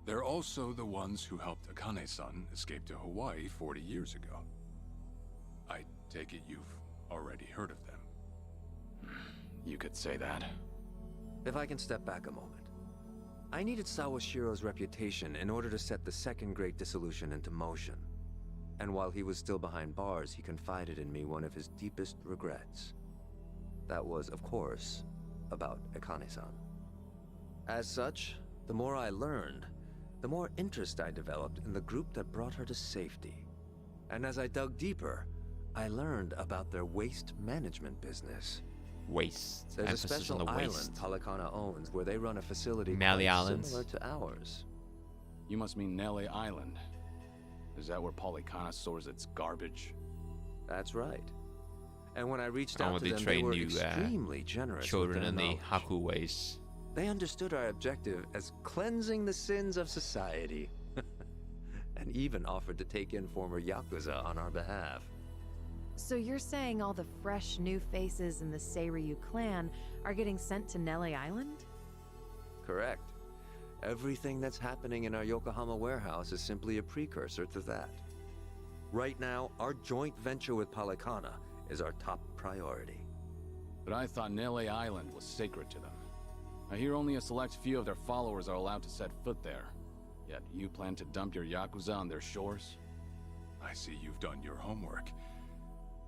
They're also the ones who helped Akane-san escape to Hawaii 40 years ago. I take it you've already heard of them. You could say that. If I can step back a moment. I needed Sawashiro's reputation in order to set the second great dissolution into motion. And while he was still behind bars, he confided in me one of his deepest regrets. That was, of course, about Akane-san. As such, the more I learned, the more interest I developed in the group that brought her to safety. And as I dug deeper, I learned about their waste management business. Waste. There's Emphasis a special on the island waste. Palekana owns where they run a facility Mali quite Islands. similar to ours. You must mean Nele Island. Is that where Polikana stores its garbage? That's right. And when I reached And out where to they them, they train were new extremely generous children with in their the knowledge. Haku ways. They understood our objective as cleansing the sins of society. And even offered to take in former Yakuza on our behalf. So you're saying all the fresh new faces in the Seiryu clan are getting sent to Nele Island? Correct. Everything that's happening in our Yokohama warehouse is simply a precursor to that. Right now, our joint venture with Palekana is our top priority. But I thought Nele Island was sacred to them. I hear only a select few of their followers are allowed to set foot there. Yet you plan to dump your Yakuza on their shores? I see you've done your homework.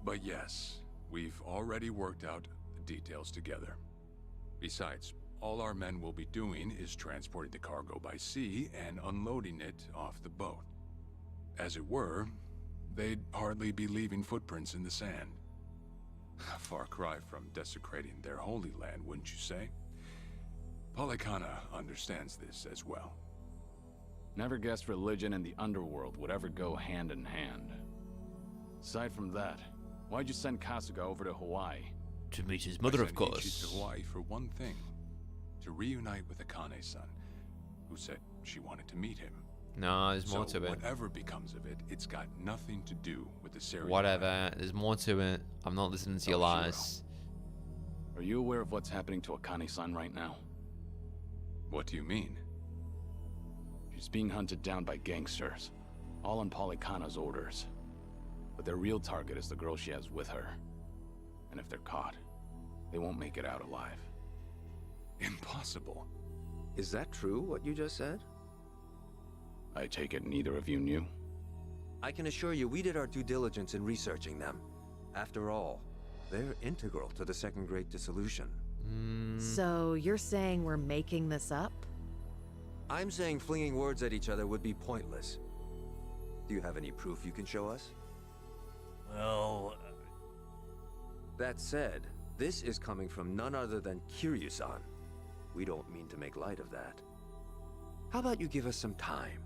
But yes, we've already worked out the details together. Besides, all our men will be doing is transporting the cargo by sea and unloading it off the boat. As it were, they'd hardly be leaving footprints in the sand. A far cry from desecrating their holy land, wouldn't you say? Polikana understands this as well. Never guessed religion and the underworld would ever go hand in hand. Aside from that, why'd you send Kasuga over to Hawaii? To meet his mother, of I sent Ichi course. to Hawaii for one thing. To reunite with Akane-san, who said she wanted to meet him. No, there's more to it. Whatever becomes of it, it's got nothing to do with the Seiryu. Whatever. There's more to it. I'm not listening to your lies. Are you aware of what's happening to Akane-san right now? What do you mean? She's being hunted down by gangsters, all on Polikana's orders. But their real target is the girl she has with her. And if they're caught, they won't make it out alive. Impossible. Is that true, what you just said? I take it neither of you knew? I can assure you we did our due diligence in researching them. After all, they're integral to the Second Great Dissolution. So you're saying we're making this up? I'm saying flinging words at each other would be pointless. Do you have any proof you can show us? Well... That said, this is coming from none other than Kiryu-san. We don't mean to make light of that. How about you give us some time?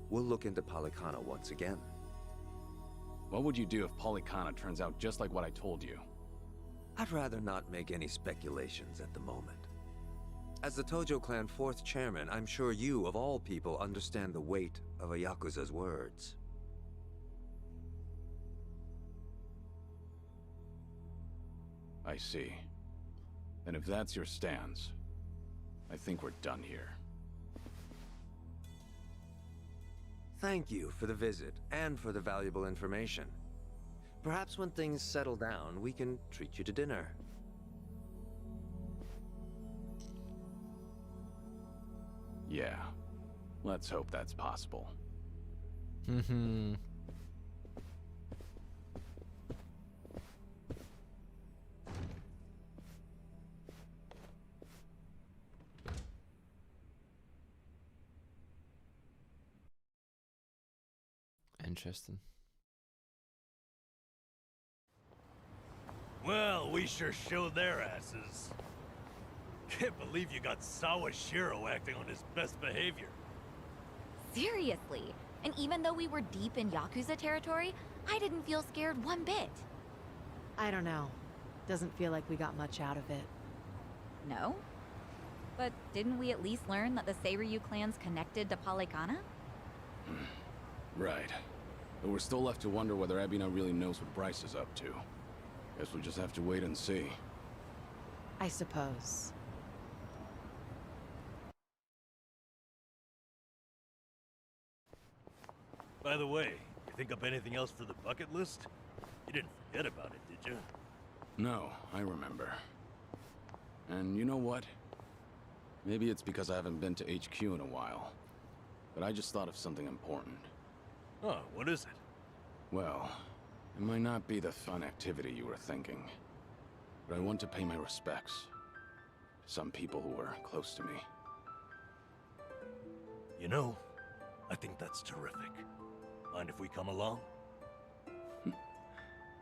We'll look into Polikana once again. What would you do if Polikana turns out just like what I told you? I'd rather not make any speculations at the moment. As the Tojo clan 4th chairman, I'm sure you, of all people, understand the weight of a Yakuza's words. I see. And if that's your stance, I think we're done here. Thank you for the visit, and for the valuable information. Perhaps when things settle down, we can treat you to dinner. Yeah. Let's hope that's possible. interesting. Well, we sure showed their asses. Can't believe you got Sawashiro acting on his best behavior. Seriously. And even though we were deep in Yakuza territory, I didn't feel scared one bit. I don't know. Doesn't feel like we got much out of it. No? But didn't we at least learn that the Seiryu clan's connected to Polycana? Right. But we're still left to wonder whether Ebina really knows what Bryce is up to. Guess we'll just have to wait and see. I suppose. By the way, you think up anything else for the bucket list? You didn't forget about it, did you? No, I remember. And you know what? Maybe it's because I haven't been to HQ in a while. But I just thought of something important. Oh, what is it? Well, it might not be the fun activity you were thinking. But I want to pay my respects to some people who were close to me. You know, I think that's terrific. Mind if we come along?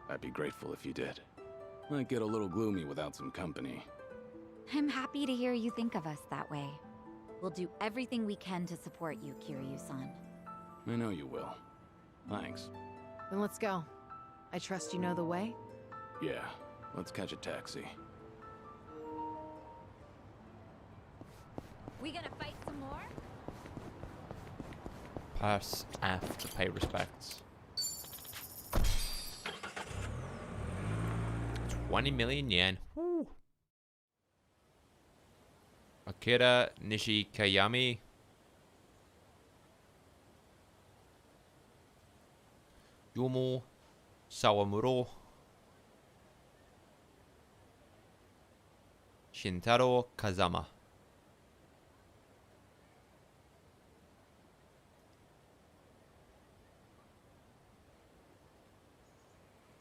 I'd be grateful if you did. Might get a little gloomy without some company. I'm happy to hear you think of us that way. We'll do everything we can to support you, Kiryu-san. I know you will. Thanks. Then let's go. I trust you know the way? Yeah, let's catch a taxi. We gonna fight some more? Pass F to pay respects. 20 million yen. Woo. Akira Nishikayami. Yomo Sawamuro. Shintaro Kazama.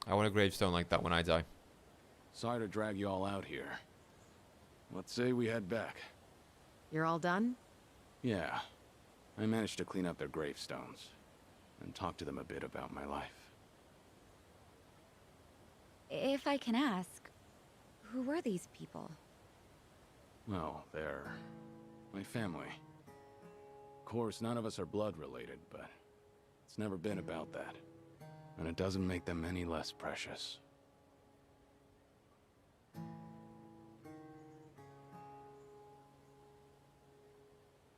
I want a gravestone like that when I die. Sorry to drag you all out here. Let's say we head back. You're all done? Yeah. I managed to clean up their gravestones and talk to them a bit about my life. If I can ask, who were these people? Well, they're my family. Of course, none of us are blood related, but it's never been about that. And it doesn't make them any less precious.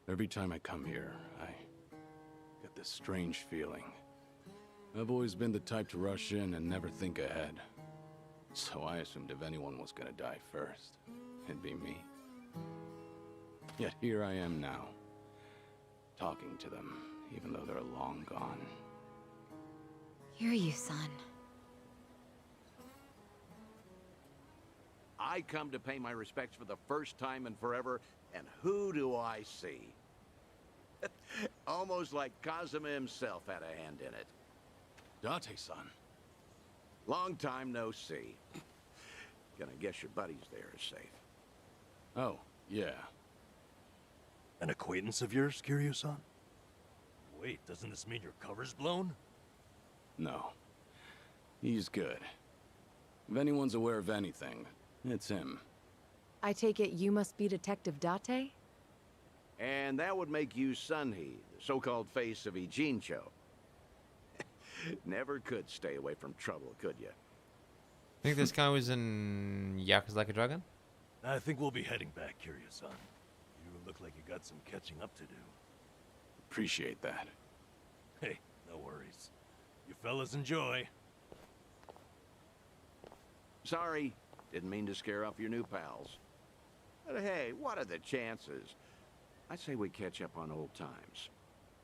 Every time I come here, I get this strange feeling. I've always been the type to rush in and never think ahead. So I assumed if anyone was gonna die first, it'd be me. Yet here I am now, talking to them, even though they're long gone. Kiryu-san. I come to pay my respects for the first time in forever, and who do I see? Almost like Kazuma himself had a hand in it. Date-san. Long time no see. Gonna guess your buddies there is safe. Oh, yeah. An acquaintance of yours, Kiryu-san? Wait, doesn't this mean your cover's blown? No. He's good. If anyone's aware of anything, it's him. I take it you must be Detective Date? And that would make you Sunhee, the so-called face of Ijincho. Never could stay away from trouble, could you? Think this guy was in Yakuza Like a Dragon? I think we'll be heading back, Kiryu-san. You look like you got some catching up to do. Appreciate that. Hey, no worries. You fellas enjoy. Sorry, didn't mean to scare off your new pals. But hey, what are the chances? I say we catch up on old times.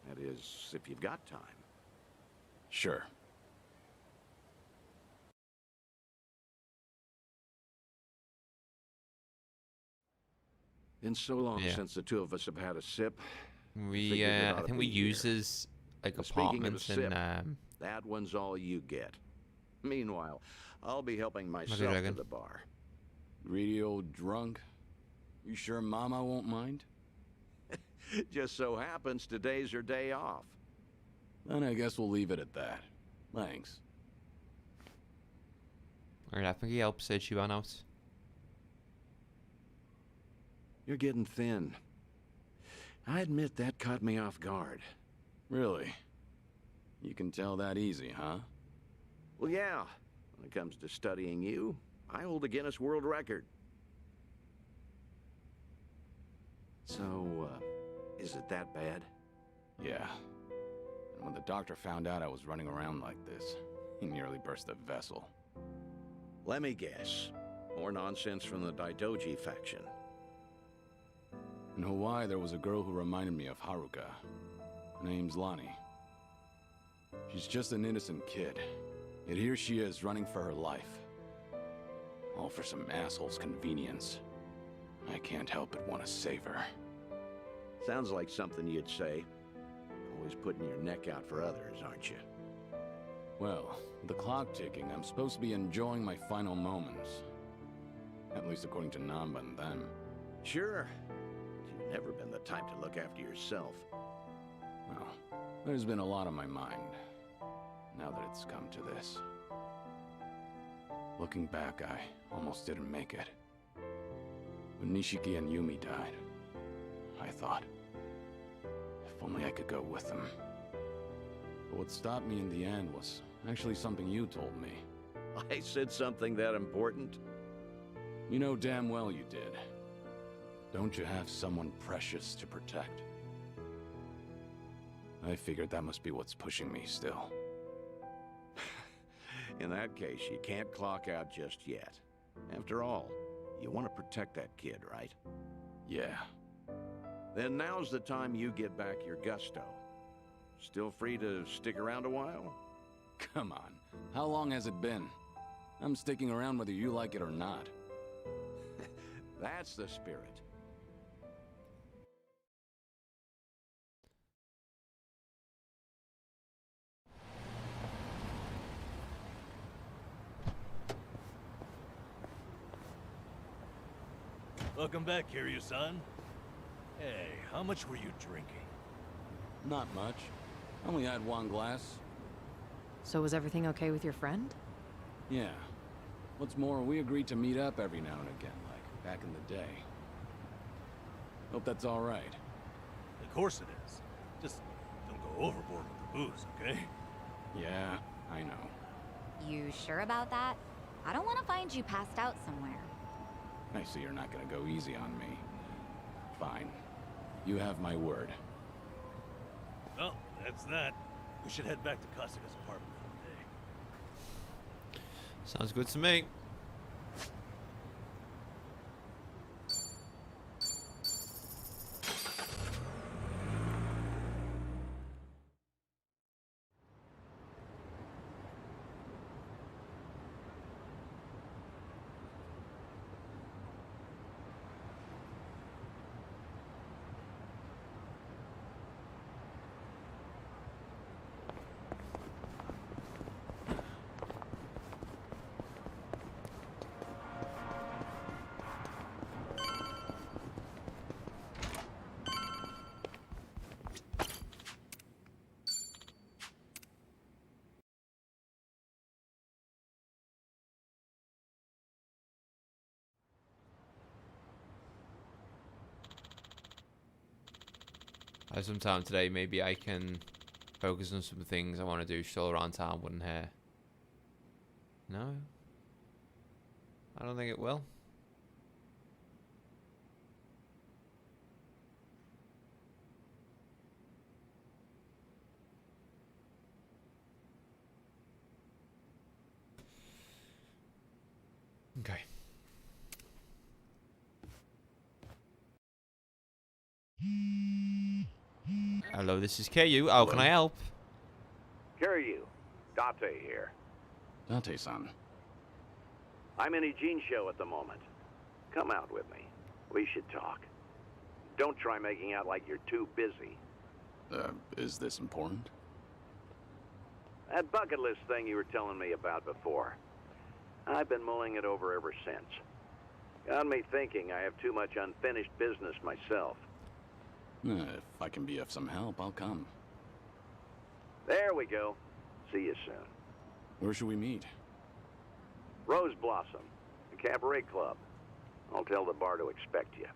That is, if you've got time. Sure. Been so long Yeah. since the two of us have had a sip. We, I think we use his, like, Speaking of a apartments in, sip, that one's all you get. Meanwhile, I'll be helping myself to Dragon. the bar. Greedy old drunk? You sure Mama won't mind? Just so happens today's her day off. Then I guess we'll leave it at that. Thanks. Alright, I think he helped set you out. You're getting thin. I admit that caught me off guard. Really? You can tell that easy, huh? Well, yeah. When it comes to studying you, I hold a Guinness World Record. So, is it that bad? Yeah. And when the doctor found out I was running around like this, he nearly burst the vessel. Let me guess. More nonsense from the Daidoji faction. In Hawaii, there was a girl who reminded me of Haruka. Her name's Lonnie. She's just an innocent kid. Yet here she is, running for her life. All for some asshole's convenience. I can't help but want to save her. Sounds like something you'd say. Always putting your neck out for others, aren't you? Well, with the clock ticking, I'm supposed to be enjoying my final moments. At least according to Namba and them. Sure. You've never been the type to look after yourself. Well, there's been a lot on my mind, now that it's come to this. Looking back, I almost didn't make it. When Nishiki and Yumi died, I thought, if only I could go with them. But what stopped me in the end was actually something you told me. I said something that important? You know damn well you did. Don't you have someone precious to protect? I figured that must be what's pushing me still. In that case, you can't clock out just yet. After all, you want to protect that kid, right? Yeah. Then now's the time you get back your gusto. Still free to stick around a while? Come on. How long has it been? I'm sticking around whether you like it or not. That's the spirit. Welcome back, Kiryu-san. Hey, how much were you drinking? Not much. Only had one glass. So was everything okay with your friend? Yeah. What's more, we agreed to meet up every now and again, like back in the day. Hope that's all right. Of course it is. Just don't go overboard with the booze, okay? Yeah, I know. You sure about that? I don't want to find you passed out somewhere. I see you're not gonna go easy on me. Fine. You have my word. Well, that's that. We should head back to Kasuga's apartment for the day. Sounds good to me. I have some time today. Maybe I can focus on some things I want to do still around town, wouldn't here? No? I don't think it will. Okay. Hello, this is KU. How can I help? Kiryu, Date here. Date-san. I'm in Ijin show at the moment. Come out with me. We should talk. Don't try making out like you're too busy. Is this important? That bucket list thing you were telling me about before. I've been mulling it over ever since. Got me thinking I have too much unfinished business myself. If I can be of some help, I'll come. There we go. See you soon. Where should we meet? Rose Blossom, the Cabaret Club. I'll tell the bar to expect you.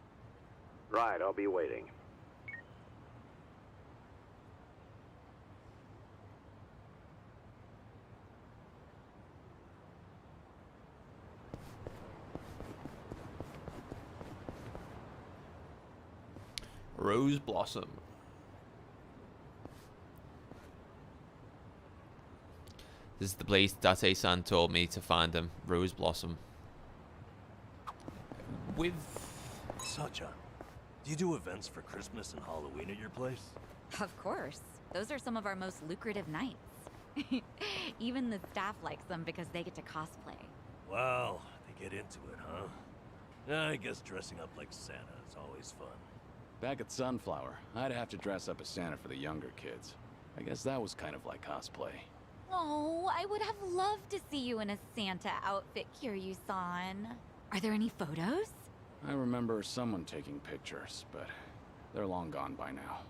Right, I'll be waiting. Rose Blossom. This is the place Date-san told me to find him. Rose Blossom. With... Sacha, do you do events for Christmas and Halloween at your place? Of course. Those are some of our most lucrative nights. Even the staff likes them because they get to cosplay. Wow, they get into it, huh? Yeah, I guess dressing up like Santa is always fun. Back at Sunflower, I'd have to dress up as Santa for the younger kids. I guess that was kind of like cosplay. Oh, I would have loved to see you in a Santa outfit, Kiryu-san. Are there any photos? I remember someone taking pictures, but they're long gone by now.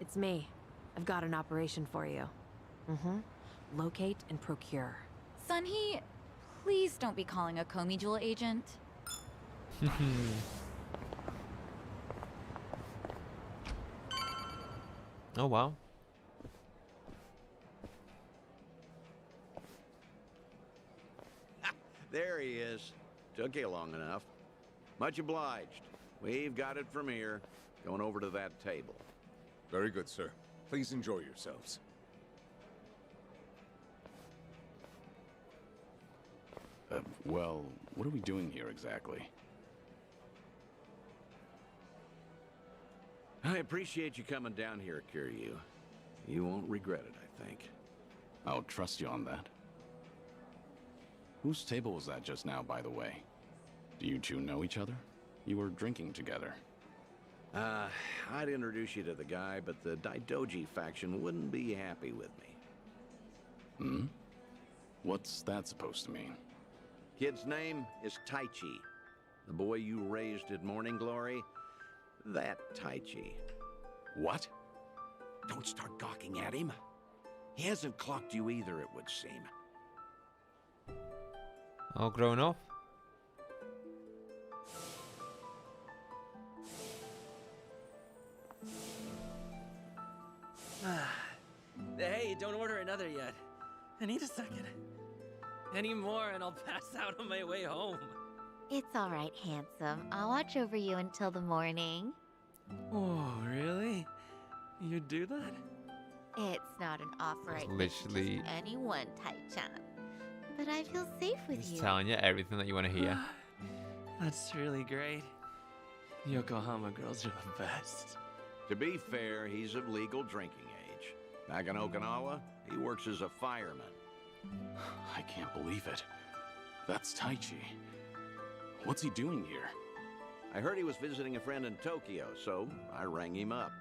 It's me. I've got an operation for you. Locate and procure. Sunhee, please don't be calling a Komi Jewel agent. Oh, wow. There he is. Took you long enough. Much obliged. We've got it from here. Going over to that table. Very good, sir. Please enjoy yourselves. Well, what are we doing here exactly? I appreciate you coming down here, Kiryu. You won't regret it, I think. I'll trust you on that. Whose table was that just now, by the way? Do you two know each other? You were drinking together. I'd introduce you to the guy, but the Daidoji faction wouldn't be happy with me. What's that supposed to mean? Kid's name is Taichi. The boy you raised at Morning Glory, that Taichi. What? Don't start gawking at him. He hasn't clocked you either, it would seem. All grown up. Hey, don't order another yet. I need a second. Any more and I'll pass out on my way home. It's all right, handsome. I'll watch over you until the morning. Oh, really? You'd do that? It's not an offer I'd make to Literally. just anyone, Tai-chan. But I feel safe with He's you. telling you everything that you want to hear. That's really great. Yokohama girls are the best. To be fair, he's of legal drinking age. Back in Okinawa, he works as a fireman. I can't believe it. That's Taichi. What's he doing here? I heard he was visiting a friend in Tokyo, so I rang him up.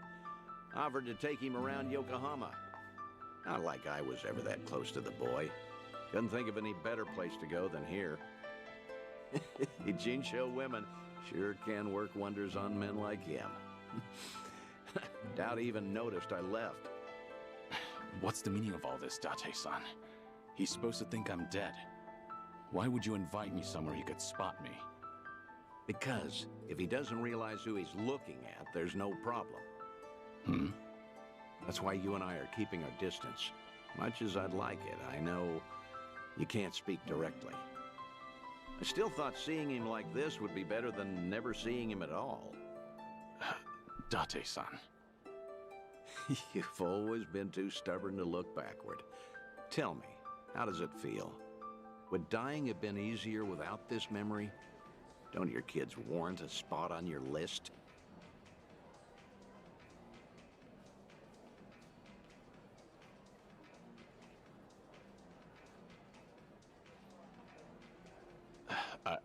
Offered to take him around Yokohama. Not like I was ever that close to the boy. Couldn't think of any better place to go than here. Jinsho women sure can work wonders on men like him. Doubt he even noticed I left. What's the meaning of all this, Date-san? He's supposed to think I'm dead. Why would you invite me somewhere he could spot me? Because if he doesn't realize who he's looking at, there's no problem. That's why you and I are keeping our distance. Much as I'd like it, I know you can't speak directly. I still thought seeing him like this would be better than never seeing him at all. Date-san. You've always been too stubborn to look backward. Tell me, how does it feel? Would dying have been easier without this memory? Don't your kids warrant a spot on your list?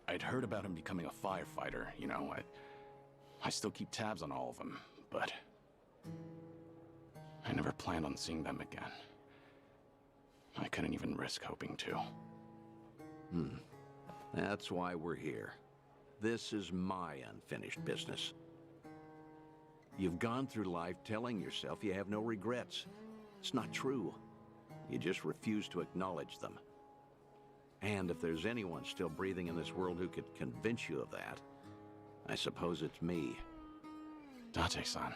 I'd heard about him becoming a firefighter, you know. I still keep tabs on all of them, but I never planned on seeing them again. I couldn't even risk hoping to. That's why we're here. This is my unfinished business. You've gone through life telling yourself you have no regrets. It's not true. You just refuse to acknowledge them. And if there's anyone still breathing in this world who could convince you of that, I suppose it's me. Date-san.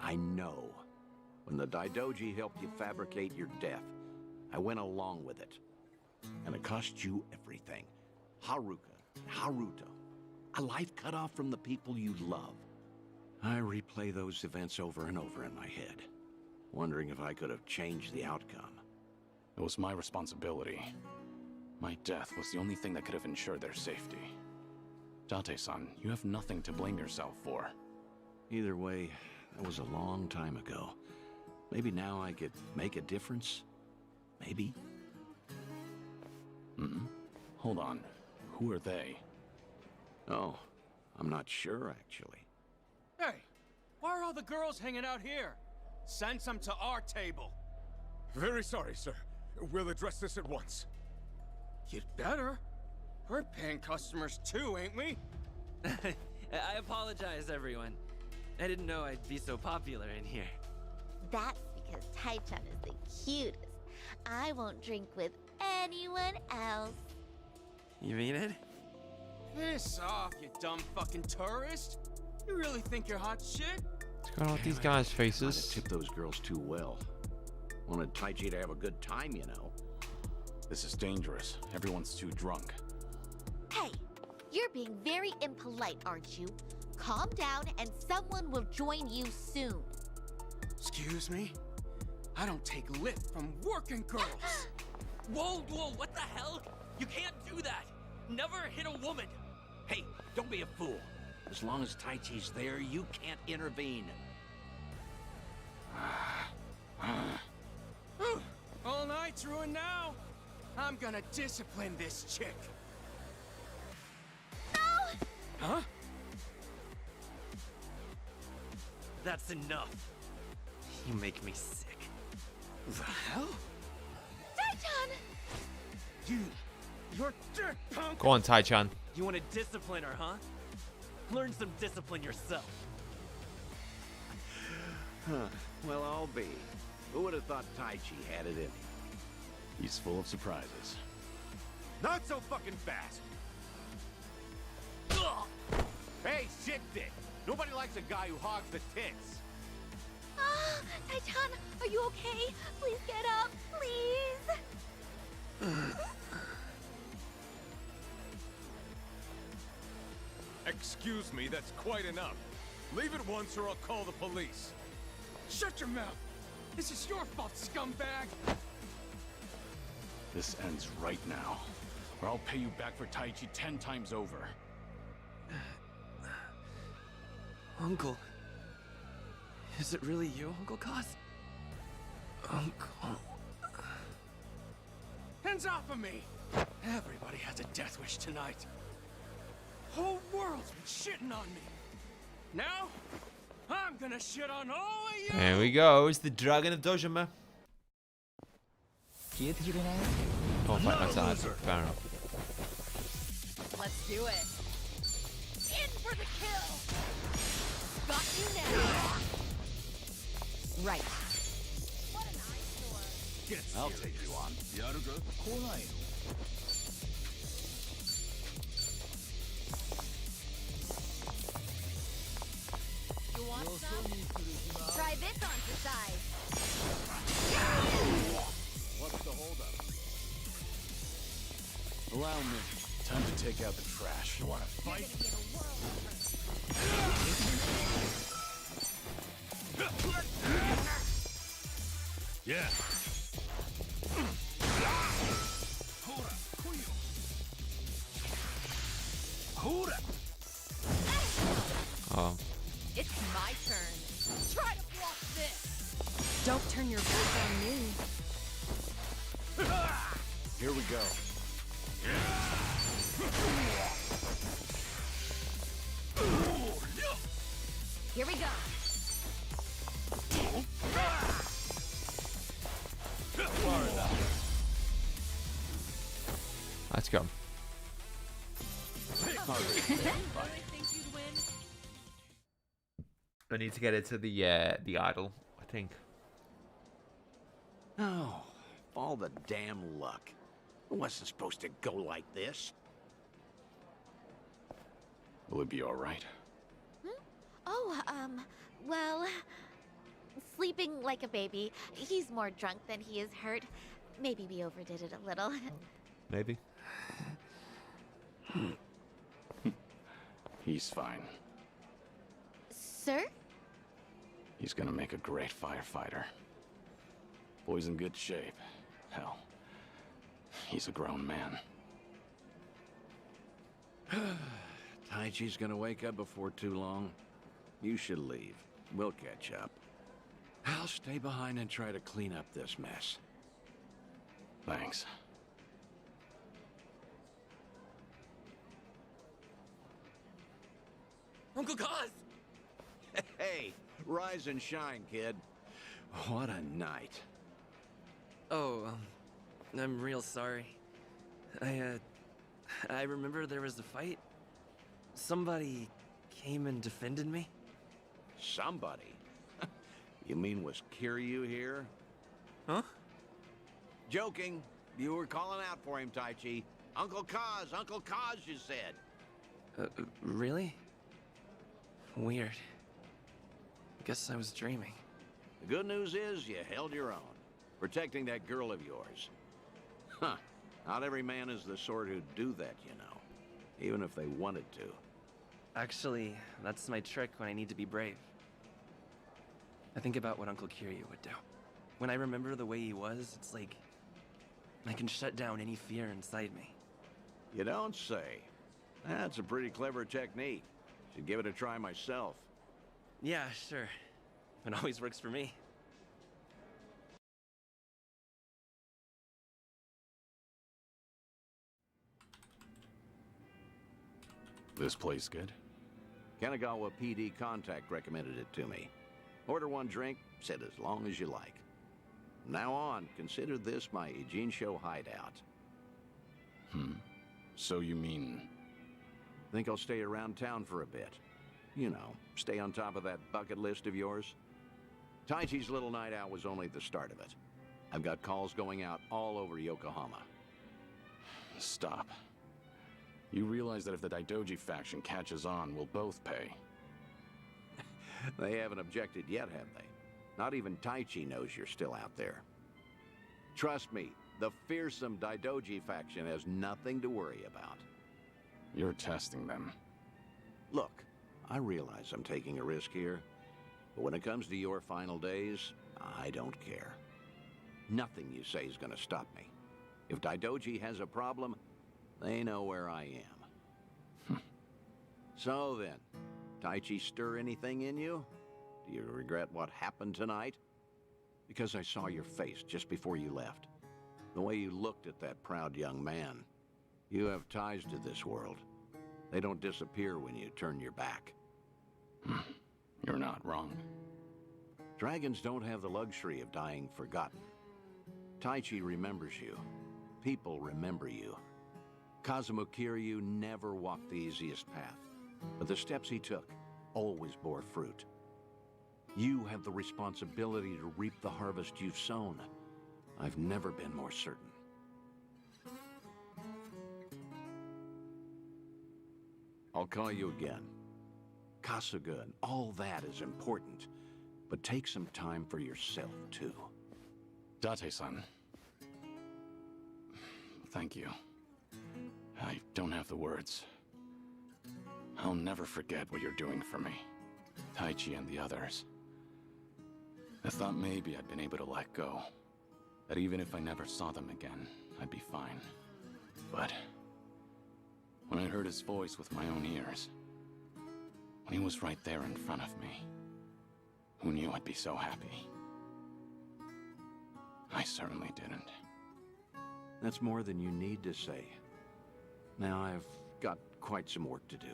I know. When the Daidoji helped you fabricate your death, I went along with it. And it cost you everything. Haruka, Haruto. A life cut off from the people you love. I replay those events over and over in my head, wondering if I could have changed the outcome. It was my responsibility. My death was the only thing that could have ensured their safety. Date-san, you have nothing to blame yourself for. Either way, that was a long time ago. Maybe now I could make a difference? Maybe? Hold on. Who are they? Oh, I'm not sure, actually. Hey, why are all the girls hanging out here? Send some to our table. Very sorry, sir. We'll address this at once. You'd better. We're paying customers too, ain't we? I apologize, everyone. I didn't know I'd be so popular in here. That's because Tai-chan is the cutest. I won't drink with anyone else. You mean it? Piss off, you dumb fucking tourist. You really think you're hot shit? What's going on with these guys' Might have faces? tipped those girls too well. Wanted Taichi to have a good time, you know. This is dangerous. Everyone's too drunk. Hey, you're being very impolite, aren't you? Calm down and someone will join you soon. Excuse me? I don't take lip from working girls. Whoa, what the hell? You can't do that. Never hit a woman. Hey, don't be a fool. As long as Taichi's there, you can't intervene. All night's ruined now. I'm gonna discipline this chick. No! Huh? That's enough. You make me sick. The hell? Tai-chan! You're dick punk! Go on, Tai-chan. You want to discipline her, huh? Learn some discipline yourself. Well, I'll be. Who would have thought Taichi had it in him? He's full of surprises. Not so fucking fast! Hey, shit dick! Nobody likes a guy who hogs the tits! Ah, Tai-chan, are you okay? Please get up, please! Excuse me, that's quite enough. Leave it once or I'll call the police. Shut your mouth! This is your fault, scumbag! This ends right now, or I'll pay you back for Taichi 10 times over. Uncle. Is it really you, Uncle Cos? Uncle. Hands off of me! Everybody has a death wish tonight. Whole world's been shitting on me. Now, I'm gonna shit on all of you! There we go. It's the Dragon of Dojima. Oh, fight outside. Fair enough. Let's do it. In for the kill! Got you now! Right. What an eyesore. I'll take you on. You want some? Try this on for size. What's the holdup? Allow me. Time to take out the trash. You wanna fight? Yeah. Oh. It's my turn. Try to block this. Don't turn your back on me. Here we go. Here we go. Let's go. Really think you'd win? I need to get into the idol, I think. Oh, all the damn luck. It wasn't supposed to go like this. Will it be all right? Oh, well, sleeping like a baby. He's more drunk than he is hurt. Maybe we overdid it a little. Maybe. He's fine. Sir? He's gonna make a great firefighter. Boy's in good shape. Hell, he's a grown man. Taichi's gonna wake up before too long. You should leave. We'll catch up. I'll stay behind and try to clean up this mess. Thanks. Uncle Kaz! Hey, rise and shine, kid. What a night. Oh, I'm real sorry. I remember there was a fight. Somebody came and defended me. Somebody? You mean was Kiryu here? Huh? Joking. You were calling out for him, Taichi. Uncle Kaz, you said. Really? Weird. Guess I was dreaming. The good news is you held your own, protecting that girl of yours. Huh. Not every man is the sort who'd do that, you know. Even if they wanted to. Actually, that's my trick when I need to be brave. I think about what Uncle Kiryu would do. When I remember the way he was, it's like I can shut down any fear inside me. You don't say. That's a pretty clever technique. Should give it a try myself. Yeah, sure. It always works for me. This place good? Kanagawa PD contact recommended it to me. Order one drink, sit as long as you like. From now on, consider this my Ijincho hideout. So you mean... Think I'll stay around town for a bit. You know, stay on top of that bucket list of yours. Taichi's little night out was only the start of it. I've got calls going out all over Yokohama. Stop. You realize that if the Daidoji faction catches on, we'll both pay. They haven't objected yet, have they? Not even Taichi knows you're still out there. Trust me, the fearsome Daidoji faction has nothing to worry about. You're testing them. Look, I realize I'm taking a risk here, but when it comes to your final days, I don't care. Nothing you say is gonna stop me. If Daidoji has a problem, they know where I am. So then, Taichi stir anything in you? Do you regret what happened tonight? Because I saw your face just before you left. The way you looked at that proud young man. You have ties to this world. They don't disappear when you turn your back. You're not wrong. Dragons don't have the luxury of dying forgotten. Taichi remembers you. People remember you. Kazuma Kiryu never walked the easiest path, but the steps he took always bore fruit. You have the responsibility to reap the harvest you've sown. I've never been more certain. I'll call you again. Kasuga and all that is important, but take some time for yourself, too. Date-san. Thank you. I don't have the words. I'll never forget what you're doing for me. Taichi and the others. I thought maybe I'd been able to let go. That even if I never saw them again, I'd be fine. But when I heard his voice with my own ears, when he was right there in front of me, who knew I'd be so happy? I certainly didn't. That's more than you need to say. Now I've got quite some work to do.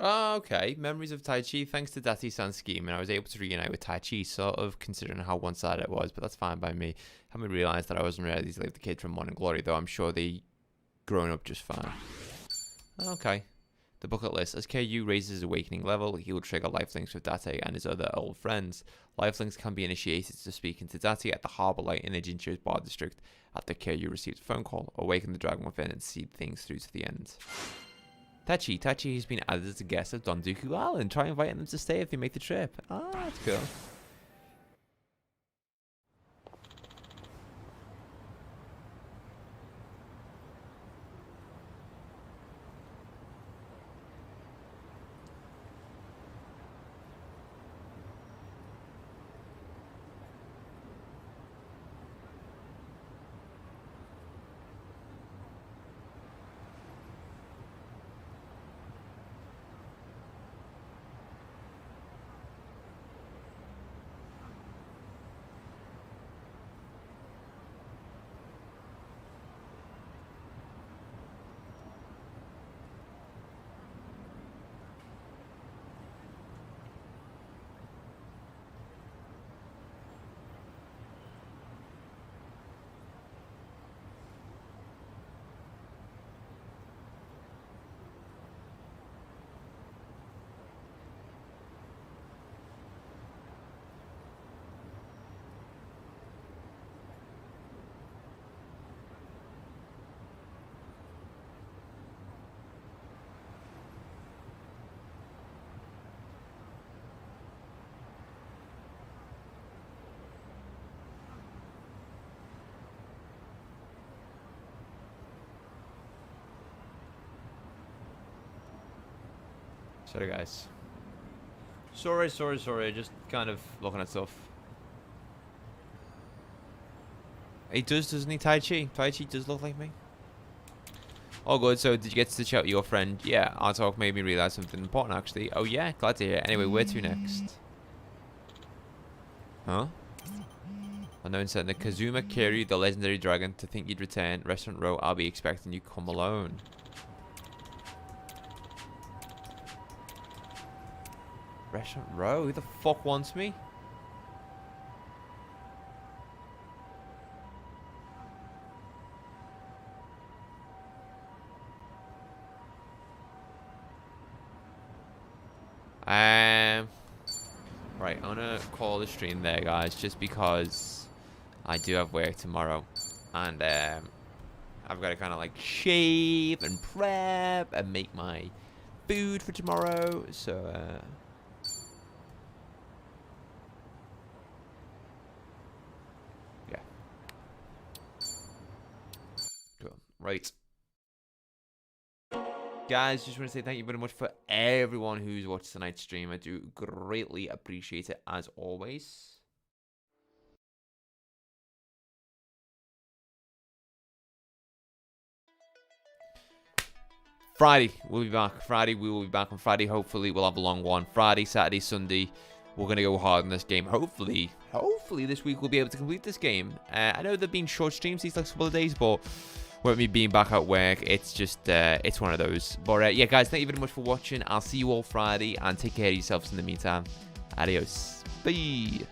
Oh, okay. Memories of Tai Chi. Thanks to Dati-san's scheme, and I was able to reunite with Tai Chi, sort of considering how one-sided it was, but that's fine by me. Haven't realised that I wasn't ready to leave the kids from Morning Glory, though I'm sure they grown up just fine. Okay. The bucket list. As KU raises his awakening level, he will trigger lifelinks with Date and his other old friends. Lifelinks can be initiated to speaking to Date at the Harbour Light in the Jincho's Bar District after KU receives a phone call. Awaken the dragon within and see things through to the end. Tachi has been added as a guest of Donduku Island. Try inviting them to stay if they make the trip. Ah, that's cool. Sorry, guys. Sorry. Just kind of looking at stuff. He does, doesn't he, Tai Chi? Tai Chi does look like me. Oh, good. So, did you get to chat with your friend? Yeah, our talk made me realize something important, actually. Oh, yeah, glad to hear. Anyway, where to next? Huh? Unknown sent the Kazuma Kiryu, the legendary dragon, to think you'd return. Restaurant Row, I'll be expecting you. Come alone. Restaurant Row? Who the fuck wants me? Right, I'm gonna call the stream there, guys, just because I do have work tomorrow, and I've got to kind of like shave and prep and make my food for tomorrow. So yeah, cool. Right. Guys, just want to say thank you very much for everyone who's watched tonight's stream. I do greatly appreciate it, as always. Friday, we'll be back. Friday, we will be back on Friday. Hopefully, we'll have a long one. Friday, Saturday, Sunday, we're going to go hard in this game. Hopefully this week we'll be able to complete this game. I know there've been short streams these last couple of days, but with me being back at work, it's just, it's one of those. But yeah, guys, thank you very much for watching. I'll see you all Friday, and take care of yourselves in the meantime. Adios. Bye.